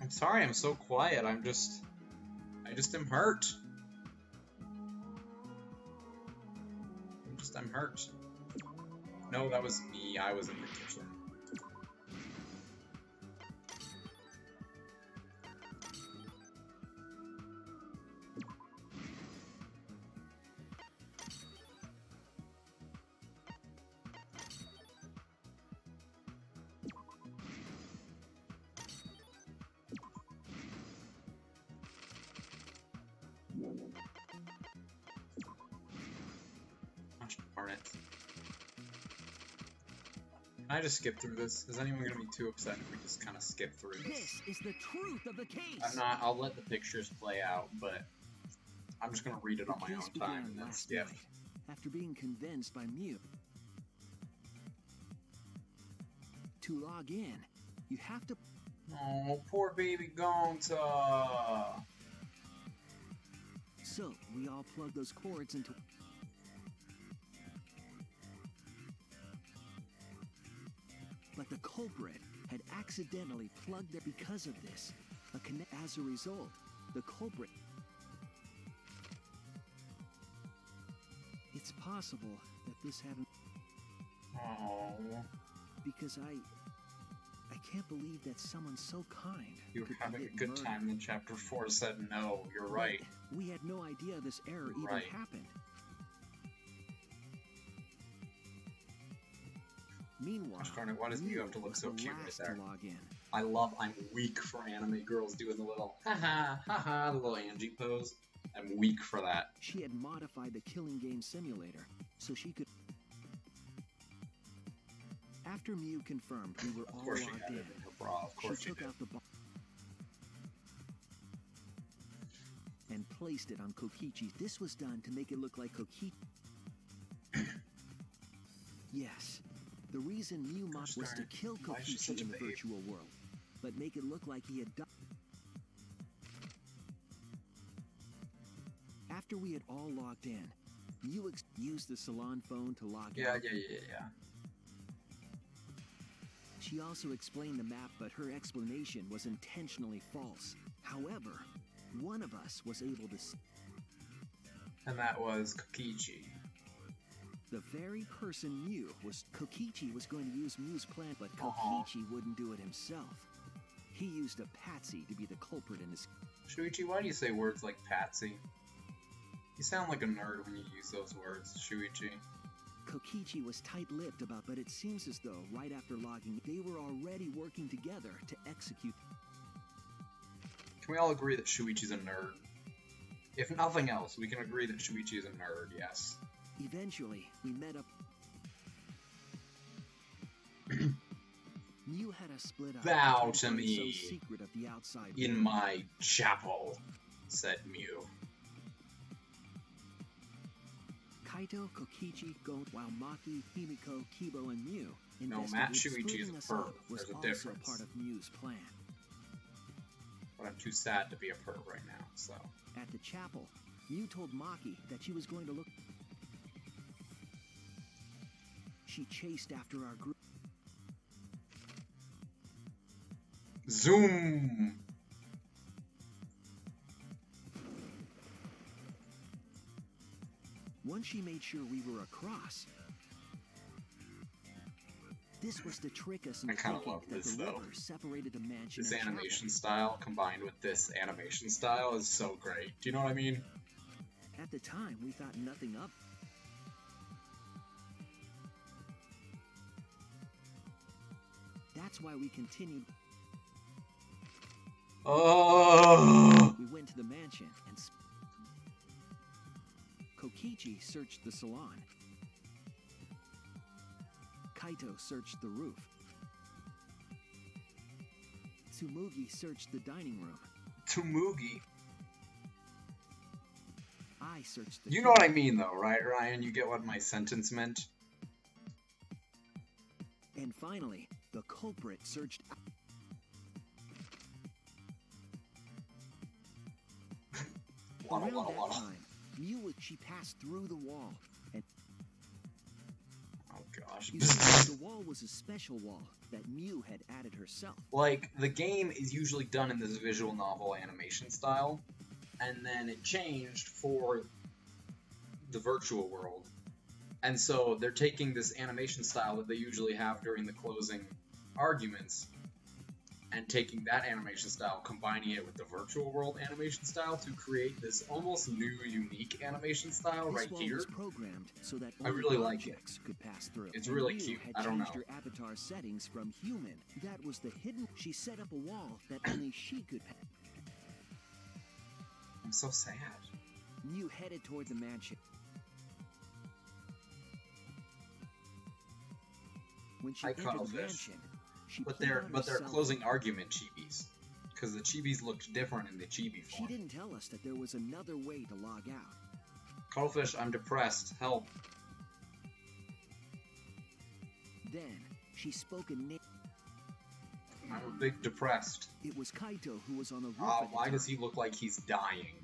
I'm sorry I'm so quiet, I just am hurt. I'm hurt. No, that was me, I was in the kitchen. Gosh darn it. Can I just skip through this? Is anyone gonna be too upset if we just kind of skip through this? This is the truth of the case. I'm not, I'll let the pictures play out, but I'm just gonna read it on my own time and then skip. After being convinced by Mew to log in, you have to... Oh, poor baby Gonta! So, we all plug those cords into... But the culprit had accidentally plugged it because of this. As a result, the culprit... It's possible that this happened... Oh. Because I can't believe that someone so kind... You were could having a commit good murder. time, then chapter 4 said no, you're right. We had no idea this error even Right. happened. Meanwhile, Gosh darn it, why does Mew have to look was so the cute right last there? to log in. I'm weak for anime girls doing the little haha, the little Angie pose. I'm weak for that. She had modified the killing game simulator so she could... After Mew confirmed we were all Of course she logged had in, it in her bra. Of course she she took did. out the ball and placed it on Kokichi. This was done to make it look like Kokichi. Yes, the reason Mew Gosh was to darn. kill Why is she Kokichi such a in the babe? virtual world, but make it look like he had died. After we had all logged in, Mew used the salon phone to log Yeah. out. Yeah. She also explained the map, but her explanation was intentionally false. However, one of us was able to see And that was Kokichi. the very person Mew was. Kokichi was going to use Mew's plan, but Uh-huh. Kokichi wouldn't do it himself. He used a patsy to be the culprit in his. Shuichi, why do you say words like patsy? You sound like a nerd when you use those words, Shuichi. Kokichi was tight-lipped about, but it seems as though right after logging, they were already working together to execute. Can we all agree that Shuichi's a nerd? If nothing else, we can agree that Shuichi is a nerd, yes. Eventually, we met up. Mew had a split up. Bow and to found me some secret of the outside In world. my chapel, said Mew. Kaito, Kokichi, Goat, while Maki, Himiko, Kibo, and Mew No, Matt investigated Shuichi is splitting a us up perv. was There's a also difference. part of Mew's plan. But I'm too sad to be a perv right now, so. At the chapel, Mew told Maki that she was going to look. She chased after our group. Zoom! Once she made sure we were across, this was to trick us into I kinda thinking love that this, the though. river separated the mansion This and chapel. animation style combined with this animation style is so great. Do you know what I mean? At the time, we thought nothing of. That's why we continued. Oh! We went to the mansion and Kokichi searched the salon. Kaito searched the roof. Tsumugi searched the dining room. Tsumugi. I searched the You know what I mean, though, right, Ryan? You get what my sentence meant? And finally, the culprit searched. Around that time, she passed through the wall, and Oh gosh. you see, the wall was a special wall that Mew had added herself. Like, the game is usually done in this visual novel animation style, and then it changed for the virtual world. And so they're taking this animation style that they usually have during the closing arguments, and taking that animation style, combining it with the virtual world animation style to create this almost new, unique animation style This right wall here. was programmed so that I only really like it. objects could pass through. It's And really Mew cute. had I don't changed know. her avatar settings from human. That was the hidden. She set up a wall that only she could pass. I'm so sad. Mew headed toward the mansion. When she I entered cuddle the fish. mansion, she But pulled they're out her cell closing phone. argument chibis, because the chibis looked different in the chibi She form. didn't tell us that there was another way to log out. Cuddlefish, I'm depressed. Help. Then she spoke a name. I'm a bit depressed. It was Kaito who was on the roof. Oh, at the why does time. he look like he's dying?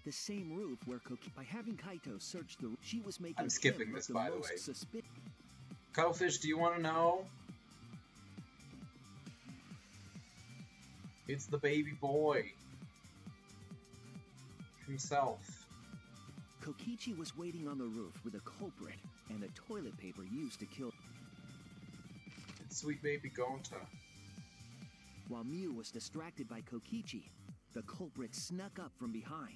The same roof where by having Kaito search the. She was making. I'm skipping him this, look by the most way. suspicious. Cuddlefish, do you want to know? It's the baby boy himself. Kokichi was waiting on the roof with a culprit and the toilet paper used to kill. It's sweet baby Gonta. While Mew was distracted by Kokichi, the culprit snuck up from behind.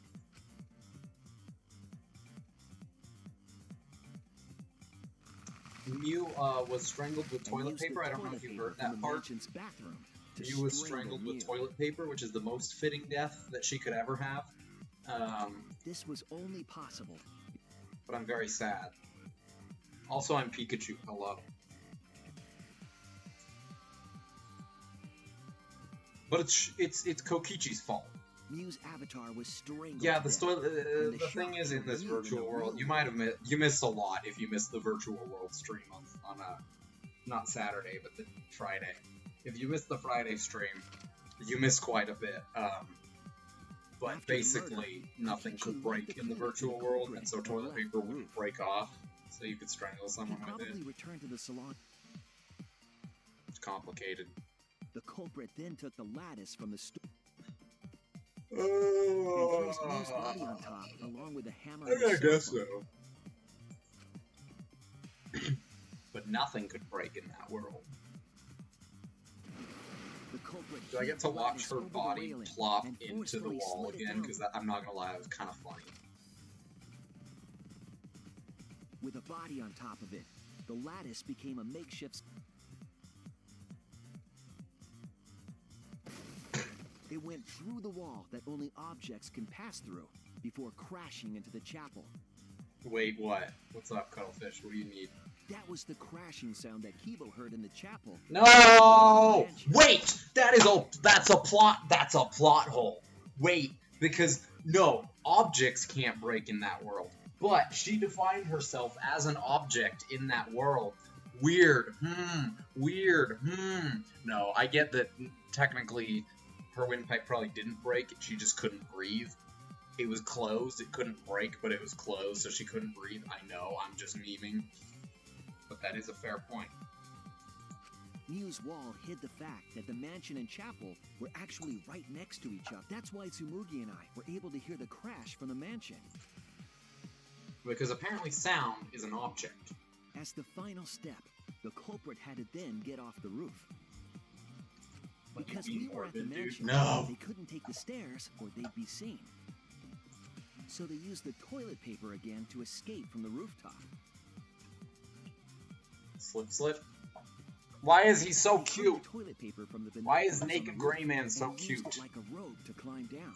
Mew was strangled with and toilet used the paper. I don't know toilet if you paper heard from that the part. mansion's bathroom to Mew was strangle strangled Mew. with toilet paper, which is the most fitting death that she could ever have. This was only possible. But I'm very sad. Also, I'm Pikachu. Hello. But it's Kokichi's fault. Mew's avatar was strangled. Yeah, to death, and the thing shock is, in this of Mew virtual the world, real you might have you missed a lot if you missed the virtual world stream on not Saturday, but the Friday. If you missed the Friday stream, you missed quite a bit. But After the basically, murder, nothing Pikachu could break left in the the virtual clinic world, and and so left toilet the paper wouldn't roof. break off, so you could strangle He someone with it. probably returned to the salon. It's complicated. The culprit then took the lattice from the store and placed Mew's body on top, along with a hammer and a I guess cell so. But nothing could break in that world. The culprit Do I get hit to the watch lattice her over the body railing plop and into the forcefully wall slid it again? down. Because I'm not gonna lie, it was kind of funny. With a body on top of it, the lattice became a makeshift. It went through the wall that only objects can pass through before crashing into the chapel. Wait, what? What's up, Cuttlefish? What do you need? That was the crashing sound that Kibo heard in the chapel. No! Wait! That's a plot hole. Wait, because no, objects can't break in that world. But she defined herself as an object in that world. Weird. Weird. No, I get that technically her windpipe probably didn't break. She just couldn't breathe. It was closed. It couldn't break, but it was closed, so she couldn't breathe. I know, I'm just memeing. But that is a fair point. Mew's wall hid the fact that the mansion and chapel were actually right next to each other. That's why Tsumugi and I were able to hear the crash from the mansion. Because apparently sound is an object. As the final step, the culprit had to then get off the roof. What do you Because mean, we were at the Morbid, dude? mansion, No! they couldn't take the stairs or they'd be seen. So they used the toilet paper again to escape from the rooftop. Slip. Why is he so They took cute? the toilet paper from the Why is binoculars on Naked the Gray roof Man so and used cute? it like a rope to climb down.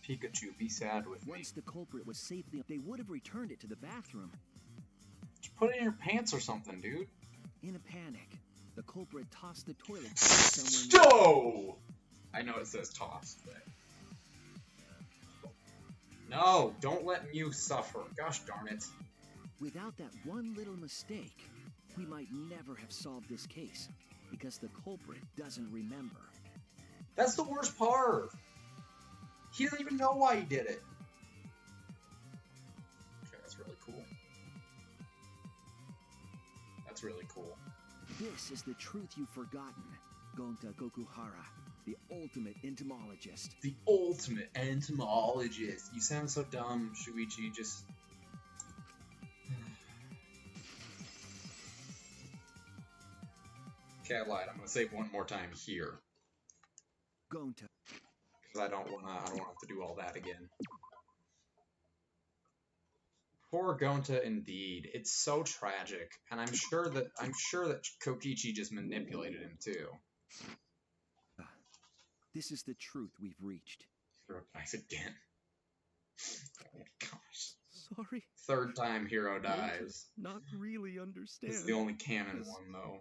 Pikachu, be sad with me. Once the culprit was safely, they would have returned it to the bathroom. Just put it in your pants or something, dude. In a panic, the culprit tossed the toilet paper somewhere near. Stow! I know it says toss, but... No, don't let Mew suffer. Gosh darn it. Without that one little mistake, we might never have solved this case, because the culprit doesn't remember. That's the worst part. He doesn't even know why he did it. Okay, that's really cool. That's really cool. This is the truth you've forgotten, Gonta Gokuhara, the ultimate entomologist. The ultimate entomologist. You sound so dumb, Shuichi. Just... Okay, I lied. I'm gonna say it one more time here. Gonta. Because I don't wanna have to do all that again. Poor Gonta indeed. It's so tragic. And I'm sure that Kokichi just manipulated him too. This is the truth we've reached. Hero dies again. Oh my gosh. Sorry. Third time Hero dies. Not really understand. It's the only canon Because one though.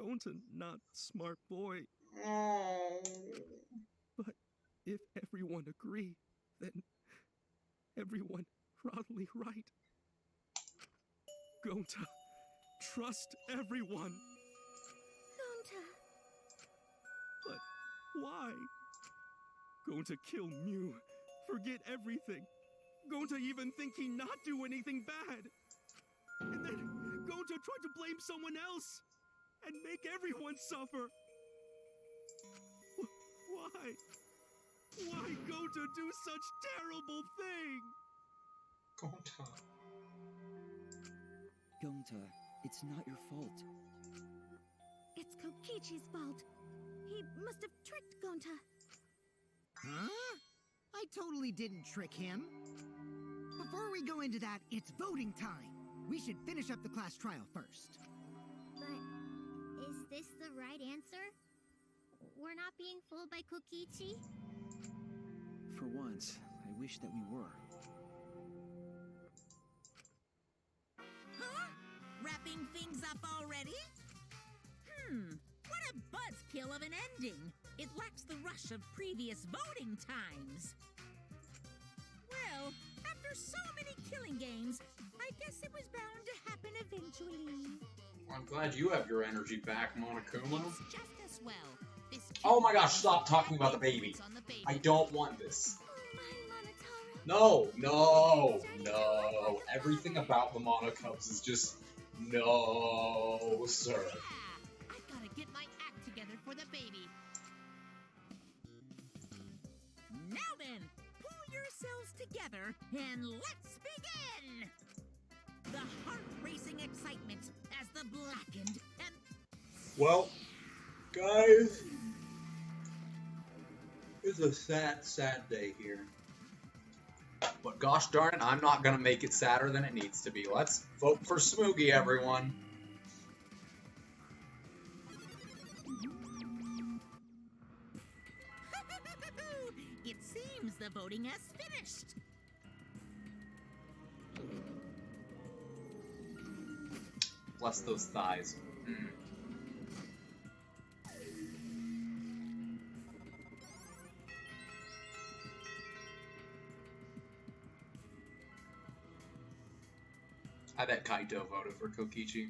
Gonta not smart boy. Oh. But if everyone agree, then everyone probably right. Gonta, trust everyone. Gonta. But why? Gonta kill Mew, forget everything. Gonta even think he not do anything bad. And then Gonta tried to blame someone else and make everyone suffer. Why? Why Gonta do such terrible thing? Gonta. Gonta, it's not your fault. It's Kokichi's fault. He must have tricked Gonta. Huh? I totally didn't trick him. Before we go into that, it's voting time. We should finish up the class trial first. But is this the right answer? We're not being fooled by Kokichi? For once, I wish that we were. Huh? Wrapping things up already? What a buzzkill of an ending. It lacks the rush of previous voting times. Well, after so many killing games, I guess it was bound to happen eventually. I'm glad you have your energy back, Monokuma. It's just as well. This Oh my gosh, stop talking about the baby. on the baby. I don't want this. My Monotaro. No. Everything about the Monocubs is just no, sir. Yeah, I've got to get my act together for the baby. Now then, pull yourselves together and let's begin! The heart-racing excitement as the blackened and... Well, guys, it's a sad day here. But gosh darn it, I'm not gonna make it sadder than it needs to be. Let's vote for Smoogie, everyone. It seems the voting has finished. Bless those thighs. I bet Kaito voted for Kokichi.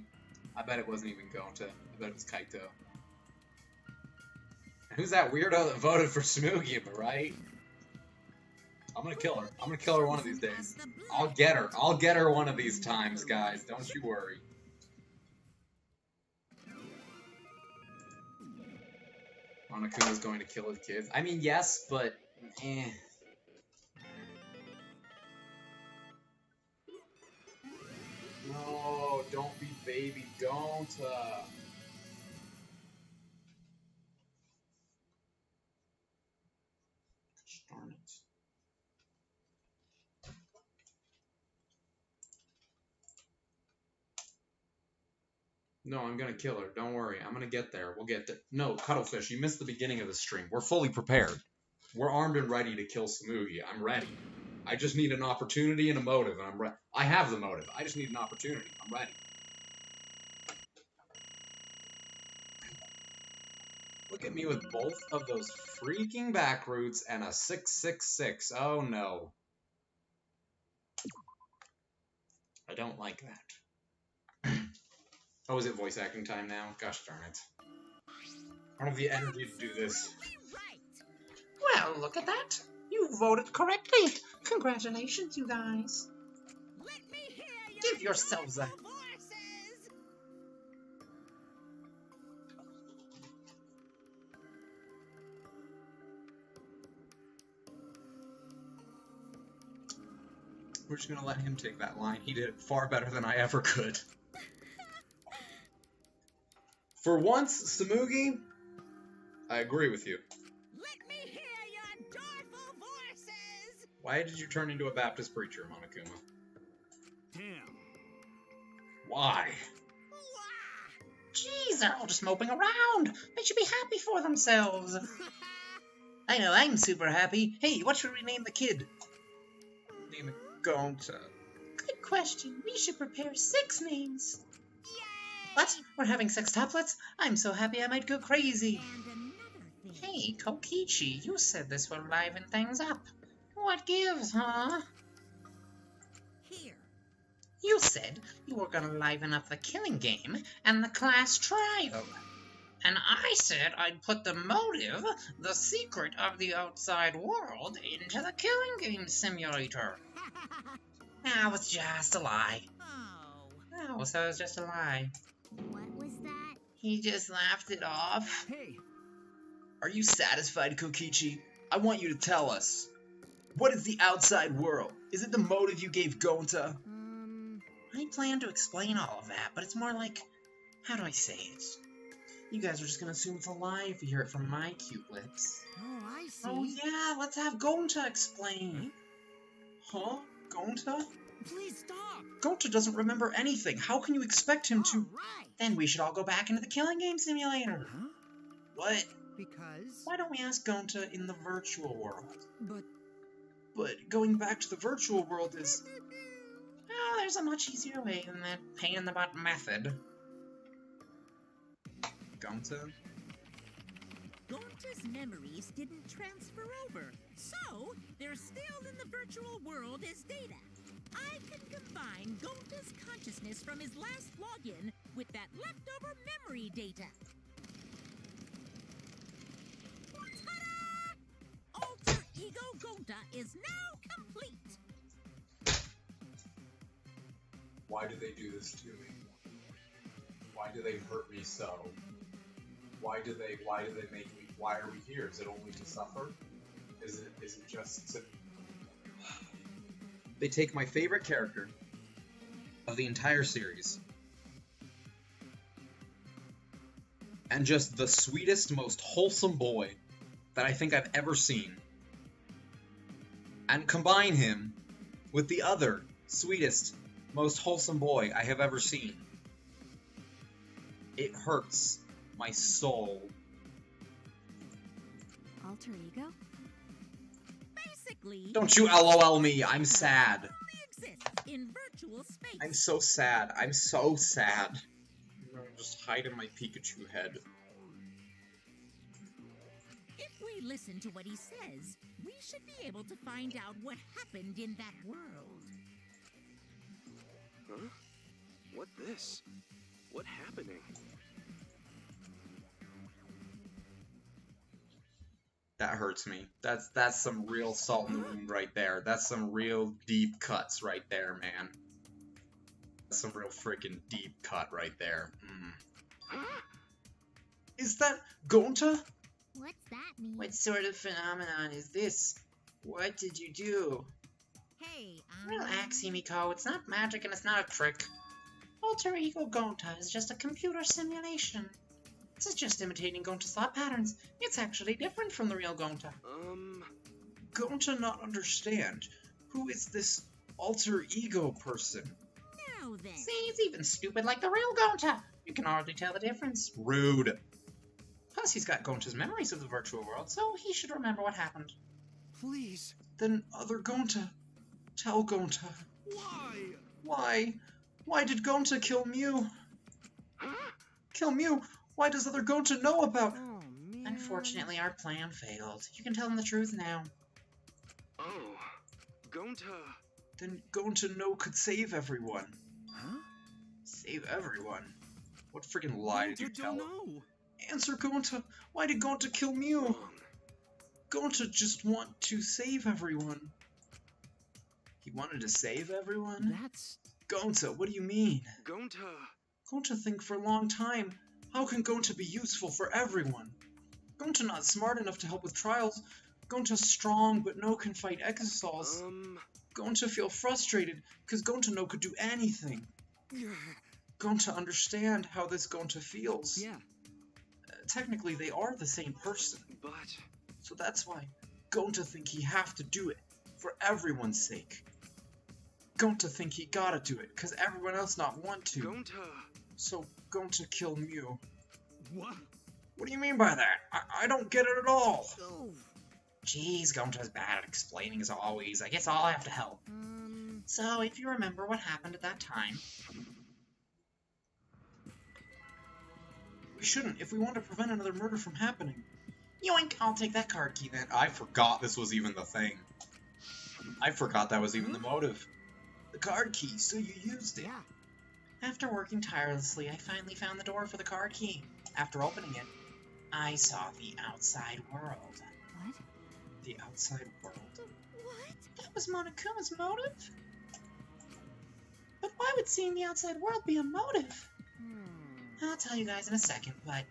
I bet it wasn't even Gonta. I bet it was Kaito. Who's that weirdo that voted for Smoogie, am I right? I'm gonna kill her. I'm gonna kill her one of these days. I'll get her. I'll get her one of these times, guys. Don't you worry. Monokuma's going to kill his kids. I mean, yes, but eh. No, don't be baby, don't. Gosh, darn it. No, I'm gonna kill her. Don't worry. I'm gonna get there. We'll get there. No, Cuttlefish, you missed the beginning of the stream. We're fully prepared. We're armed and ready to kill Smoogie. I'm ready. I just need an opportunity and a motive, and I'm ready. I have the motive. I just need an opportunity. I'm ready. Look at me with both of those freaking back roots and a 666. Oh no. I don't like that. Oh, is it voice acting time now? Gosh darn it. I don't have the energy to do this. Well, look at that. You voted correctly. Congratulations, you guys. Let me hear your Give yourselves a... voices! We're just gonna let him take that line. He did it far better than I ever could. For once, Smoogie, I agree with you. Let me hear your joyful voices! Why did you turn into a Baptist preacher, Monokuma? Damn. Why? Jeez, they're all just moping around. They should be happy for themselves. I know, I'm super happy. Hey, what should we name the kid? Name it Gonta. Good question. We should prepare 6 names. Yay! What? We're having sextuplets? I'm so happy I might go crazy. And another thing. Hey, Kokichi, you said this would liven things up. What gives, huh? Here. You said you were gonna liven up the killing game and the class trial. And I said I'd put the motive, the secret of the outside world, into the killing game simulator. That was just a lie. Oh. Oh, so it was just a lie. What was that? He just laughed it off. Hey, Are you satisfied, Kokichi? I want you to tell us. What is the outside world? Is it the motive you gave Gonta? I plan to explain all of that, but it's more like, how do I say it? You guys are just gonna assume it's a lie if you hear it from my cute lips. Oh, I see. Oh yeah, let's have Gonta explain. Huh? Gonta? Please stop. Gonta doesn't remember anything. How can you expect him to? All right. Then we should all go back into the killing game simulator. huh? What? Because... Why don't we ask Gonta in the virtual world? But But going back to the virtual world is... Oh, there's a much easier way than that pain-in-the-butt method. Gonta? Gonta's memories didn't transfer over, so they're still in the virtual world as data. I can combine Gonta's consciousness from his last login with that leftover memory data. Ta-da! Alter Ego Gonta is now complete. Why do they do this to me? Why do they hurt me so? Why do they make me, why are we here? Is it only to suffer? Is it just to... They take my favorite character of the entire series and just the sweetest, most wholesome boy that I think I've ever seen, and combine him with the other sweetest, most wholesome boy I have ever seen. It hurts my soul. Alter ego? Basically, Don't you LOL me, I'm sad. only exists in virtual space. I'm so sad. I'm so sad. I'm gonna just hide in my Pikachu head. If we listen to what he says, we should be able to find out what happened in that world. Huh? What this? What happening? That hurts me. That's some real salt in the wound right there. That's some real deep cuts right there, man. That's some real freaking deep cut right there. Is that Gonta? What's that mean? What sort of phenomenon is this? What did you do? Hey, Relax, Himiko. It's not magic and it's not a trick. Alter Ego Gonta is just a computer simulation. This is just imitating Gonta's thought patterns. It's actually different from the real Gonta. Gonta not understand. Who is this alter ego person? now then. See, it's even stupid like the real Gonta. You can hardly tell the difference. Rude. Plus, he's got Gonta's memories of the virtual world, so he should remember what happened. Please. Then other Gonta. Tell Gonta. Why? Why? Why did Gonta kill Mew? Kill Mew? Why does other Gonta know about... Oh, man. Unfortunately, our plan failed. You can tell him the truth now. Oh, Gonta. Then Gonta no could save everyone. Huh? Save everyone? What freaking lie did you Gonta tell don't him? know. Answer Gonta. Why did Gonta kill Mew? Wrong. Gonta just want to save everyone. He wanted to save everyone? That's... Gonta, what do you mean? Gonta. Gonta think for a long time. How can Gonta be useful for everyone? Gonta not smart enough to help with trials. Gonta strong but no can fight Exosols. Gonta feel frustrated because Gonta no could do anything. Gonta understand how this Gonta feels. Yeah. Technically they are the same person. But... So that's why Gonta think he have to do it for everyone's sake. Gonta think he gotta do it cause everyone else not want to. Gonta. So Gonta kill Mew. What? What do you mean by that? I don't get it at all. Oh. Jeez, Gonta's bad at explaining as always. I guess I'll have to help. So, if you remember what happened at that time... We shouldn't if we want to prevent another murder from happening. Yoink, I'll take that card key then. I forgot this was even the thing. I forgot that was even the motive. The card key, so you used it. Yeah. After working tirelessly, I finally found the door for the card key. After opening it, I saw the outside world. What? The outside world? What? That was Monokuma's motive? But why would seeing the outside world be a motive? I'll tell you guys in a second, but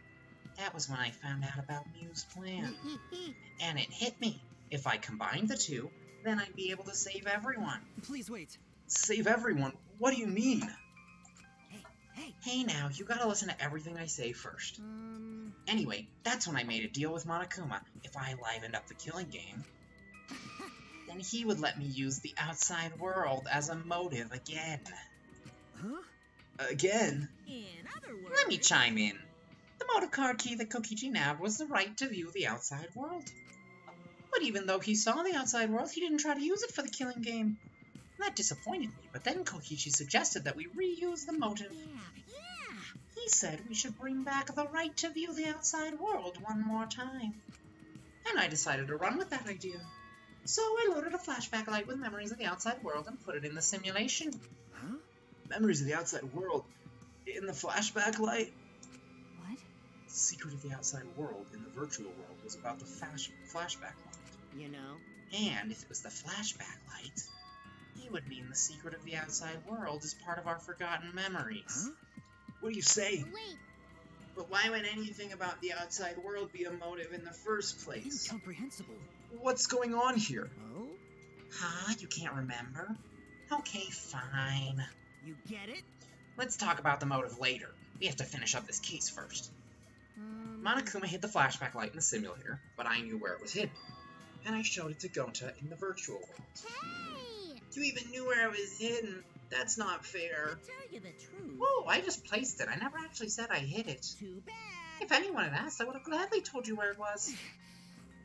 that was when I found out about Mew's plan. And it hit me. If I combined the two, then I'd be able to save everyone. Please wait. Save everyone? What do you mean? Hey now, you gotta listen to everything I say first. Anyway, that's when I made a deal with Monokuma. If I livened up the killing game, then he would let me use the outside world as a motive again. Huh? Again? In other words... Let me chime in. The motive card key that Kokichi nabbed was the right to view the outside world. But even though he saw the outside world, he didn't try to use it for the killing game. That disappointed me, but then Kokichi suggested that we reuse the motive. Yeah. He said we should bring back the right to view the outside world one more time. And I decided to run with that idea. So I loaded a flashback light with memories of the outside world and put it in the simulation. Huh? Memories of the outside world in the flashback light? What? The secret of the outside world in the virtual world was about the flashback light. You know? And if it was the flashback light, it would mean the secret of the outside world is part of our forgotten memories. Huh? What do you say? Wait, But why would anything about the outside world be a motive in the first place? Incomprehensible. What's going on here? Oh? Huh? You can't remember? Okay, fine. You get it? Let's talk about the motive later. We have to finish up this case first. Monokuma hid the flashback light in the simulator, but I knew where it was hidden. And I showed it to Gonta in the virtual world. hey! You even knew where it was hidden. That's not fair. To tell you the truth, Whoa, I just placed it. I never actually said I hid it. too bad. If anyone had asked, I would have gladly told you where it was.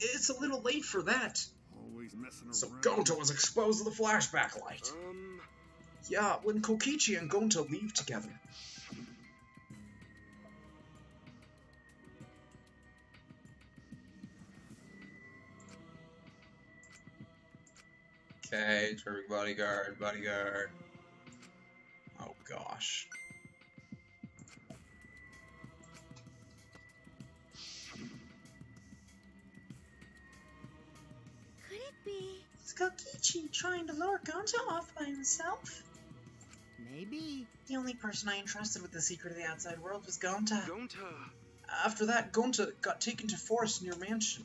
It's a little late for that. Always messing around. So Gonta was exposed to the flashback light. Yeah, when Kokichi and Gonta leave together. Okay, terrific bodyguard, bodyguard. Oh gosh. Could it be? Is Kokichi trying to lure Gonta off by himself? Maybe. The only person I entrusted with the secret of the outside world was Gonta. Gonta. After that, Gonta got taken to forest near mansion.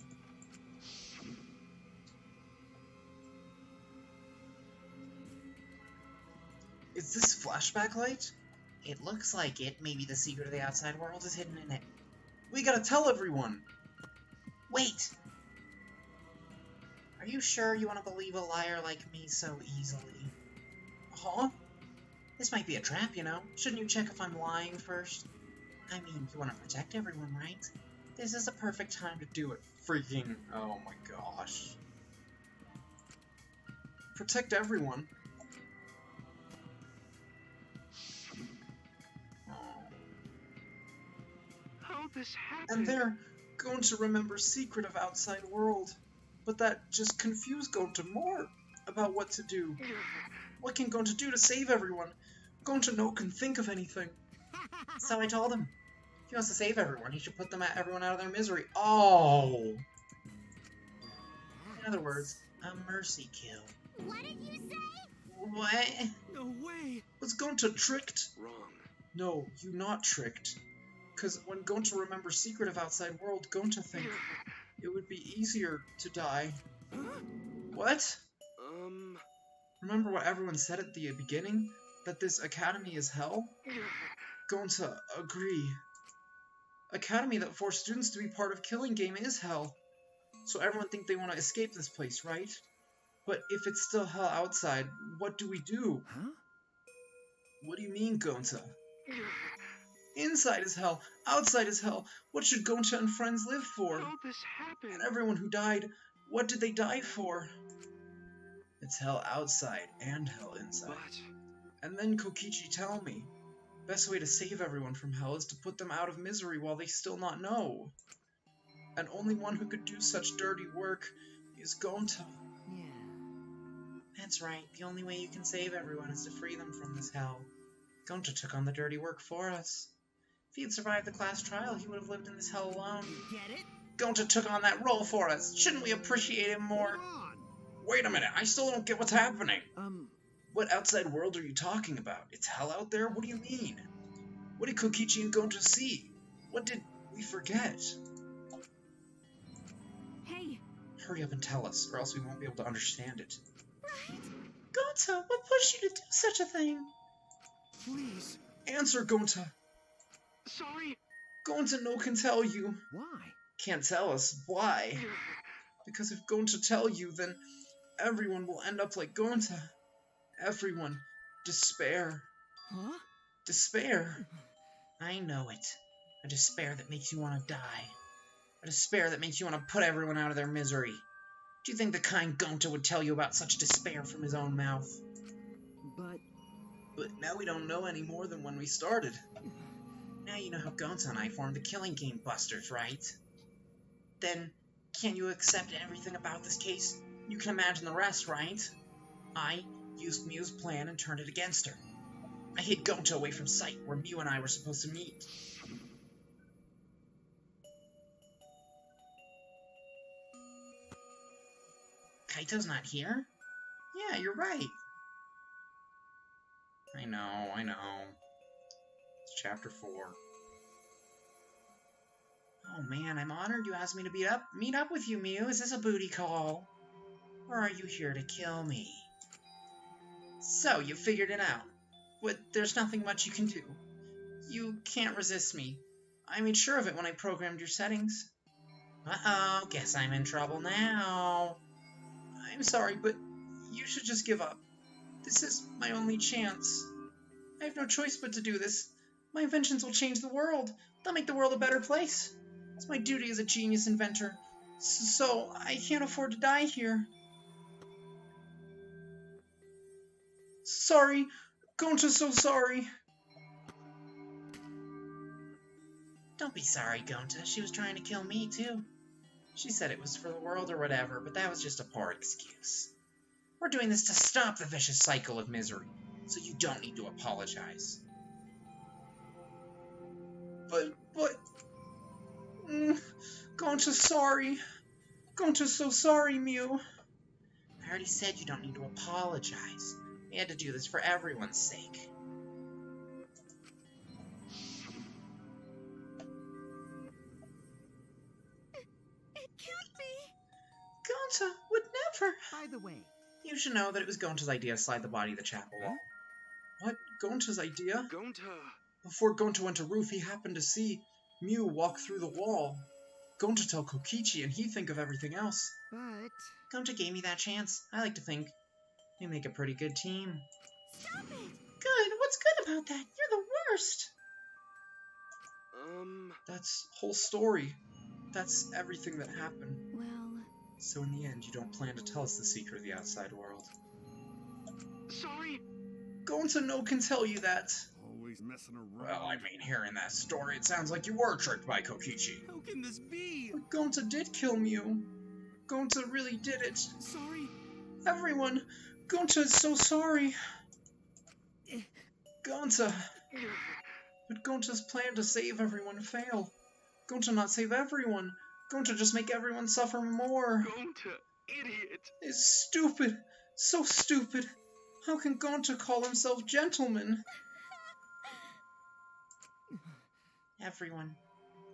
Is this flashback light? It looks like it. Maybe the secret of the outside world is hidden in it. We gotta tell everyone. Wait! Are you sure you want to believe a liar like me so easily? Huh? This might be a trap, you know? Shouldn't you check if I'm lying first? I mean, you want to protect everyone, right? This is a perfect time to do it. Freaking, oh my gosh. Protect everyone? Oh. How'd this happen? And they're going to remember secret of outside world. But that just confused Gonta more about what to do. What can Gonta do to save everyone? Gonta no can think of anything. So I told him. If he wants to save everyone, he should put everyone out of their misery. Oh! In other words, a mercy kill. What did you say? What? No way. Was Gonta tricked? Wrong. No, you not tricked. Cause when Gonta remembers secret of outside world, Gonta think it would be easier to die. What? Remember what everyone said at the beginning? That this academy is hell? Gonta, agree. Academy that forced students to be part of Killing Game is hell. So everyone think they want to escape this place, right? But if it's still hell outside, what do we do? Huh? What do you mean, Gonta? Inside is hell, outside is hell. What should Gonta and friends live for? How'd this happen? And everyone who died, what did they die for? It's hell outside and hell inside. But And then Kokichi tell me, best way to save everyone from hell is to put them out of misery while they still not know. And only one who could do such dirty work is Gonta. Yeah. That's right. The only way you can save everyone is to free them from this hell. Gonta took on the dirty work for us. If he had survived the class trial, he would have lived in this hell alone. Get it? Gonta took on that role for us. Shouldn't we appreciate him more? Come on. Wait a minute, I still don't get what's happening. Um, What outside world are you talking about? It's hell out there? What do you mean? What did Kokichi and Gonta see? What did we forget? Hey, Hurry up and tell us, or else we won't be able to understand it. Gonta, what pushed you to do such a thing? Please, answer Gonta. sorry. Gonta no can tell you. why? Can't tell us. Why? Because if Gonta tell you, then everyone will end up like Gonta. Everyone. Despair. Huh? Despair. I know it. A despair that makes you want to die. A despair that makes you want to put everyone out of their misery. Do you think the kind Gonta would tell you about such despair from his own mouth? But But now we don't know any more than when we started. Now you know how Gonta and I formed the Killing Game Busters, right? Then, can you accept everything about this case? You can imagine the rest, right? I used Mew's plan and turned it against her. I hid Gonta away from sight, where Mew and I were supposed to meet. Kaito's not here? Yeah, you're right. I know. It's chapter 4. Oh man, I'm honored you asked me to meet up with you, Mew. Is this a booty call? Or are you here to kill me? So, you figured it out. But there's nothing much you can do. You can't resist me. I made sure of it when I programmed your settings. Uh-oh, guess I'm in trouble now. I'm sorry, but you should just give up. This is my only chance. I have no choice but to do this. My inventions will change the world. They'll make the world a better place. It's my duty as a genius inventor. So I can't afford to die here. Sorry. Gonta's so sorry. Don't be sorry, Gonta. She was trying to kill me, too. She said it was for the world or whatever, but that was just a poor excuse. We're doing this to stop the vicious cycle of misery, so you don't need to apologize. But... Gonta's sorry. Gonta's so sorry, Mew. I already said you don't need to apologize. We had to do this for everyone's sake. It can't be. Gonta would never. By the way, You should know that it was Gonta's idea to slide the body of the chapel wall. What? Gonta's idea? Gonta. Before Gonta went to roof, he happened to see Mew walk through the wall. Gonta tell Kokichi, and he'd think of everything else. but Gonta gave me that chance. I like to think we make a pretty good team. Stop it. Good? What's good about that? You're the worst! That's whole story. That's everything that happened. Well, So in the end, you don't plan to tell us the secret of the outside world. Sorry. Gonta no can tell you that. Always messing around. Well, I mean, hearing that story, it sounds like you were tricked by Kokichi. How can this be? But Gonta did kill Mew. Gonta really did it. Sorry. Everyone, Gonta is so sorry. Gonta. But Gonta's plan to save everyone failed. Gonta not save everyone. Gonta just make everyone suffer more. Gonta, idiot. It's stupid. So stupid. How can Gonta call himself gentleman? Everyone,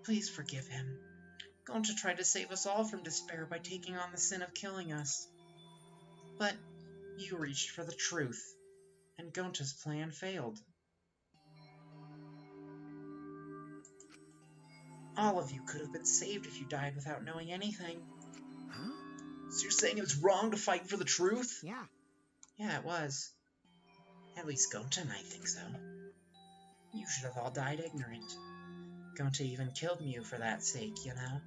please forgive him. Gonta tried to save us all from despair by taking on the sin of killing us. But you reached for the truth, and Gonta's plan failed. All of you could have been saved if you died without knowing anything. huh? So you're saying it was wrong to fight for the truth? Yeah. Yeah, it was. At least Gonta and I think so. You should have all died ignorant. Gonta even killed Mew for that sake, you know?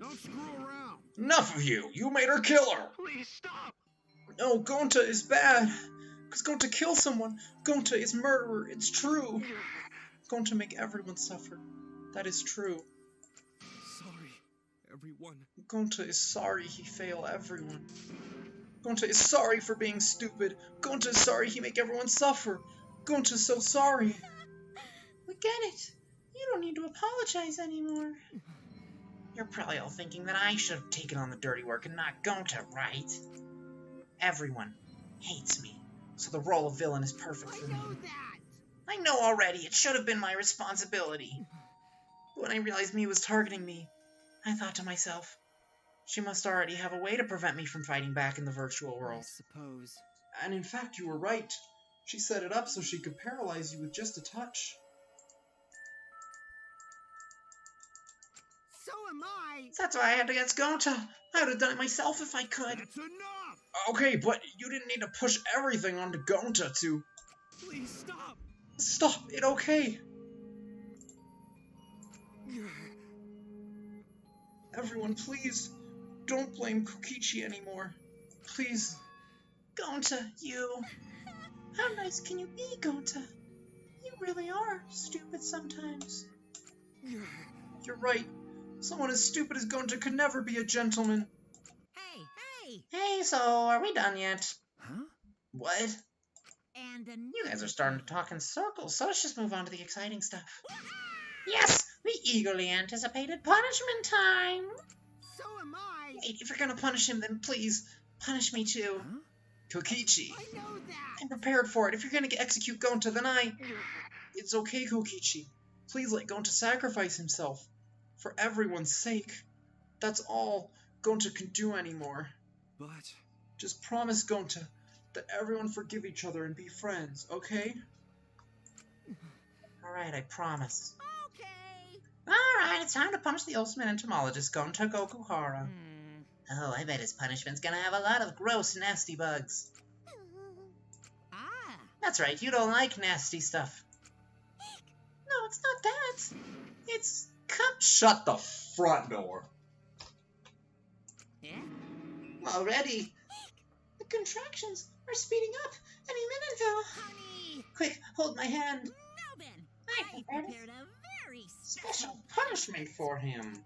Don't screw around. Enough of you! You made her kill her! Please stop. No, Gonta is bad. Because Gonta killed someone. Gonta is murderer. It's true. Gonta make everyone suffer. That is true. Sorry, everyone. Gonta is sorry he fail everyone. Gonta is sorry for being stupid. Gonta is sorry he make everyone suffer. Gonta's so sorry. We get it. You don't need to apologize anymore. You're probably all thinking that I should have taken on the dirty work and not Gonta, right? Everyone hates me, so the role of villain is perfect for me. I know that. I know already. It should have been my responsibility. When I realized Mew was targeting me, I thought to myself, she must already have a way to prevent me from fighting back in the virtual I world. suppose. And in fact, you were right. She set it up so she could paralyze you with just a touch. So am I. That's why I had to get Gonta. I would have done it myself if I could. That's enough. Okay, but you didn't need to push everything onto Gonta to... Please stop. Stop it, okay? Everyone, please, don't blame Kokichi anymore. Please. Gonta, you. How nice can you be, Gonta? You really are stupid sometimes. You're right. Someone as stupid as Gonta could never be a gentleman. Hey! Hey, so are we done yet? Huh? And What? You guys are starting to talk in circles, so let's just move on to the exciting stuff. Yes! The eagerly anticipated punishment time! So am I. Wait, if you're gonna punish him, then please, punish me too. Huh? Kokichi, I know that. I'm prepared for it. If you're gonna execute Gonta, then It's okay, Kokichi. Please let Gonta sacrifice himself. For everyone's sake. That's all Gonta can do anymore. But Just promise, Gonta, that everyone forgive each other and be friends, okay? Alright, I promise. Okay! Alright, it's time to punish the ultimate entomologist, Gonta Gokuhara. Oh, I bet his punishment's gonna have a lot of gross, nasty bugs. Ah! That's right, you don't like nasty stuff. No, it's not that. It's... Shut the front door. Yeah? Already. The contractions are speeding up any minute now. Honey! Quick, hold my hand. Now then! I I prepared prepared a very special punishment for him.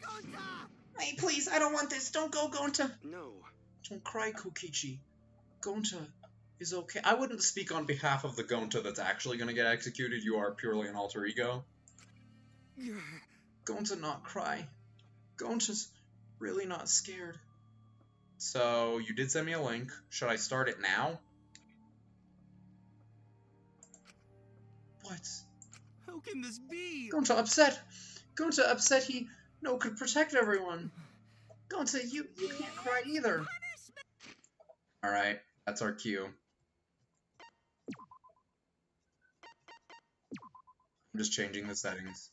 Gonta! Hey, please, I don't want this. Don't go, Gonta. no. Don't cry, Kokichi. Gonta is okay. I wouldn't speak on behalf of the Gonta that's actually going to get executed. You are purely an alter ego. Gonta not cry. Gonta's really not scared. So, you did send me a link. Should I start it now? What? How can this be? Gonta upset. Gonta upset he could protect everyone. Gonta, you can't cry either. Alright, that's our cue. I'm just changing the settings.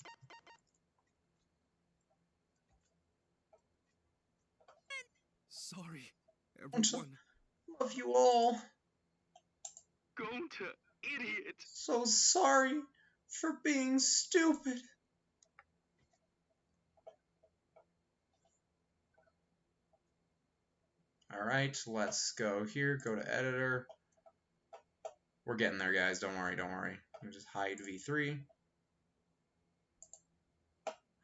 Sorry, Gonta, everyone. love you all. Gonta, idiot. So sorry for being stupid. Alright, let's go here, go to editor. We're getting there, guys, don't worry, don't worry. Let me just hide V3.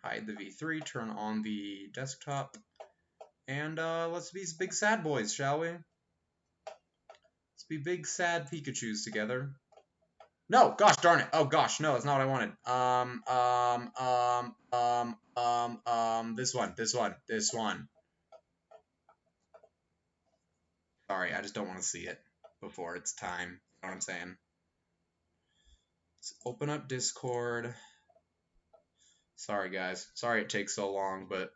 Hide the V3, turn on the desktop. And let's be big sad boys, shall we? Let's be big sad Pikachus together. No, gosh darn it. Oh gosh, no, that's not what I wanted. This one. Sorry, I just don't want to see it before it's time. You know what I'm saying? Let's open up Discord. Sorry, guys. Sorry it takes so long, but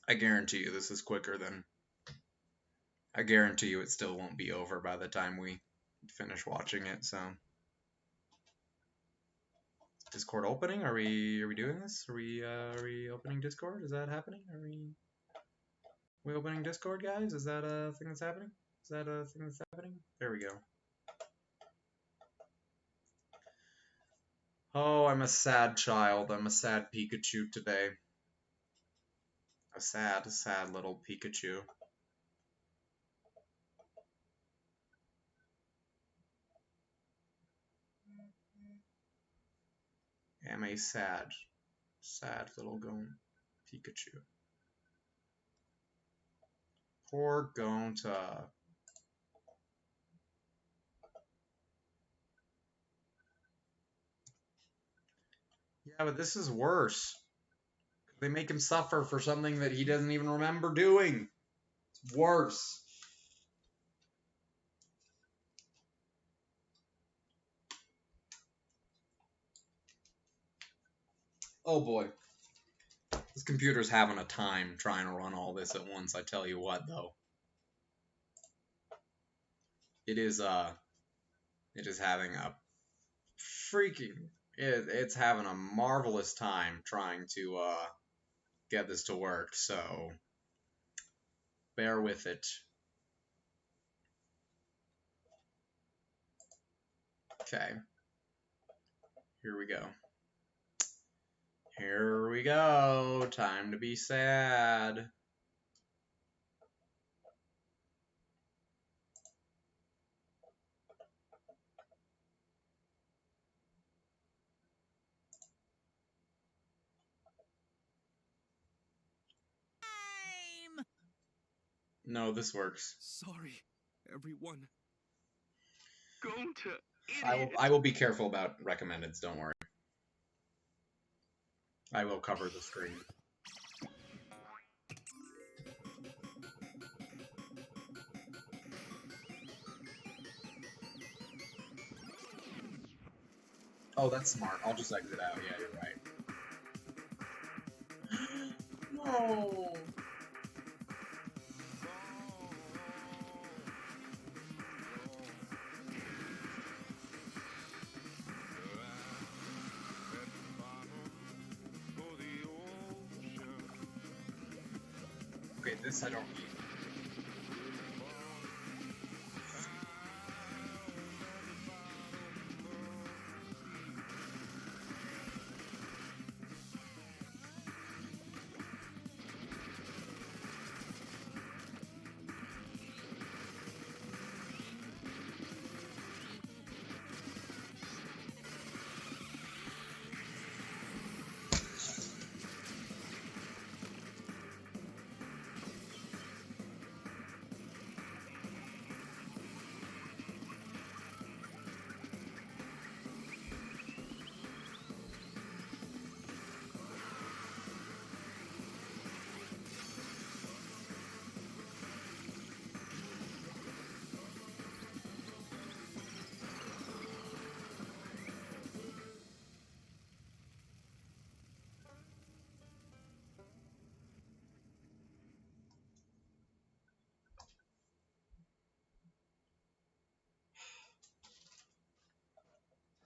I guarantee you this is quicker than... I guarantee you it still won't be over by the time we finish watching it, so... Discord opening? Are we doing this? Are we opening Discord? Is that happening? Are we opening Discord, guys? Is that a thing that's happening? Is that a thing that's happening? There we go. Oh, I'm a sad child. I'm a sad Pikachu today. A sad little Pikachu. Am a sad little Pikachu. Poor Gonta. Yeah, but this is worse. They make him suffer for something that he doesn't even remember doing. It's worse. Oh boy. This computer's having a time trying to run all this at once, I tell you what, though. It is having a freaking... It's having a marvelous time trying to, get this to work, so... Bear with it. Okay. Here we go. Here we go. Time to be sad. No, this works. Sorry, everyone. Gonta, I will be careful about recommendeds, don't worry. I will cover the screen. Oh, that's smart. I'll just exit out. Yeah, you're right. No. Okay, this I don't need.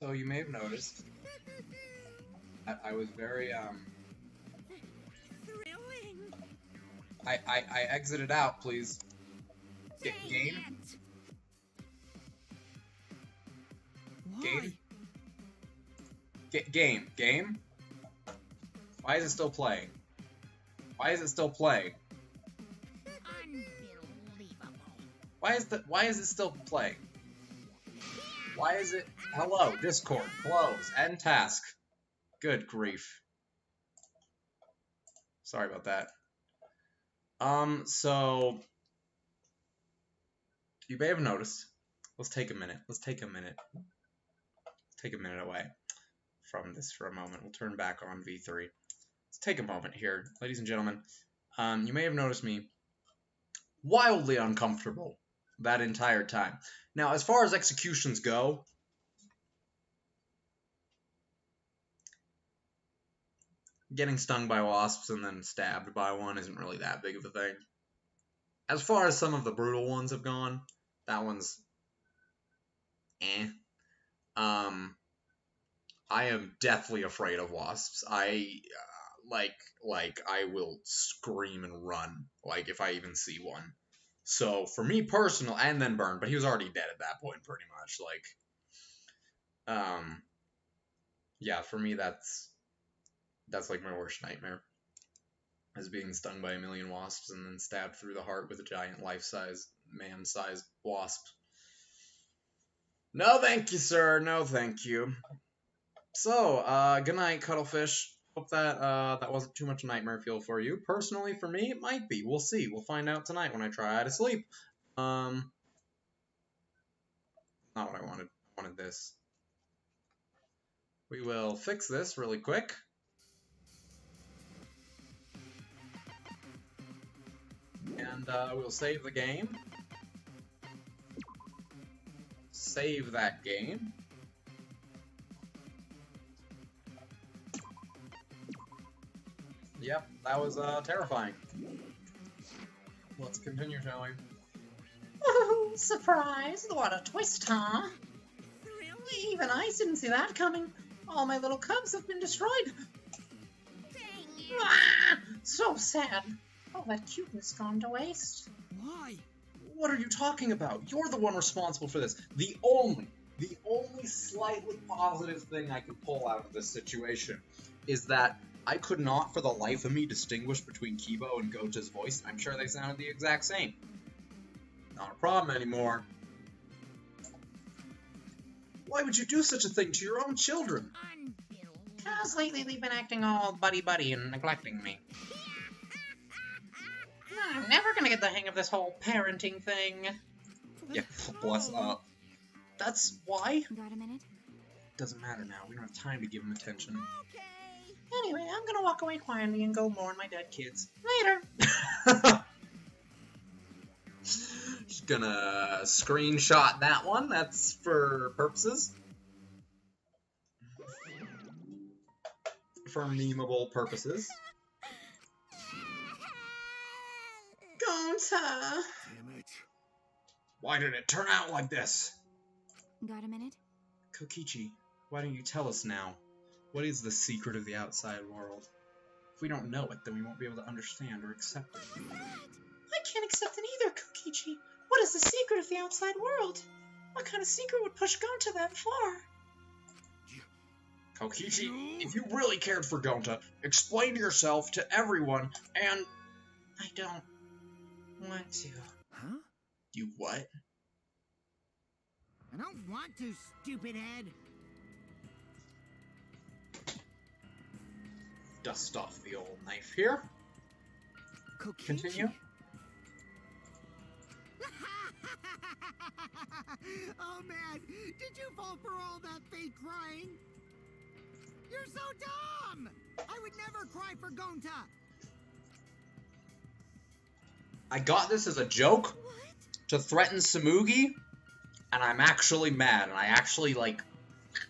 So you may have noticed, I was very, Thrilling. I exited out, please. Game? Why? Game? Why is it still playing? Why is it still playing? Unbelievable. Why is it still playing? Why is it... Hello, Discord, close, end task. Good grief. Sorry about that. So... You may have noticed. Let's take a minute. Take a minute away from this for a moment. We'll turn back on V3. Let's take a moment here, ladies and gentlemen. You may have noticed me wildly uncomfortable that entire time. Now, as far as executions go, getting stung by wasps and then stabbed by one isn't really that big of a thing. As far as some of the brutal ones have gone, that one's eh. I am deathly afraid of wasps. I will scream and run, like, if I even see one. So, for me personal, and then burn, but he was already dead at that point, pretty much, like, yeah, for me, that's like my worst nightmare, is being stung by a million wasps and then stabbed through the heart with a giant life-size, man-sized wasp. No thank you, sir, no thank you. So, good night, Cuttlefish. Hope that that wasn't too much nightmare fuel for you. Personally, for me, it might be. We'll see. We'll find out tonight when I try to sleep. Not what I wanted. I wanted this. We will fix this really quick. And we'll save the game. Save that game. Yep, that was terrifying. Let's continue, shall we? Oh, surprise! What a twist, huh? Thrilling. Even I didn't see that coming. All my little cubs have been destroyed. Dang it. Ah, so sad. All that cuteness gone to waste. Why? What are you talking about? You're the one responsible for this. The only slightly positive thing I can pull out of this situation is that I could not for the life of me distinguish between Kibo and Gota's voice. I'm sure they sounded the exact same. Not a problem anymore. Why would you do such a thing to your own children? Because lately they've been acting all buddy-buddy and neglecting me. I'm never gonna get the hang of this whole parenting thing. Yeah, bless up. That's why. Got a minute? Doesn't matter now. We don't have time to give him attention. Okay. Anyway, I'm gonna walk away quietly and go mourn my dead kids. Later! Just gonna screenshot that one. That's for purposes. For memeable purposes. Gonta! Damn it. Why did it turn out like this? Got a minute? Kokichi, why don't you tell us now? What is the secret of the outside world? If we don't know it, then we won't be able to understand or accept it. I can't accept it either, Kokichi. What is the secret of the outside world? What kind of secret would push Gonta that far? Kokichi, if you really cared for Gonta, explain yourself to everyone, and... I don't want to. Huh? You what? I don't want to, stupid head. Dust off the old knife here. Kokichi. Continue. Oh man, did you fall for all that fake crying? You're so dumb! I would never cry for Gonta. I got this as a joke to threaten Samugi, and I'm actually mad, and I actually, like,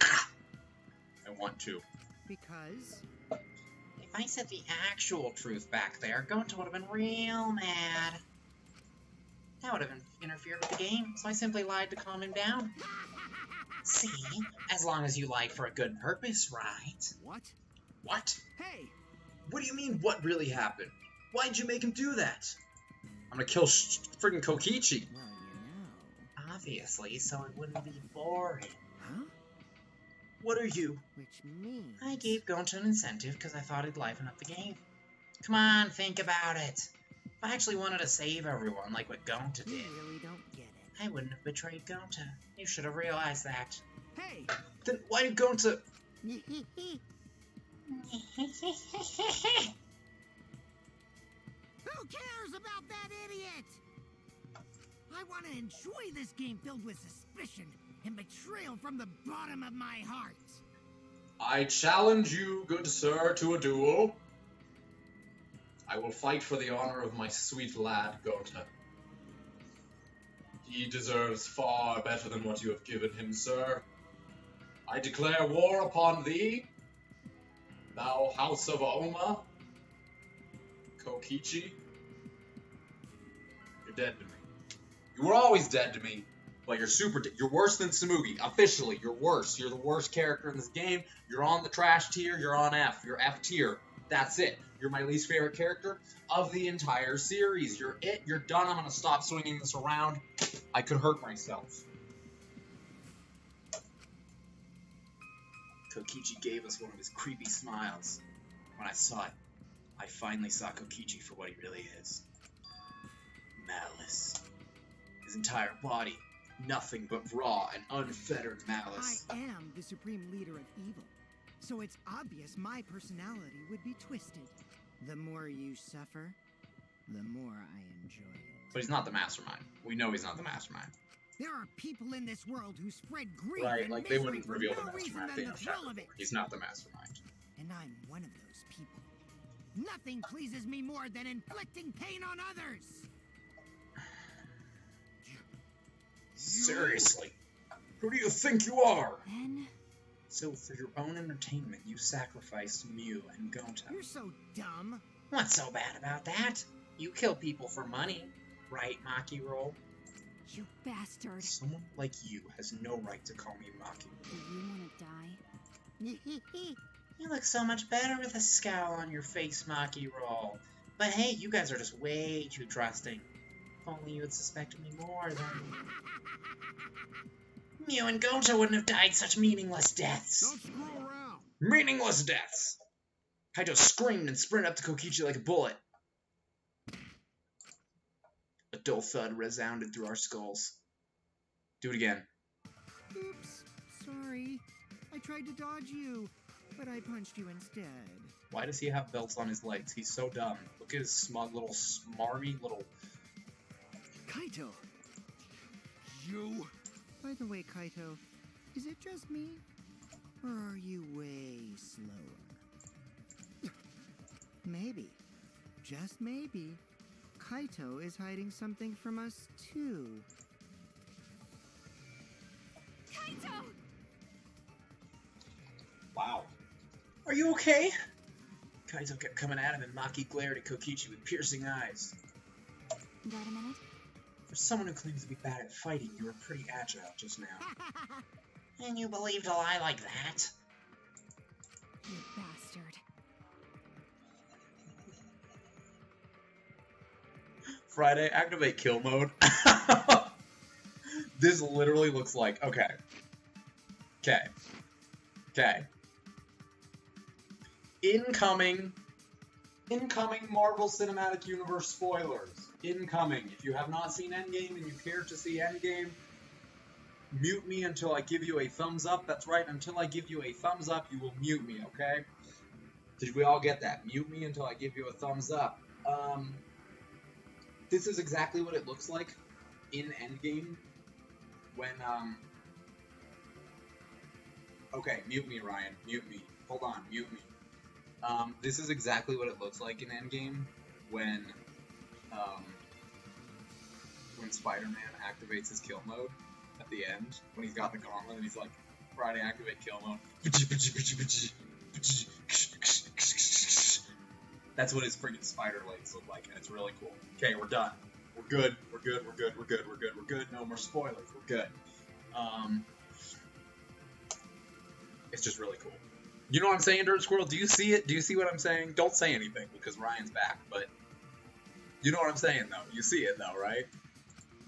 I want to. Because? If I said the actual truth back there, Gonta would have been real mad. That would have interfered with the game, so I simply lied to calm him down. See? As long as you lied for a good purpose, right? What? What? Hey, What do you mean, what really happened? Why'd you make him do that? I'm gonna kill friggin' Kokichi. well, you know. Obviously, so it wouldn't be boring. Huh? What are you? Which means... I gave Gonta an incentive because I thought it'd liven up the game. Come on, think about it. If I actually wanted to save everyone like what Gonta You did, really don't get it. I wouldn't have betrayed Gonta. You should have realized that. Hey! Then why did Gonta... Who cares about that idiot? I want to enjoy this game filled with suspicion and betrayal from the bottom of my heart. I challenge you, good sir, to a duel. I will fight for the honor of my sweet lad, Gonta. He deserves far better than what you have given him, sir. I declare war upon thee, thou House of Aoma, Kokichi. You're dead to me. You were always dead to me, but you're you're worse than Samugi. Officially, you're worse. You're the worst character in this game. You're on the trash tier. You're on F. You're F tier. That's it. You're my least favorite character of the entire series. You're it. You're done. I'm gonna stop swinging this around. I could hurt myself. Kokichi gave us one of his creepy smiles. When I saw it, I finally saw Kokichi for what he really is. Malice. His entire body, nothing but raw and unfettered malice. I am the supreme leader of evil, so it's obvious my personality would be twisted. The more you suffer, the more I enjoy it. But he's not the mastermind. We know he's not the mastermind. There are people in this world who spread grief Right, and like they misery wouldn't for reveal no the reason mastermind if than they the don't thrill of it. He's not the mastermind. And I'm one of those people. Nothing pleases me more than inflicting pain on others. Seriously. Who do you think you are? Then, So for your own entertainment, you sacrificed Mew and Gonta. You're so dumb. What's so bad about that? You kill people for money, right, Maki Roll? you bastard. Someone like you has no right to call me Maki. Do you want to die? You look so much better with a scowl on your face, Maki Roll. But hey, you guys are just way too trusting. If only you had suspected me more, then... Mew and Gonta wouldn't have died such meaningless deaths. Don't screw around. Meaningless deaths! Kaito screamed and sprinted up to Kokichi like a bullet. A dull thud resounded through our skulls. Do it again. Oops, sorry. I tried to dodge you. but I punched you instead. Why does he have belts on his legs? He's so dumb. Look at his smug little, smarmy little... Kaito! You... By the way, Kaito, is it just me? Or are you way slower? Maybe, just maybe, Kaito is hiding something from us too. Kaito! Wow. Are you okay? Kaito kept coming at him, and Maki glared at Kokichi with piercing eyes. Got a minute? For someone who claims to be bad at fighting, you were pretty agile just now. And you believed a lie like that? You bastard. Friday, activate kill mode. This literally looks like... Okay. Okay. Okay. Incoming Marvel Cinematic Universe spoilers. Incoming. If you have not seen Endgame and you care to see Endgame, mute me until I give you a thumbs up. That's right, until I give you a thumbs up, you will mute me, okay? Did we all get that? Mute me until I give you a thumbs up. This is exactly what it looks like in Endgame when, Okay, mute me, Ryan. Mute me. Hold on, mute me. This is exactly what it looks like in Endgame when Spider-Man activates his kill mode at the end, when he's got the gauntlet and he's like, Friday, activate kill mode. That's what his freaking spider legs look like, and it's really cool. Okay, we're done. We're good. We're good. We're good. We're good. We're good. We're good. No more spoilers. We're good. It's just really cool. You know what I'm saying, Dirt Squirrel? Do you see it? Do you see what I'm saying? Don't say anything, because Ryan's back, but you know what I'm saying, though. You see it, though, right?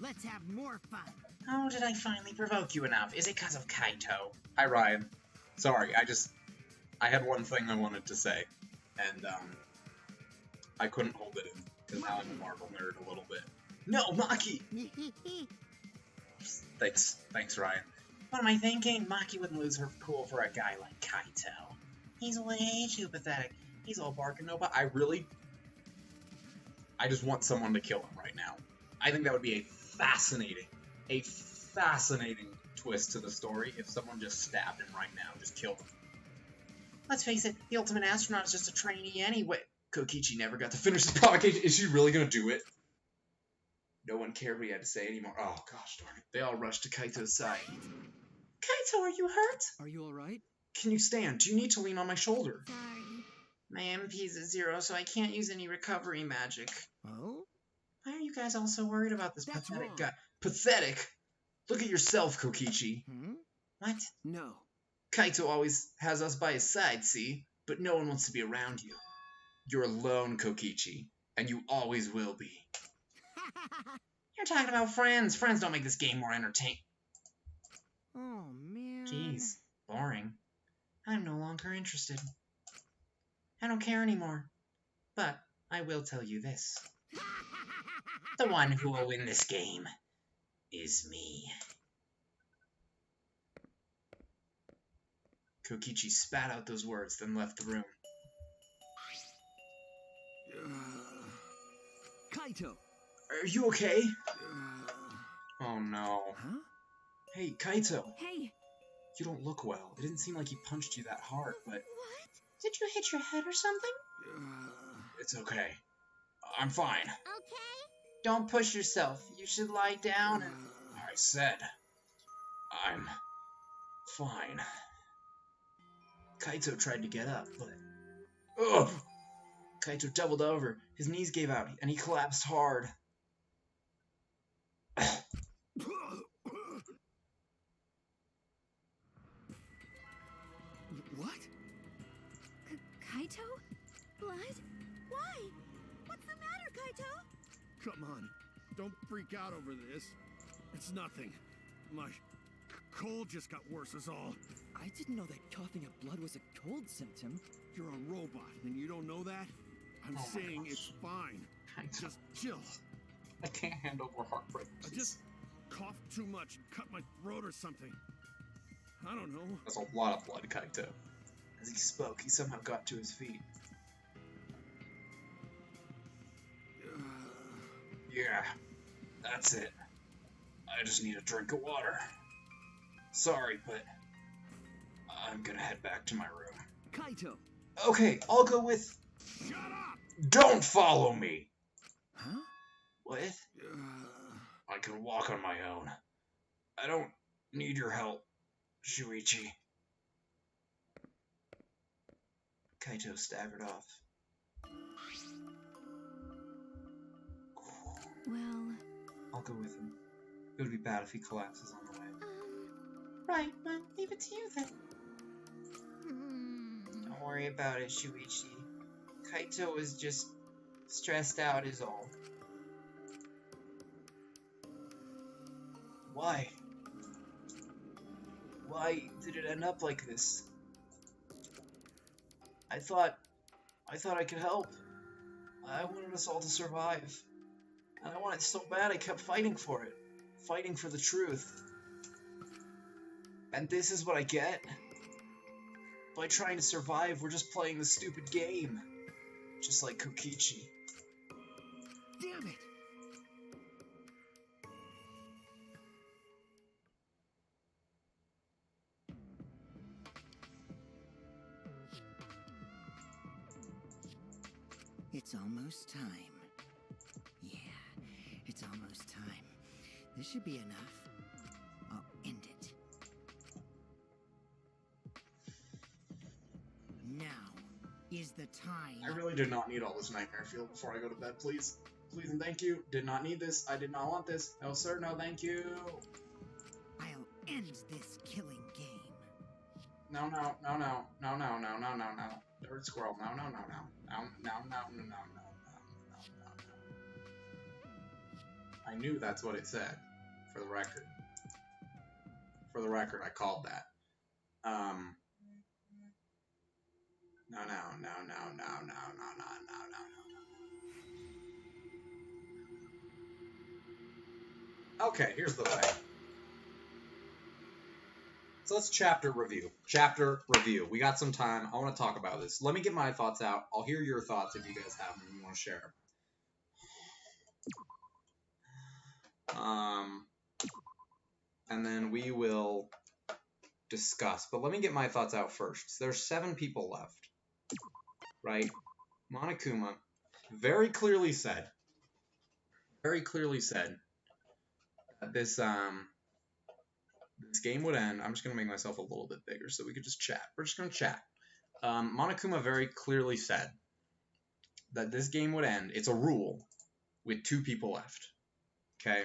Let's have more fun. Oh, did I finally provoke you enough? Is it because of Kaito? Hi, Ryan. Sorry, I had one thing I wanted to say, and, I couldn't hold it in, because now I'm a Marvel nerd a little bit. No, Maki! Thanks, Ryan. What am I thinking? Maki wouldn't lose her cool for a guy like Kaito. He's way too pathetic. He's all bark and no bite. I just want someone to kill him right now. I think that would be a fascinating twist to the story if someone just stabbed him right now, just killed him. Let's face it, the ultimate astronaut is just a trainee anyway. Kokichi never got to finish his provocation. Is she really gonna do it? No one cared what he had to say anymore. Oh gosh darn it. They all rushed to Kaito's side. Kaito, are you hurt? Are you alright? Can you stand? Do you need to lean on my shoulder? Sorry. My MP is at 0, so I can't use any recovery magic. Oh? Why are you guys all so worried about this That's pathetic wrong. guy? Pathetic? Look at yourself, Kokichi. What? No. Kaito always has us by his side, see? But no one wants to be around you. You're alone, Kokichi, and you always will be. You're talking about friends. Friends don't make this game more entertaining. Oh, man. Jeez, boring. I'm no longer interested. I don't care anymore. But I will tell you this. The one who will win this game is me. Kokichi spat out those words, then left the room. Kaito! Are you okay? Oh no. Huh? Hey, Kaito. Hey! You don't look well. It didn't seem like he punched you that hard, but... What? Did you hit your head or something? It's okay. I'm fine. Okay? Don't push yourself. You should lie down and... I said... I'm... fine. Kaito tried to get up, but... Ugh! Kaito doubled over. His knees gave out, and he collapsed hard. What? Kaito? Blood? Why? What's the matter, Kaito? Come on. Don't freak out over this. It's nothing. My cold just got worse is all. I didn't know that coughing up blood was a cold symptom. You're a robot and you don't know that? I'm Oh my saying gosh. it's fine. Kaito. Just chill. I can't handle more heartbreak. I just coughed too much and cut my throat or something. I don't know. That's a lot of blood, Kaito. As he spoke, he somehow got to his feet. Yeah, that's it. I just need a drink of water. Sorry, but I'm gonna head back to my room. Kaito! Okay, I'll go with... Shut up! Don't follow me! Huh? What? I can walk on my own. I don't need your help, Shuichi. Kaito staggered off. Well, I'll go with him. It would be bad if he collapses on the way. Right, well, leave it to you then. Don't worry about it, Shuichi. Kaito is just stressed out is all. Why? Why did it end up like this? I thought I could help. I wanted us all to survive. And I wanted it so bad I kept fighting for it. Fighting for the truth. And this is what I get? By trying to survive, we're just playing the stupid game. Just like Kokichi. Damn it! It's almost time. Yeah, it's almost time. This should be enough. I'll end it. Now is the time. I really do not need all this nightmare fuel before I go to bed, please. Please and thank you. Did not need this. I did not want this. No, sir. No, thank you. I'll end this killing game. No, no, no, no, no, no, no, no, no, no. Dirt squirrel. No, no, no, no. No, no, no, no, no, no, no, no, no. I knew that's what it said. For the record. For the record, I called that. No, no, no, no, no, no, no, no, no, no, no. Okay, here's the way. So let's chapter review. Chapter review. We got some time. I want to talk about this. Let me get my thoughts out. I'll hear your thoughts if you guys have them and you want to share. And then we will discuss. But let me get my thoughts out first. So there's 7 people left. Right? Monokuma very clearly said that this game would end. I'm just going to make myself a little bit bigger so we could just chat. We're just going to chat. Monokuma very clearly said that this game would end. It's a rule with 2 people left. Okay?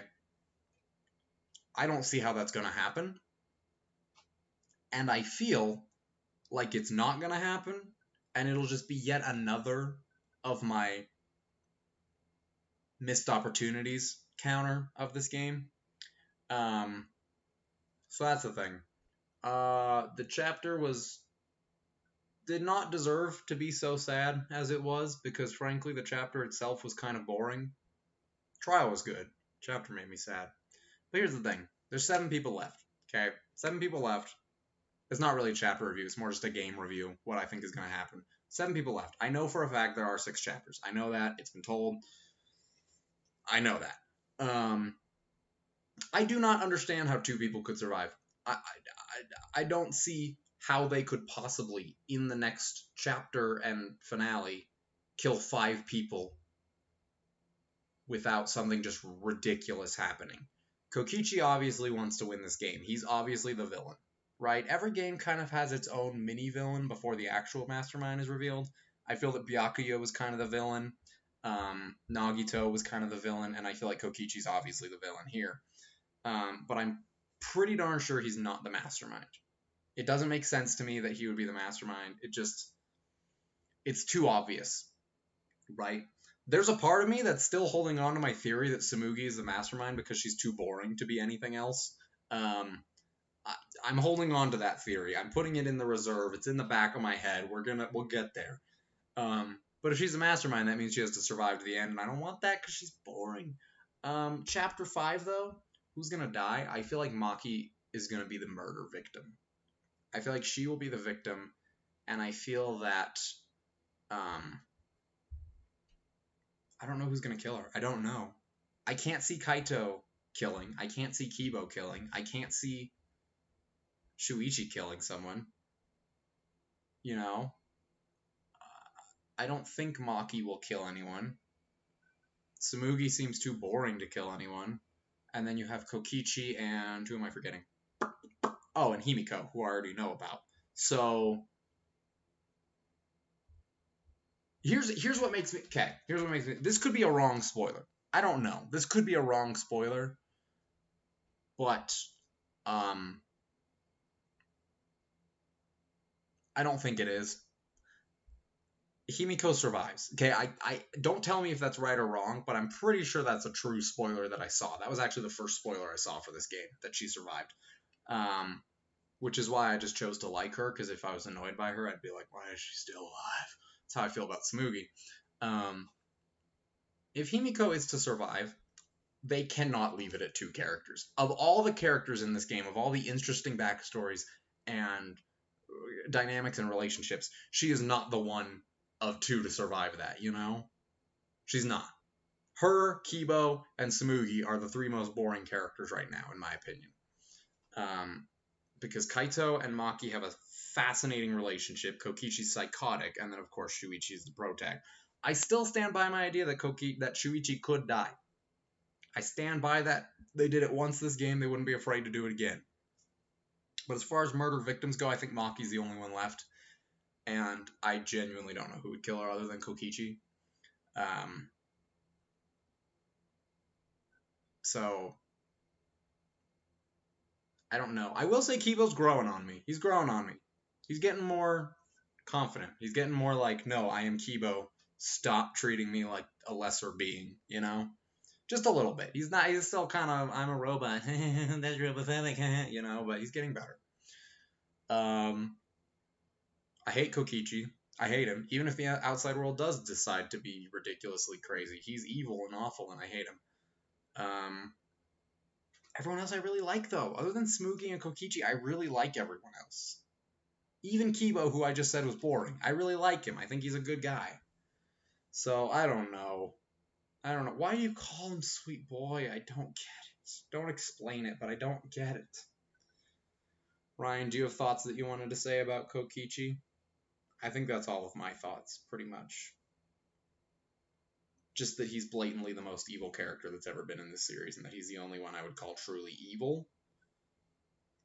I don't see how that's going to happen. And I feel like it's not going to happen. And it'll just be yet another of my missed opportunities counter of this game. So that's the thing. The chapter did not deserve to be so sad as it was, because frankly the chapter itself was kind of boring. Trial was good. Chapter made me sad. But here's the thing. There's 7 people left. Okay? 7 people left. It's not really a chapter review. It's more just a game review. What I think is going to happen. 7 people left. I know for a fact there are 6 chapters. I know that. It's been told. I know that. I do not understand how 2 people could survive. I don't see how they could possibly, in the next chapter and finale, kill 5 people without something just ridiculous happening. Kokichi obviously wants to win this game. He's obviously the villain, right? Every game kind of has its own mini-villain before the actual mastermind is revealed. I feel that Byakuya was kind of the villain. Nagito was kind of the villain, and I feel like Kokichi's obviously the villain here. But I'm pretty darn sure he's not the mastermind. It doesn't make sense to me that he would be the mastermind. It's too obvious, right? There's a part of me that's still holding on to my theory that Tsumugi is the mastermind because she's too boring to be anything else. I'm holding on to that theory. I'm putting it in the reserve. It's in the back of my head. We'll get there. But if she's the mastermind, that means she has to survive to the end, and I don't want that because she's boring. Chapter 5, though, who's gonna die? I feel like Maki is gonna be the murder victim. I feel like she will be the victim, And I feel that, I don't know who's going to kill her. I don't know. I can't see Kaito killing. I can't see Kibo killing. I can't see Shuichi killing someone. You know? I don't think Maki will kill anyone. Tsumugi seems too boring to kill anyone. And then you have Kokichi and... who am I forgetting? Oh, and Himiko, who I already know about. So... Here's what makes me... okay, here's what makes me... this could be a wrong spoiler. I don't know. This could be a wrong spoiler. But... I don't think it is. Himiko survives. Okay, I don't tell me if that's right or wrong, but I'm pretty sure that's a true spoiler that I saw. That was actually the first spoiler I saw for this game, that she survived. Which is why I just chose to like her, because if I was annoyed by her, I'd be like, why is she still alive? That's how I feel about Tsumugi. If Himiko is to survive, they cannot leave it at 2 characters. Of all the characters in this game, of all the interesting backstories and dynamics and relationships, she is not the one of 2 to survive that, you know? She's not. Her, Kibo, and Tsumugi are the 3 most boring characters right now, in my opinion. Because Kaito and Maki have a fascinating relationship. Kokichi's psychotic, and then of course Shuichi is the protag. I still stand by my idea that Shuichi could die. I stand by that. They did it once this game, they wouldn't be afraid to do it again. But as far as murder victims go, I think Maki's the only one left. And I genuinely don't know who would kill her other than Kokichi. So, I don't know. I will say Kibo's growing on me. He's growing on me. He's getting more confident. He's getting more like, no, I am Kibo. Stop treating me like a lesser being, you know? Just a little bit. He's still kind of, I'm a robot. That's real pathetic, you know, but he's getting better. I hate Kokichi. I hate him. Even if the outside world does decide to be ridiculously crazy. He's evil and awful, and I hate him. Everyone else I really like, though. Other than Tsumugi and Kokichi, I really like everyone else. Even Kibo, who I just said was boring. I really like him. I think he's a good guy. So, I don't know. Why do you call him Sweet Boy? I don't get it. Don't explain it, but I don't get it. Ryan, do you have thoughts that you wanted to say about Kokichi? I think that's all of my thoughts, pretty much. Just that he's blatantly the most evil character that's ever been in this series, and that he's the only one I would call truly evil.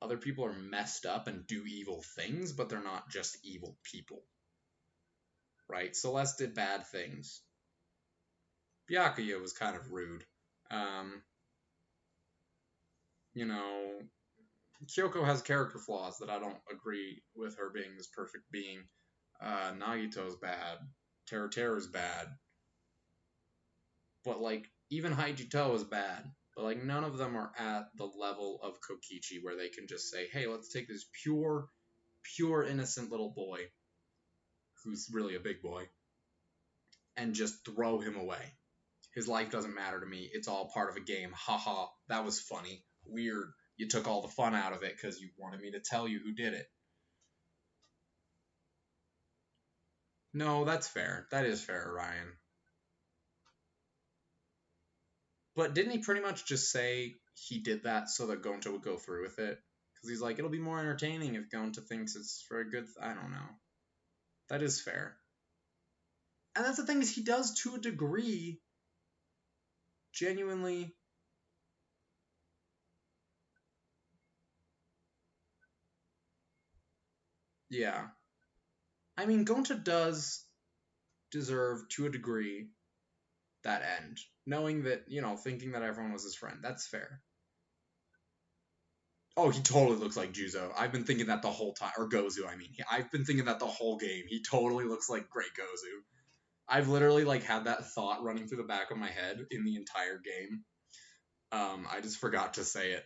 Other people are messed up and do evil things, but they're not just evil people. Right? Celeste did bad things. Byakuya was kind of rude. You know, Kyoko has character flaws that I don't agree with her being this perfect being. Nagito's bad. Teruteru's bad. But, like, even Haijito is bad. But, like, none of them are at the level of Kokichi where they can just say, hey, let's take this pure, innocent little boy, who's really a big boy, and just throw him away. His life doesn't matter to me. It's all part of a game. Haha, that was funny. Weird. You took all the fun out of it because you wanted me to tell you who did it. No, that's fair. That is fair, Ryan. But didn't he pretty much just say he did that so that Gonta would go through with it? Because he's like, it'll be more entertaining if Gonta thinks it's for a good... I don't know. That is fair. And that's the thing, is he does, to a degree, genuinely... Yeah. I mean, Gonta does deserve, to a degree, that end. Knowing that, you know, thinking that everyone was his friend. That's fair. Oh, he totally looks like Juzo. I've been thinking that the whole time. Or Gozu, I mean. I've been thinking that the whole game. He totally looks like Great Gozu. I've literally, like, had that thought running through the back of my head in the entire game. I just forgot to say it.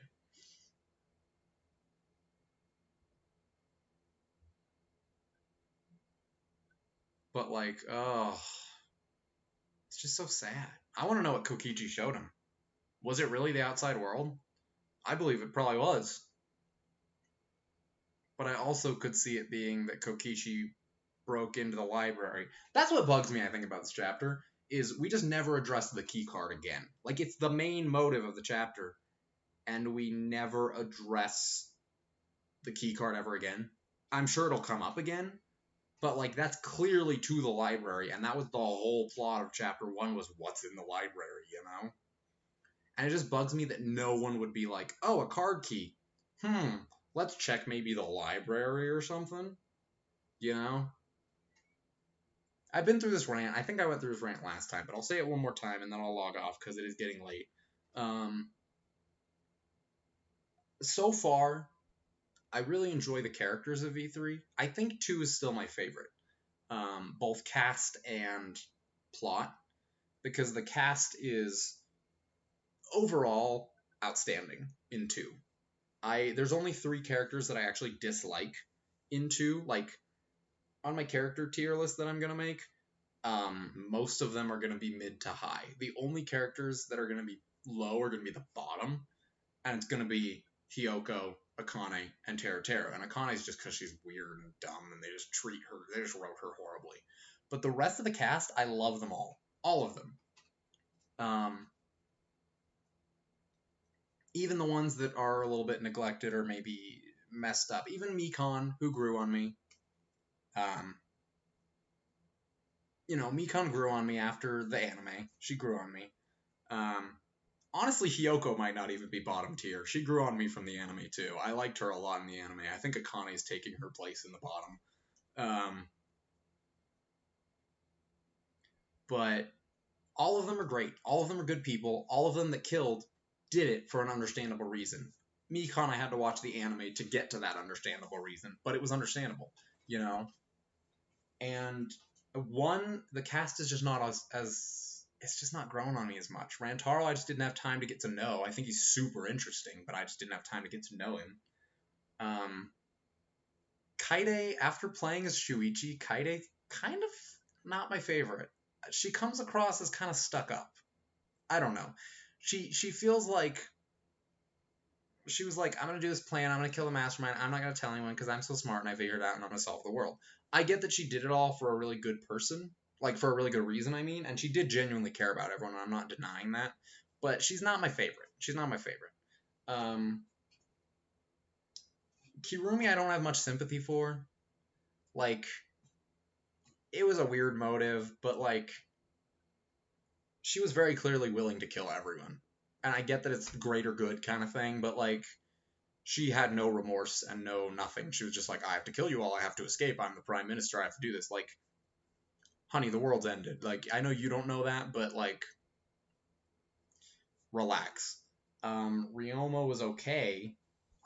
But, like, oh... It's just so sad. I want to know what Kokichi showed him. Was it really the outside world? I believe it probably was. But I also could see it being that Kokichi broke into the library. That's what bugs me, I think, about this chapter, is we just never address the key card again. Like, it's the main motive of the chapter, and we never address the key card ever again. I'm sure it'll come up again, but, like, that's clearly to the library, and that was the whole plot of chapter 1 was what's in the library, you know? And it just bugs me that no one would be like, oh, a card key. Let's check maybe the library or something, you know? I've been through this rant. I think I went through this rant last time, but I'll say it one more time and then I'll log off because it is getting late. So far, I really enjoy the characters of V3. I think 2 is still my favorite, both cast and plot, because the cast is overall outstanding in 2. There's only 3 characters that I actually dislike in 2, like, on my character tier list that I'm gonna make. Most of them are going to be mid to high. The only characters that are going to be low are going to be the bottom, and it's going to be Hiyoko, Akane, and Teru. And Akane is just because she's weird and dumb, and they just wrote her horribly. But the rest of the cast, I love them all of them. Even the ones that are a little bit neglected or maybe messed up. Even Mikan, who grew on me. You know, Mikan grew on me after the anime. She grew on me. Honestly, Hiyoko might not even be bottom tier. She grew on me from the anime, too. I liked her a lot in the anime. I think Akane is taking her place in the bottom. But all of them are great. All of them are good people. All of them that killed did it for an understandable reason. Mikan, I had to watch the anime to get to that understandable reason, but it was understandable, you know? And the cast is just not as it's just not growing on me as much. Rantaro, I just didn't have time to get to know. I think he's super interesting, but I just didn't have time to get to know him. Kaede, after playing as Shuichi, Kaede kind of not my favorite. She comes across as kind of stuck up. I don't know. She feels like she was like, I'm going to do this plan, I'm going to kill the mastermind, I'm not going to tell anyone because I'm so smart and I figured it out and I'm going to solve the world. I get that she did it all for a really good person, like for a really good reason, I mean, and she did genuinely care about everyone, and I'm not denying that, but she's not my favorite. She's not my favorite. Kirumi I don't have much sympathy for. Like, it was a weird motive, but like, she was very clearly willing to kill everyone. And I get that it's greater good kind of thing, but like, she had no remorse and no nothing. She was just like, I have to kill you all, I have to escape, I'm the prime minister, I have to do this. Like, honey, the world's ended. Like, I know you don't know that, but like, relax. Ryoma was okay.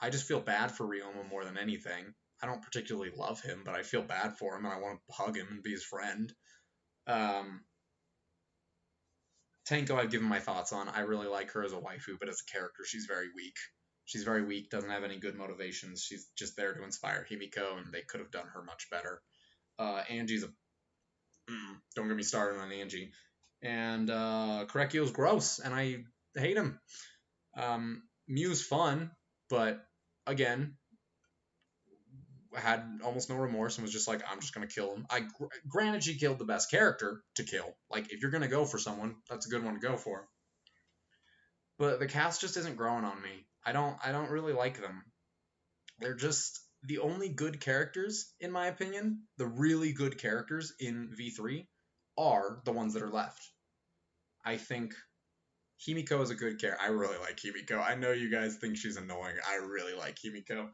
I just feel bad for Ryoma more than anything. I don't particularly love him, but I feel bad for him and I want to hug him and be his friend. Tenko I've given my thoughts on. I really like her as a waifu, but as a character, she's very weak. She's very weak, doesn't have any good motivations. She's just there to inspire Himiko, and they could have done her much better. Angie's a... don't get me started on Angie. And Korekiyo's gross, and I hate him. Mew's fun, but again, had almost no remorse and was just like, I'm just going to kill him. Granted, she killed the best character to kill. Like, if you're going to go for someone, that's a good one to go for. But the cast just isn't growing on me. I don't really like them. They're just the only good characters, in my opinion. The really good characters in V3 are the ones that are left. I think Himiko is a good character. I really like Himiko. I know you guys think she's annoying. I really like Himiko.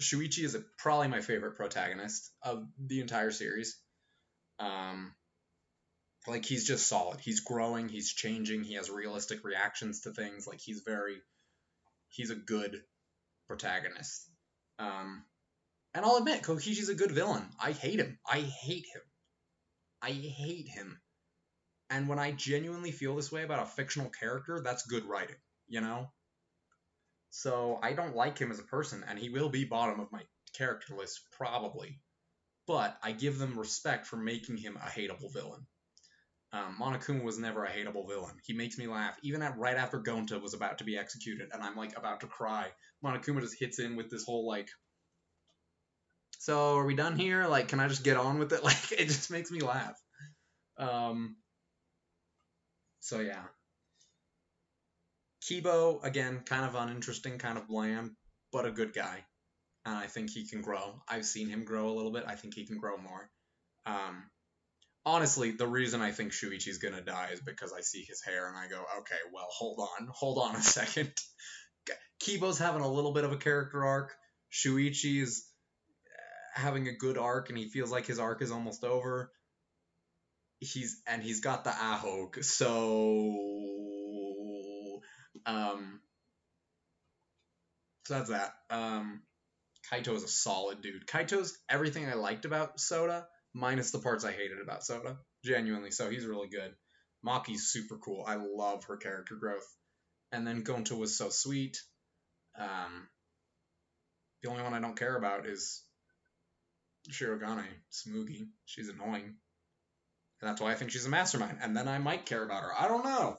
Shuichi is probably my favorite protagonist of the entire series. Like, he's just solid. He's growing, he's changing, he has realistic reactions to things. Like, he's a good protagonist. And I'll admit, Kokishi's a good villain. I hate him. I hate him. And when I genuinely feel this way about a fictional character, that's good writing, you know? So I don't like him as a person, and he will be bottom of my character list, probably. But I give them respect for making him a hateable villain. Monokuma was never a hateable villain. He makes me laugh. Even right after Gonta was about to be executed, and I'm like about to cry, Monokuma just hits in with this whole like So are we done here? Like, can I just get on with it? Like, it just makes me laugh. So yeah. Kibo, again, kind of uninteresting, kind of bland, but a good guy. And I think he can grow. I've seen him grow a little bit. I think he can grow more. Honestly, the reason I think Shuichi's gonna die is because I see his hair and I go, okay, well, hold on a second. Kibo's having a little bit of a character arc. Shuichi's having a good arc, and he feels like his arc is almost over. He's got the Ahog, so that's that. Kaito is a solid dude. Kaito's everything I liked about Soda, minus the parts I hated about Soda. Genuinely, so he's really good. Maki's super cool. I love her character growth. And then Gonta was so sweet. The only one I don't care about is Shirogane, Tsumugi. She's annoying. And that's why I think she's a mastermind. And then I might care about her. I don't know.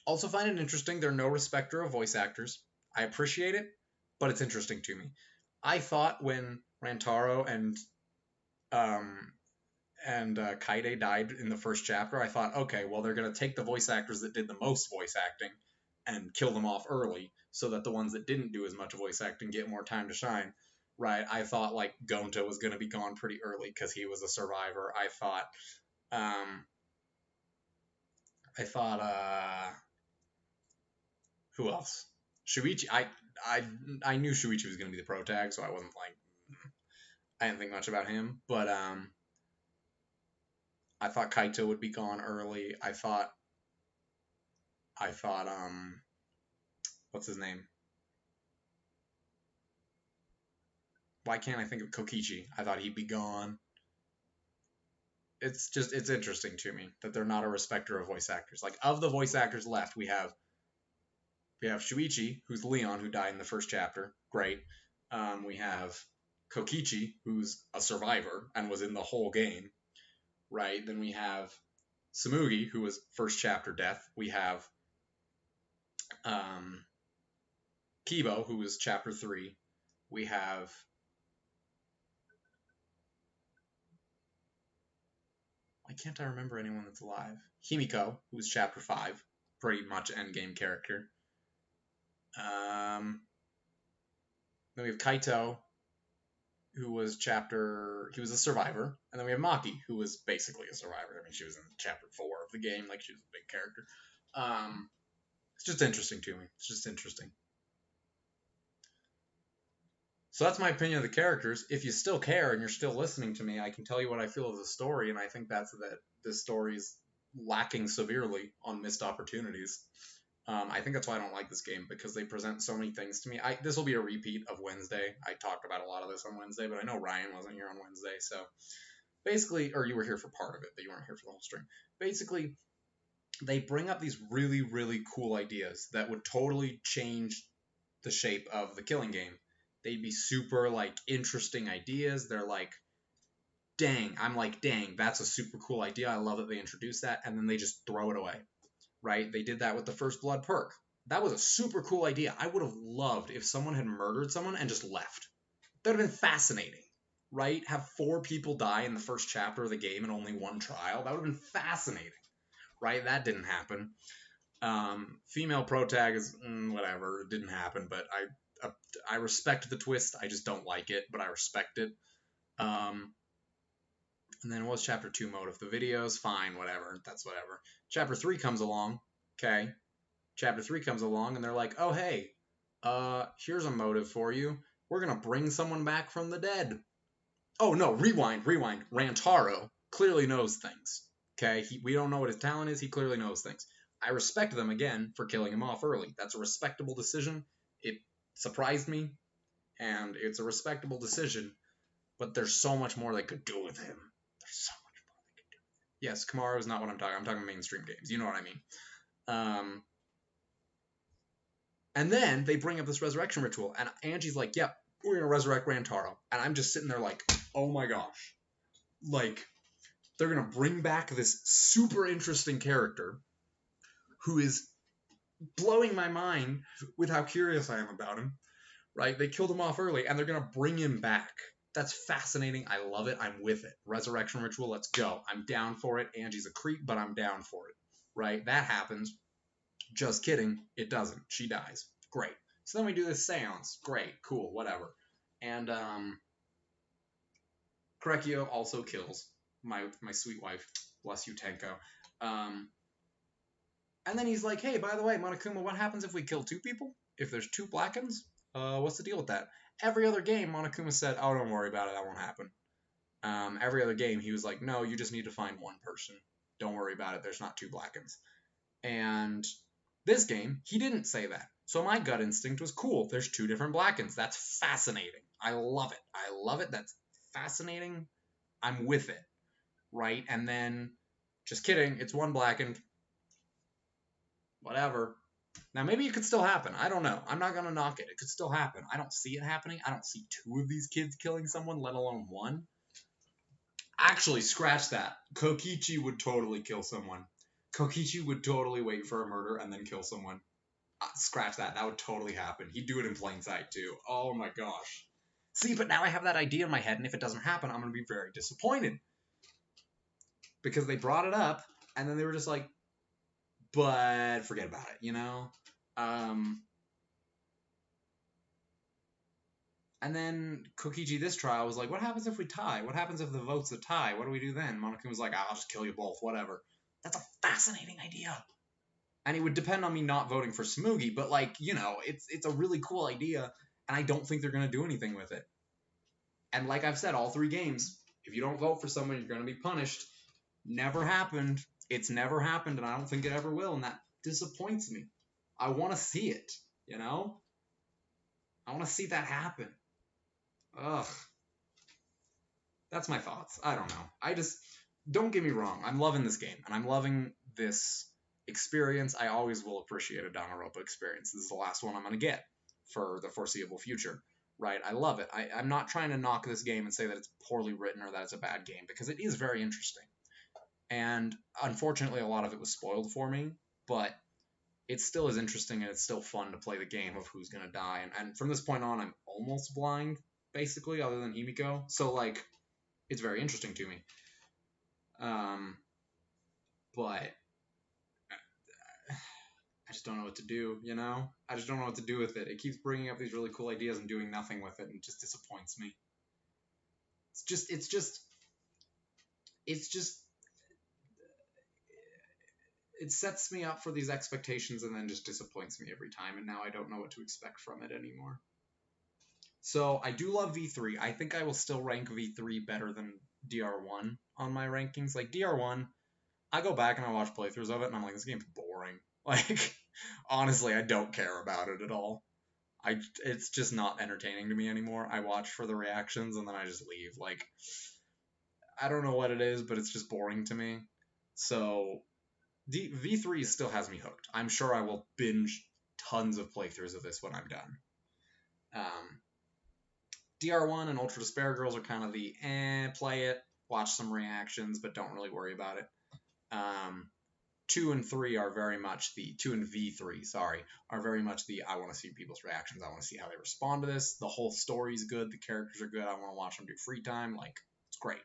Also find it interesting. They're no respecter of voice actors. I appreciate it, but it's interesting to me. I thought when Rantaro and Kaide died in the first chapter, I thought, okay, well, they're going to take the voice actors that did the most voice acting and kill them off early so that the ones that didn't do as much voice acting get more time to shine. Right? I thought, like, Gonta was going to be gone pretty early because he was a survivor. I thought, who else? Shuichi. I knew Shuichi was going to be the pro tag, so I wasn't like, I didn't think much about him. But I thought Kaito would be gone early. I thought, what's his name? Why can't I think of Kokichi? I thought he'd be gone. It's interesting to me that they're not a respecter of voice actors. Like, of the voice actors left, we have Shuichi, who's Leon, who died in the first chapter. Great. We have Kokichi, who's a survivor and was in the whole game. Right? Then we have Tsumugi, who was first chapter death. We have Kibo, who was chapter 3. We have why can't I remember anyone that's alive? Himiko, who was chapter 5, pretty much endgame character. Then we have Kaito, who was he was a survivor, and then we have Maki, who was basically a survivor. I mean, she was in chapter 4 of the game, like she was a big character. It's just interesting to me. It's just interesting. So that's my opinion of the characters. If you still care and you're still listening to me, I can tell you what I feel of the story, and I think that's that this story is lacking severely on missed opportunities. I think that's why I don't like this game, because they present so many things to me. This will be a repeat of Wednesday. I talked about a lot of this on Wednesday, but I know Ryan wasn't here on Wednesday, so basically, or you were here for part of it, but you weren't here for the whole stream. Basically, they bring up these really, really cool ideas that would totally change the shape of the killing game. They'd be super, like, interesting ideas. They're like, dang, that's a super cool idea. I love that they introduced that, and then they just throw it away, right? They did that with the First Blood perk. That was a super cool idea. I would have loved if someone had murdered someone and just left. That would have been fascinating, right? Have 4 people die in the first chapter of the game and only 1 trial. That would have been fascinating, right? That didn't happen. Female pro tag is whatever. It didn't happen, but I respect the twist. I just don't like it, but I respect it. And then what's chapter 2 motive? The videos, fine, whatever. That's whatever. Chapter 3 comes along. Okay. Chapter 3 comes along, and they're like, oh, hey, here's a motive for you. We're going to bring someone back from the dead. Oh, no, rewind. Rantaro clearly knows things. Okay. We don't know what his talent is. He clearly knows things. I respect them, again, for killing him off early. That's a respectable decision. It surprised me, and it's a respectable decision, but there's so much more they could do with him. There's so much more they could do with him. Yes, Kamaru is not what I'm talking. I'm talking mainstream games. You know what I mean. And then they bring up this resurrection ritual, and Angie's like, yep, we're going to resurrect Rantaro. And I'm just sitting there like, oh my gosh. Like, they're going to bring back this super interesting character who is blowing my mind with how curious I am about him. right? They killed him off early, and they're gonna bring him back. That's fascinating. I love it. I'm with it. Resurrection ritual, let's go. I'm down for it. Angie's a creep, but I'm down for it, right? That happens. Just kidding. It doesn't. She dies. Great. So then we do this seance. Great. Cool. Whatever. And, Korekio also kills my sweet wife. Bless you, Tenko. And then he's like, hey, by the way, Monokuma, what happens if we kill 2 people? If there's 2 Blackens? What's the deal with that? Every other game, Monokuma said, oh, don't worry about it, that won't happen. Every other game, he was like, no, you just need to find 1 person. Don't worry about it, there's not 2 Blackens. And this game, he didn't say that. So my gut instinct was, cool, there's 2 different Blackens. That's fascinating. I love it. I love it. That's fascinating. I'm with it. Right? And then, just kidding, it's 1 Blackened. Whatever. Now, maybe it could still happen. I don't know. I'm not going to knock it. It could still happen. I don't see it happening. I don't see 2 of these kids killing someone, let alone 1. Actually, scratch that. Kokichi would totally kill someone. Kokichi would totally wait for a murder and then kill someone. Scratch that. That would totally happen. He'd do it in plain sight, too. Oh my gosh. See, but now I have that idea in my head, and if it doesn't happen, I'm going to be very disappointed. Because they brought it up, and then they were just like, but forget about it, you know? And then Kokichi this trial was like, what happens if we tie? What happens if the vote's a tie? What do we do then? Monokuma was like, I'll just kill you both, whatever. That's a fascinating idea. And it would depend on me not voting for Smugi, but like, you know, it's a really cool idea, and I don't think they're going to do anything with it. And like I've said, all 3 games, if you don't vote for someone, you're going to be punished. Never happened. It's never happened, and I don't think it ever will, and that disappoints me. I want to see it, you know? I want to see that happen. Ugh. That's my thoughts. I don't know. Don't get me wrong, I'm loving this game, and I'm loving this experience. I always will appreciate a Danganronpa experience. This is the last one I'm going to get for the foreseeable future, right? I love it. I'm not trying to knock this game and say that it's poorly written or that it's a bad game, because it is very interesting. And unfortunately, a lot of it was spoiled for me, but it still is interesting, and it's still fun to play the game of who's going to die. And from this point on, I'm almost blind, basically, other than Himiko. So, like, it's very interesting to me. But I just don't know what to do, you know? I just don't know what to do with it. It keeps bringing up these really cool ideas and doing nothing with it, and it just disappoints me. It's just it sets me up for these expectations and then just disappoints me every time, and now I don't know what to expect from it anymore. So I do love V3. I think I will still rank V3 better than DR1 on my rankings. Like, DR1, I go back and I watch playthroughs of it, and I'm like, this game's boring. Like, honestly, I don't care about it at all. It's just not entertaining to me anymore. I watch for the reactions, and then I just leave. Like, I don't know what it is, but it's just boring to me. So V3 still has me hooked. I'm sure I will binge tons of playthroughs of this when I'm done. DR1 and Ultra Despair Girls are kind of the play it, watch some reactions, but don't really worry about it. 2 and 3 are very much 2 and V3, are very much I want to see people's reactions. I want to see how they respond to this. The whole story's good. The characters are good. I want to watch them do free time. Like, it's great.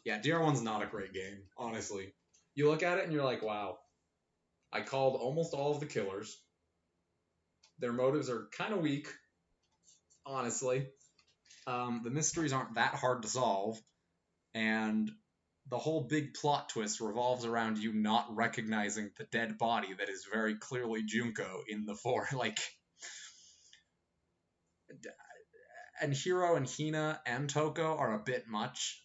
Yeah, DR1's not a great game, honestly. You look at it and you're like, wow. I called almost all of the killers. Their motives are kind of weak, honestly. The mysteries aren't that hard to solve. And the whole big plot twist revolves around you not recognizing the dead body that is very clearly Junko in the like... And Hiro and Hina and Toko are a bit much.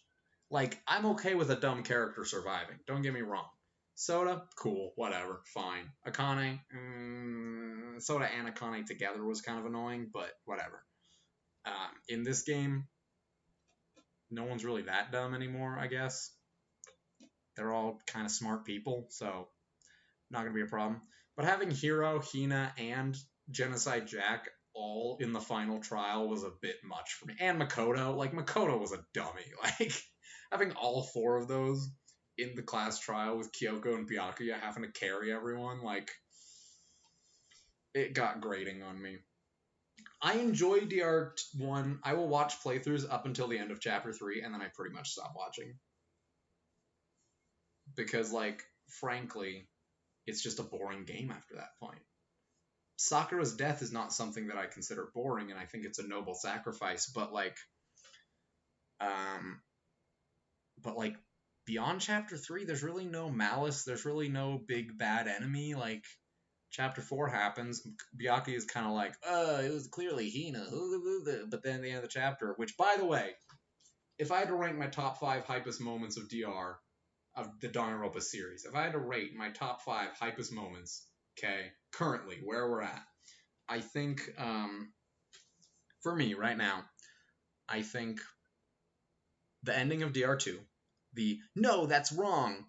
Like, I'm okay with a dumb character surviving. Don't get me wrong. Soda, cool, whatever, fine. Akane, Soda and Akane together was kind of annoying, but whatever. In this game, no one's really that dumb anymore, I guess. They're all kind of smart people, so not going to be a problem. But having Hiro, Hina, and Genocide Jack all in the final trial was a bit much for me. And Makoto, like, Makoto was a dummy. Like, having all 4 of those in the class trial with Kyoko and Byakuya having to carry everyone, like, it got grating on me. I enjoy DR1. I will watch playthroughs up until the end of Chapter 3, and then I pretty much stop watching. Because, like, frankly, it's just a boring game after that point. Sakura's death is not something that I consider boring, and I think it's a noble sacrifice, but, like, beyond Chapter 3, there's really no malice, there's really no big bad enemy, like, Chapter 4 happens, Byakuya is kind of like, it was clearly Hina, but then at the end of the chapter, which, by the way, if I had to rank my top 5 hypest moments of DR, of the Danganronpa series, if I had to rate my top 5 hypest moments, okay, currently, where we're at, I think, for me, right now, I think the ending of DR2, the, no, that's wrong,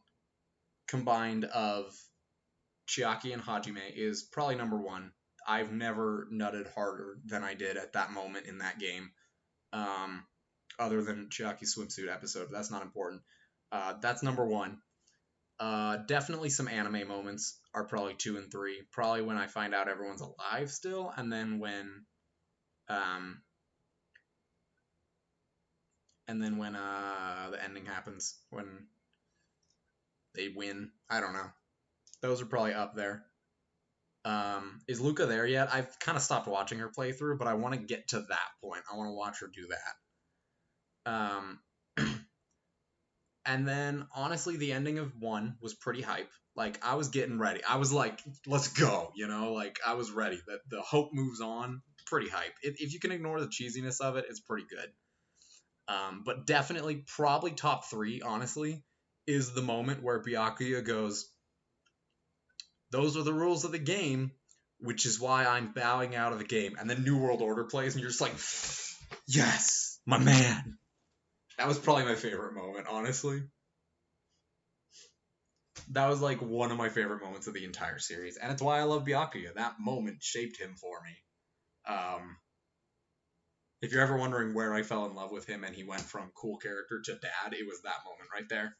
combined of Chiaki and Hajime is probably number 1. I've never nutted harder than I did at that moment in that game. Other than Chiaki's swimsuit episode, but that's not important. That's number 1. Definitely some anime moments are probably 2 and 3. Probably when I find out everyone's alive still, and then when the ending happens, when they win. I don't know. Those are probably up there. Is Luca there yet? I've kind of stopped watching her playthrough, but I want to get to that point. I want to watch her do that. And then, honestly, the ending of 1 was pretty hype. Like, I was getting ready. I was like, let's go, you know? Like, I was ready. The hope moves on. Pretty hype. If you can ignore the cheesiness of it, it's pretty good. But definitely, probably top 3, honestly, is the moment where Byakuya goes, those are the rules of the game, which is why I'm bowing out of the game. And then New World Order plays, and you're just like, yes, my man. That was probably my favorite moment, honestly. That was like one of my favorite moments of the entire series. And it's why I love Byakuya. That moment shaped him for me. If you're ever wondering where I fell in love with him and he went from cool character to dad, it was that moment right there.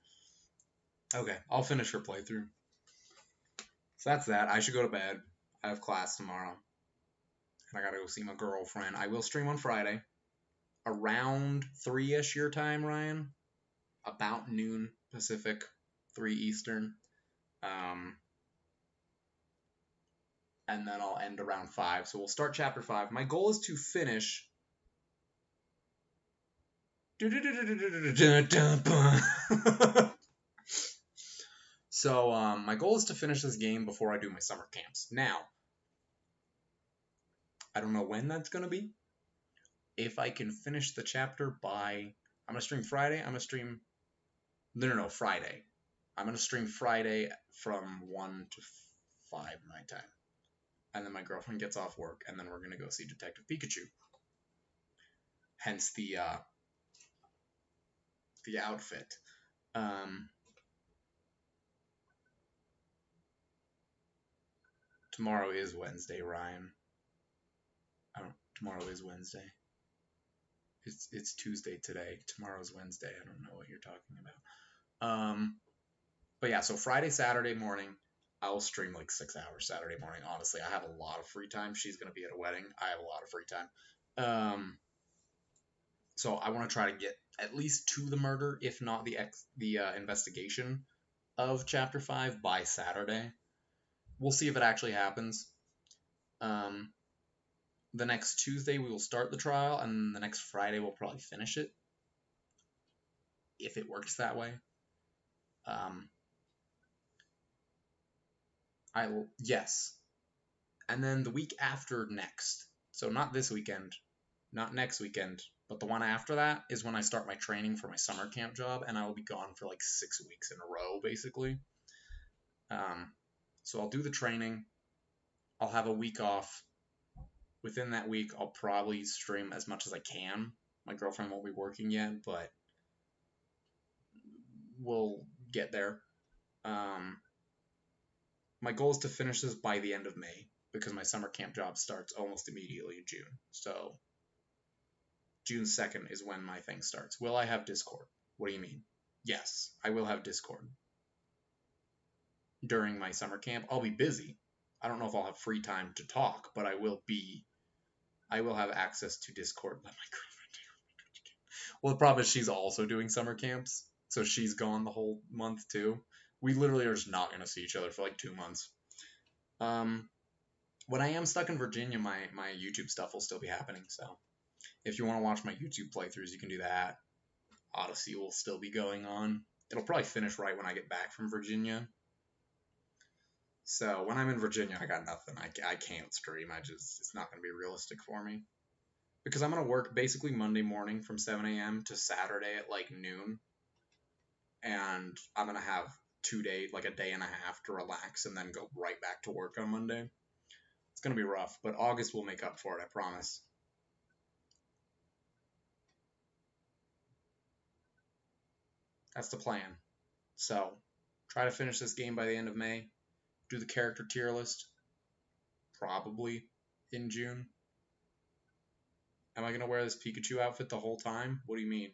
Okay, I'll finish her playthrough. So that's that. I should go to bed. I have class tomorrow. And I gotta go see my girlfriend. I will stream on Friday. Around 3-ish your time, Ryan. About noon Pacific, 3 Eastern. And then I'll end around 5. So we'll start Chapter 5. My goal is to finish... So, my goal is to finish this game before I do my summer camps. Now, I don't know when that's going to be. If I can finish the chapter by... I'm going to stream Friday. I'm going to stream... No, Friday. I'm going to stream Friday from 1 to 5 my time. And then my girlfriend gets off work, and then we're going to go see Detective Pikachu. Hence the outfit. Tomorrow is Wednesday, Ryan. Tomorrow is Wednesday. It's Tuesday today. Tomorrow's Wednesday. I don't know what you're talking about. But yeah, so Friday, Saturday morning, I'll stream like 6 hours Saturday morning. Honestly, I have a lot of free time. She's going to be at a wedding. I have a lot of free time. So I want to try to get at least to the murder, if not the investigation of Chapter 5 by Saturday. We'll see if it actually happens. The next Tuesday we will start the trial, and the next Friday we'll probably finish it. If it works that way. Yes. And then the week after next, so not this weekend, not next weekend, but the one after that is when I start my training for my summer camp job, and I will be gone for like 6 weeks in a row, basically. So I'll do the training. I'll have a week off. Within that week, I'll probably stream as much as I can. My girlfriend won't be working yet, but we'll get there. My goal is to finish this by the end of May, because my summer camp job starts almost immediately in June. So June 2nd is when my thing starts. Will I have Discord? What do you mean? Yes, I will have Discord. During my summer camp, I'll be busy. I don't know if I'll have free time to talk, but I will be I will have access to Discord. Let my girlfriend take over. Well, the problem is she's also doing summer camps, so she's gone the whole month too. We literally are just not going to see each other for like 2 months. When I am stuck in Virginia, my YouTube stuff will still be happening, so if you want to watch my YouTube playthroughs, you can do that. Odyssey will still be going on. It'll probably finish right when I get back from Virginia. So when I'm in Virginia, I got nothing. I can't stream. It's not going to be realistic for me. Because I'm going to work basically Monday morning from 7 a.m. to Saturday at like noon. And I'm going to have 2 days, like a day and a half to relax and then go right back to work on Monday. It's going to be rough, but August will make up for it, I promise. That's the plan. So, try to finish this game by the end of May. Do the character tier list. Probably in June. Am I going to wear this Pikachu outfit the whole time? What do you mean?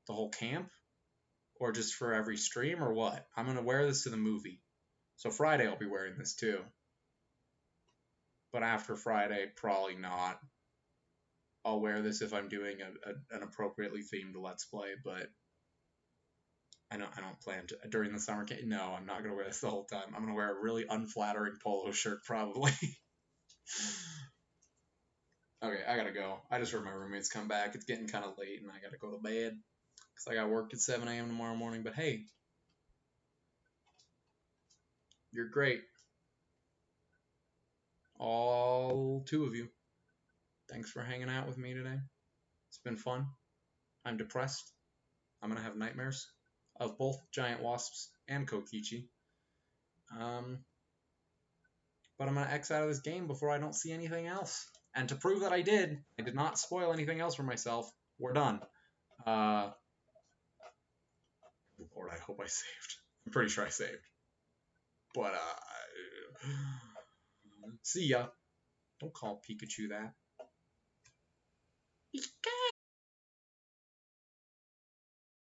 The whole camp? Or just for every stream or what? I'm going to wear this to the movie. So Friday I'll be wearing this too. But after Friday, probably not. I'll wear this if I'm doing an appropriately themed Let's Play, but I don't plan to during the summer camp. No, I'm not gonna wear this the whole time. I'm gonna wear a really unflattering polo shirt probably. Okay, I gotta go. I just heard my roommates come back. It's getting kind of late, and I gotta go to bed because I got work at 7 a.m. tomorrow morning. But hey, you're great, all 2 of you. Thanks for hanging out with me today. It's been fun. I'm depressed. I'm gonna have nightmares of both giant wasps and Kokichi. But I'm going to X out of this game before I don't see anything else. And to prove that I did not spoil anything else for myself, we're done. Lord, I hope I saved. I'm pretty sure I saved. But, see ya. Don't call Pikachu that. Pikachu!